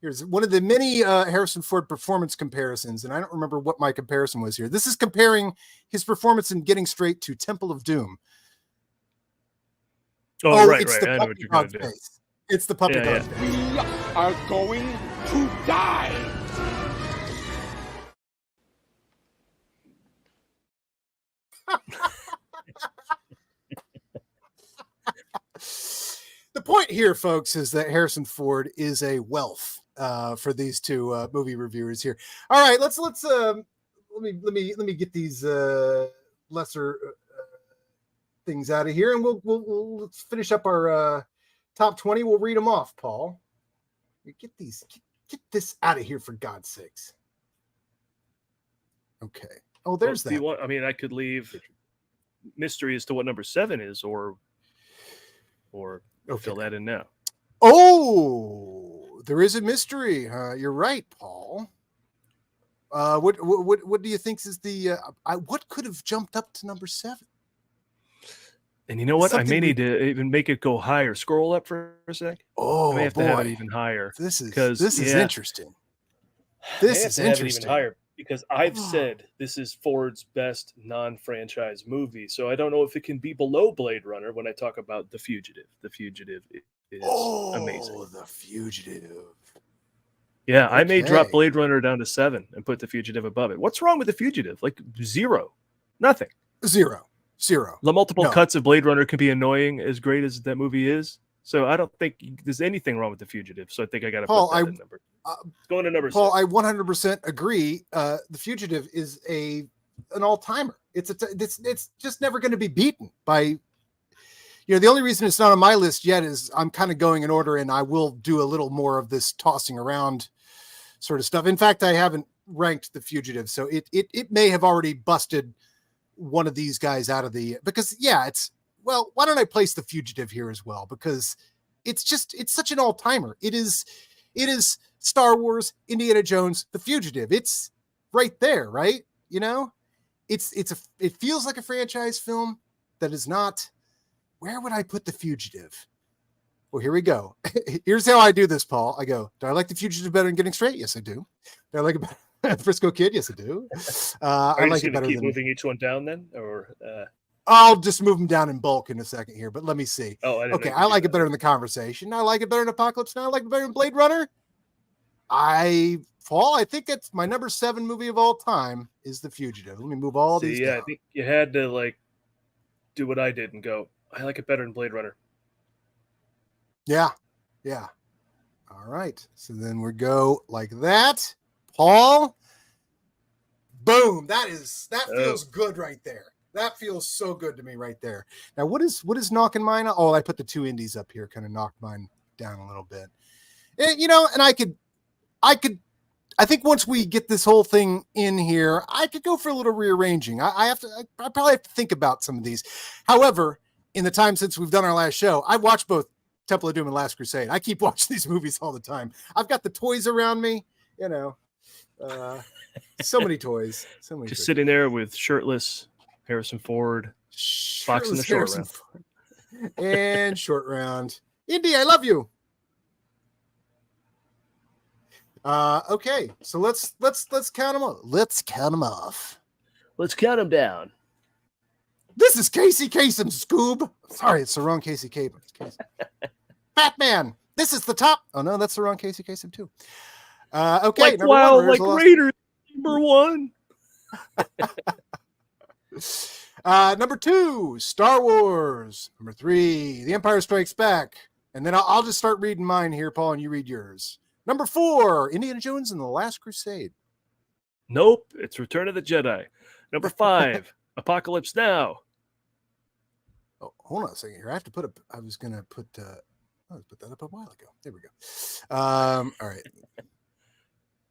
Here's one of the many Harrison Ford performance comparisons, and I don't remember what my comparison was here. This is comparing his performance in Getting Straight to Temple of Doom. right. It's I the know puppy what you're gonna dog do. face. It's the puppy dog face. We are going to die. The point here, folks, is that Harrison Ford is a wealth for these two movie reviewers here. All right, let me get these lesser things out of here, and we'll finish up our top 20. We'll read them off, Paul. Get this out of here for God's sakes. Okay. Oh, there's that. I could leave mystery as to what number 7 is, or fill that in now. Oh, There is a mystery. You're right, Paul. What do you think is the what could have jumped up to number 7? And you know what? I Something may need to even make it go higher. Scroll up for a sec. Oh, I may have boy. to have it even higher. This is yeah, interesting. I This may have is to have it even interesting. higher because I've said this is Ford's best non-franchise movie. So I don't know if it can be below Blade Runner when I talk about The Fugitive. The Fugitive is amazing. The Fugitive. Yeah, I may drop Okay. Blade Runner down to 7 and put The Fugitive above it. What's wrong with The Fugitive? Like 0. Nothing. Zero. The multiple No. cuts of Blade Runner can be annoying, as great as that movie is. So I don't think there's anything wrong with The Fugitive. So I think I got to Paul, put that in number. It's going to number Paul, 6. I 100% agree. The Fugitive is an all-timer. It's just never going to be beaten by. The only reason it's not on my list yet is I'm kind of going in order, and I will do a little more of this tossing around sort of stuff. In fact, I haven't ranked The Fugitive, so it may have already busted one of these guys out of because why don't I place The Fugitive here as well? Because it's such an all-timer. It is Star Wars, Indiana Jones, The Fugitive. It's right there, right? It feels like a franchise film that is not. Where would I put The Fugitive? Well, here we go. Here's how I do this, Paul. I go, do I like The Fugitive better than Getting Straight? Yes, I do. Do I like it better than Frisco Kid? Yes, I do. Are I you like just it going to better keep than. moving each one down then? Or I'll just move them down in bulk in a second here, but let me see. Oh, I didn't know Okay, you I could like do it better that. than The Conversation. I like it better than Apocalypse Now. I like it better than Blade Runner. Paul, I think it's my number 7 movie of all time is The Fugitive. Let me move all these down. I think you had to do what I did and go, I like it better than Blade Runner. Yeah. All right. So then we go like that. Paul. Boom. That feels good right there. That feels so good to me right there. Now, what is knocking mine? Oh, I put the 2 indies up here, kind of knocked mine down a little bit. And I think once we get this whole thing in here, I could go for a little rearranging. I probably have to think about some of these. However, in the time since we've done our last show, I've watched both Temple of Doom and Last Crusade. I keep watching these movies all the time. I've got the toys around me, so many toys. So many Just toys. sitting there with shirtless Harrison Ford, boxing the short round. And short round. Indy, I love you. Okay, so let's count them off. Let's count them off. Let's count them down. This is Casey Kasem, Scoob. Sorry, it's the wrong Casey Kasem. It's Casey. Batman. This is the top. Oh no, that's the wrong Casey Kasem too. Okay, Like wow, like Raiders Raiders number 1. Number 2, Star Wars. Number 3, The Empire Strikes Back. And then I'll just start reading mine here, Paul, and you read yours. Number 4, Indiana Jones and the Last Crusade. Nope, it's Return of the Jedi. Number 5, Apocalypse Now. Oh, hold on a second here. I have to put I was going to put that up a while ago. There we go. All right.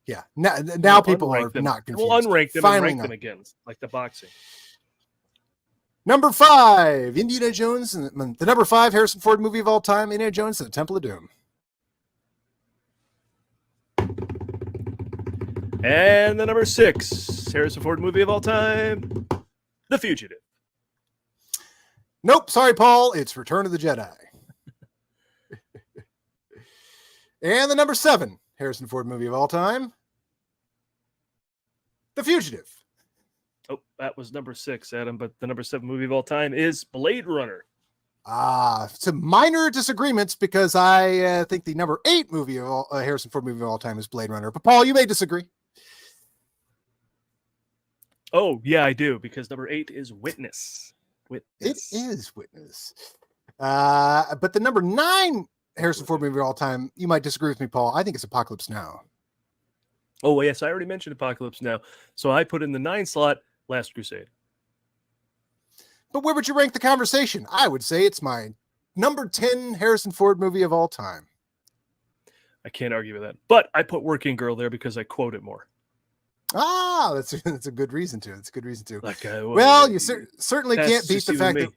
Yeah. Now people are not confused. We'll unrank them Finally and rank them again, like the boxing. Number 5, Indiana Jones, and the number 5 Harrison Ford movie of all time, Indiana Jones and the Temple of Doom. And the number 6 Harrison Ford movie of all time, The Fugitive. Nope, sorry, Paul. It's Return of the Jedi. And the number 7 Harrison Ford movie of all time, The Fugitive. Oh, that was number 6, Adam. But the number 7 movie of all time is Blade Runner. Some minor disagreements because I think the number 8 movie of Harrison Ford movie of all time is Blade Runner. But Paul, you may disagree. Oh, yeah, I do, because number 8 is Witness. It is Witness. But the number 9 Harrison Ford movie of all time, you might disagree with me, Paul. I think it's Apocalypse Now. Oh, yes, I already mentioned Apocalypse Now. So I put in the 9 slot, Last Crusade. But where would you rank The Conversation? I would say it's my number 10 Harrison Ford movie of all time. I can't argue with that. But I put Working Girl there because I quote it more. That's a good reason to. It's a good reason to. Well, you certainly can't beat the fact that.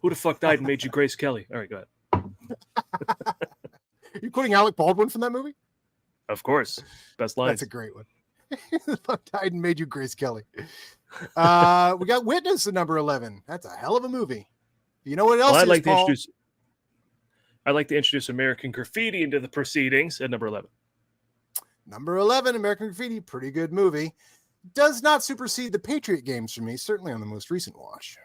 Who the fuck died and made you Grace Kelly? All right, go ahead. You quoting Alec Baldwin from that movie? Of course. Best line. That's a great one. Love died and made you Grace Kelly. We got Witness at number 11. That's a hell of a movie. You know what else I'd is, Paul? I'd like to introduce American Graffiti into the proceedings at number 11. Number 11, American Graffiti, pretty good movie. Does not supersede the Patriot Games for me, certainly on the most recent watch.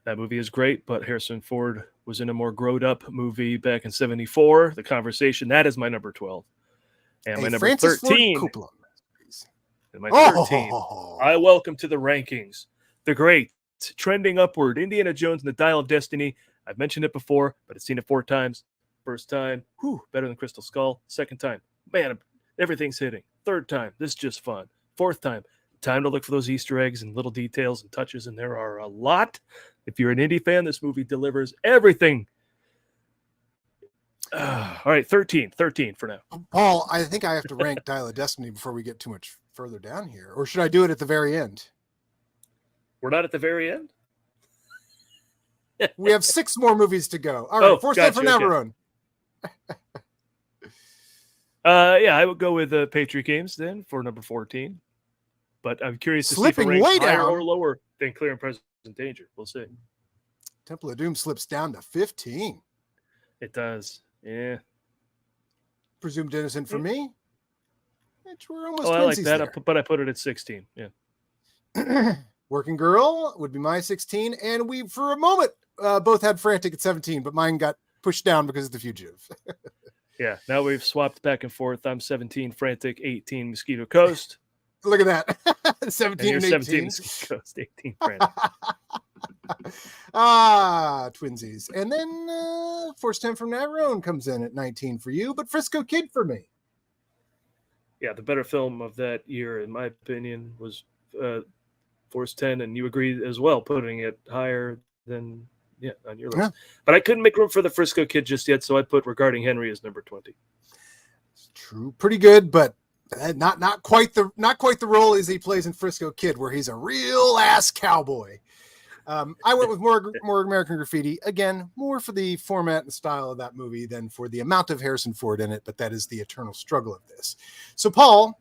That movie is great, but Harrison Ford was in a more grown-up movie back in 74. The Conversation, that is my number 12. And my number Francis 13. Ford Coppola. And my 13. I welcome to the rankings. The great, trending upward, Indiana Jones and the Dial of Destiny. I've mentioned it before, but I've seen it 4 times. First time, better than Crystal Skull. Second time, man, everything's hitting. Third time, this is just fun. Fourth time to look for those Easter eggs and little details and touches, and there are a lot. If you're an indie fan, this movie delivers everything. All right, 13 for now. Paul, I think I have to rank Dial of Destiny before we get too much further down here. Or should I do it at the very end? We're not at the very end? We have 6 more movies to go. All right, Force Time for Navarone. Yeah, I would go with Patriot Games then for number 14. But I'm curious to see if it ranks way higher down or lower than Clear and Present Danger. We'll see. Temple of Doom slips down to 15. It does. Yeah. Presumed Innocent for me. We're almost I like that, there. but I put it at 16. Yeah. Working Girl would be my 16. And we, for a moment, both had Frantic at 17, but mine got pushed down because of The Fugitive. Yeah, now we've swapped back and forth. I'm 17, Frantic, 18, Mosquito Coast. Look at that. 17 and 18. 17, Mosquito Coast, 18, Frantic. Twinsies. And then Force 10 from Navarone comes in at 19 for you, but Frisco Kid for me. Yeah, the better film of that year, in my opinion, was Force 10, and you agree as well, putting it higher than on your list. Yeah. But I couldn't make room for the Frisco Kid just yet, so I put Regarding Henry as number 20. It's true, pretty good, but not quite the role as he plays in Frisco Kid, where he's a real ass cowboy. I went with more American Graffiti, again, more for the format and style of that movie than for the amount of Harrison Ford in it, but that is the eternal struggle of this. So, Paul,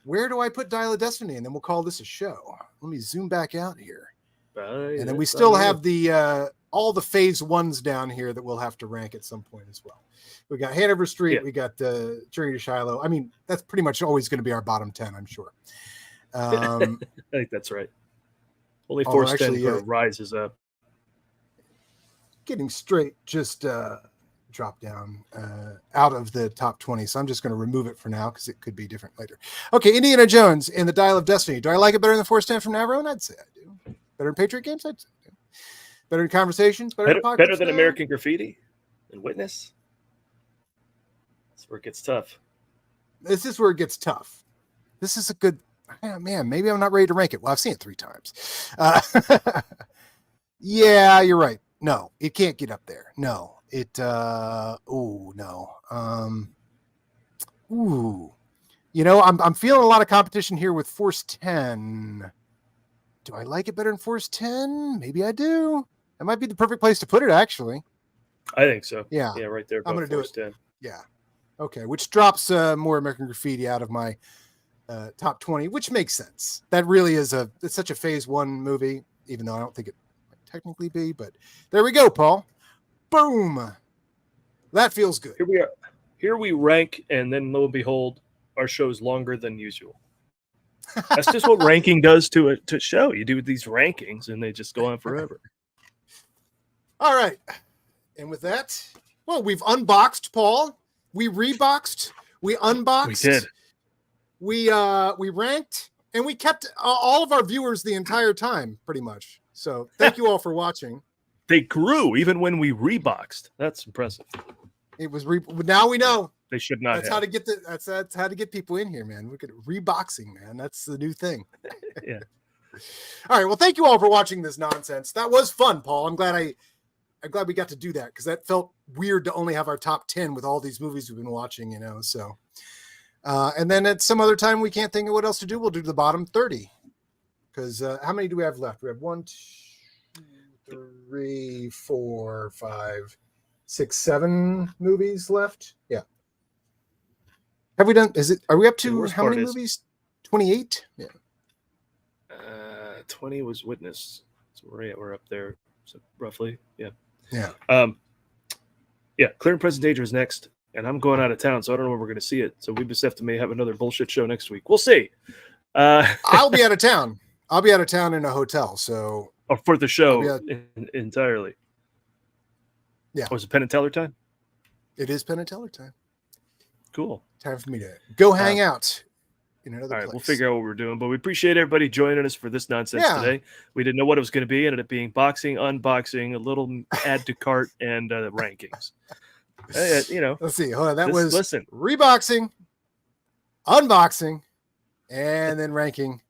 where do I put Dial of Destiny? And then we'll call this a show. Let me zoom back out here. And then we still have the all the phase 1s down here that we'll have to rank at some point as well. We got Hanover Street. We got Journey to Shiloh. I mean, that's pretty much always going to be our bottom 10, I'm sure. I think that's right. Only Force 10 rises up. Getting straight, just drop down out of the top 20. So I'm just going to remove it for now because it could be different later. Okay, Indiana Jones and the Dial of Destiny. Do I like it better than Force 10 from Navarone? I'd say I do. Better than Patriot Games? I'd say I do. Better than Conversations? Better than American Graffiti and Witness? That's where it gets tough. This is where it gets tough. This is a good... Man, maybe I'm not ready to rank it. Well, I've seen it 3 times. Yeah, you're right. No, it can't get up there. No, it, no. You know, I'm feeling a lot of competition here with Force 10. Do I like it better than Force 10? Maybe I do. That might be the perfect place to put it, actually. I think so. Yeah. Yeah, right there. I'm going to do it. 10. Yeah. Okay, which drops more American Graffiti out of my top 20, which makes sense. That really is it's such a phase 1 movie, even though I don't think it might technically be, but there we go, Paul. Boom. That feels good. Here we are. Here we rank, and then lo and behold, our show is longer than usual. That's just what ranking does to a show. You do these rankings, and they just go on forever. All right. And with that, well, we've unboxed, Paul. We reboxed. We unboxed. We did. We ranked, and we kept all of our viewers the entire time, pretty much. So thank you all for watching. They grew even when we reboxed. That's impressive. It was now we know. They should not. That's how to get that's how to get people in here, man. Look at reboxing, man. That's the new thing. Yeah. All right. Well, thank you all for watching this nonsense. That was fun, Paul. I'm glad we got to do that because that felt weird to only have our top 10 with all these movies we've been watching, you know. So, and then at some other time we can't think of what else to do. We'll do the bottom 30 because how many do we have left? We have 1, 2, 3, 4, 5, 6, 7 movies left. Yeah. Have we done? Are we up to how many movies? 28. Yeah. 20 was Witness. So we're up there, so roughly. Yeah. Yeah. Yeah. Clear and Present Danger is next, and I'm going out of town, so I don't know where we're going to see it. So we just have to may have another bullshit show next week. We'll see. I'll be out of town. I'll be out of town in a hotel. So. Or for the show entirely. Yeah. Was it Penn and Teller time? It is Penn and Teller time. Cool. Time for me to go hang out in another all right, place. we'll figure out what we're doing, but we appreciate everybody joining us for this nonsense today. We didn't know what it was going to be. Ended up being boxing, unboxing, a little add to cart, and rankings. Let's see. Hold on. That was listen. Reboxing, unboxing, and then ranking,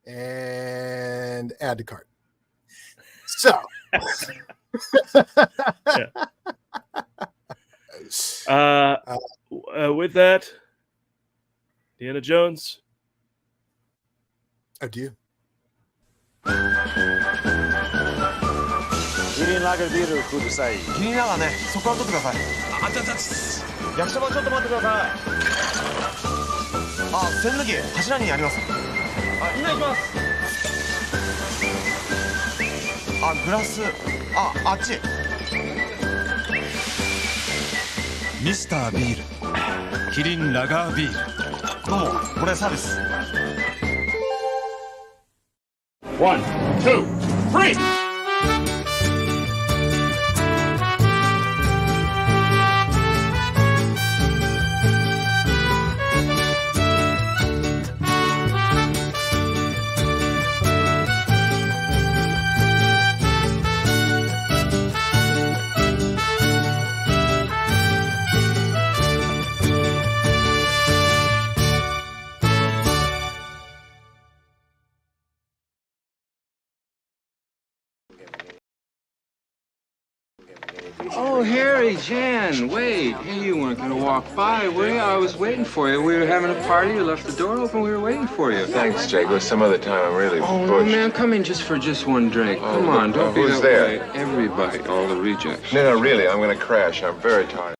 and add to cart. So. With that, Deanna Jones. Adieu. キリンラゲビールください。キリンラガーね、そこは取ってください。焼きそばちょっと待ってください。栓抜き柱にあります。今行きます。グラスあっち。ミスタービールキリンラガービール。どうもこれサービス。1, 2, 3. Oh, Harry, Jan, wait. Hey, you weren't going to walk by, were you? I was waiting for you. We were having a party. You left the door open. We were waiting for you. Thanks, Jake. It was some other time. I'm really Oh, pushed. no, man, come in just for one drink. Come on, don't be who's that there? way. Everybody, all the rejects. No, really. I'm going to crash. I'm very tired.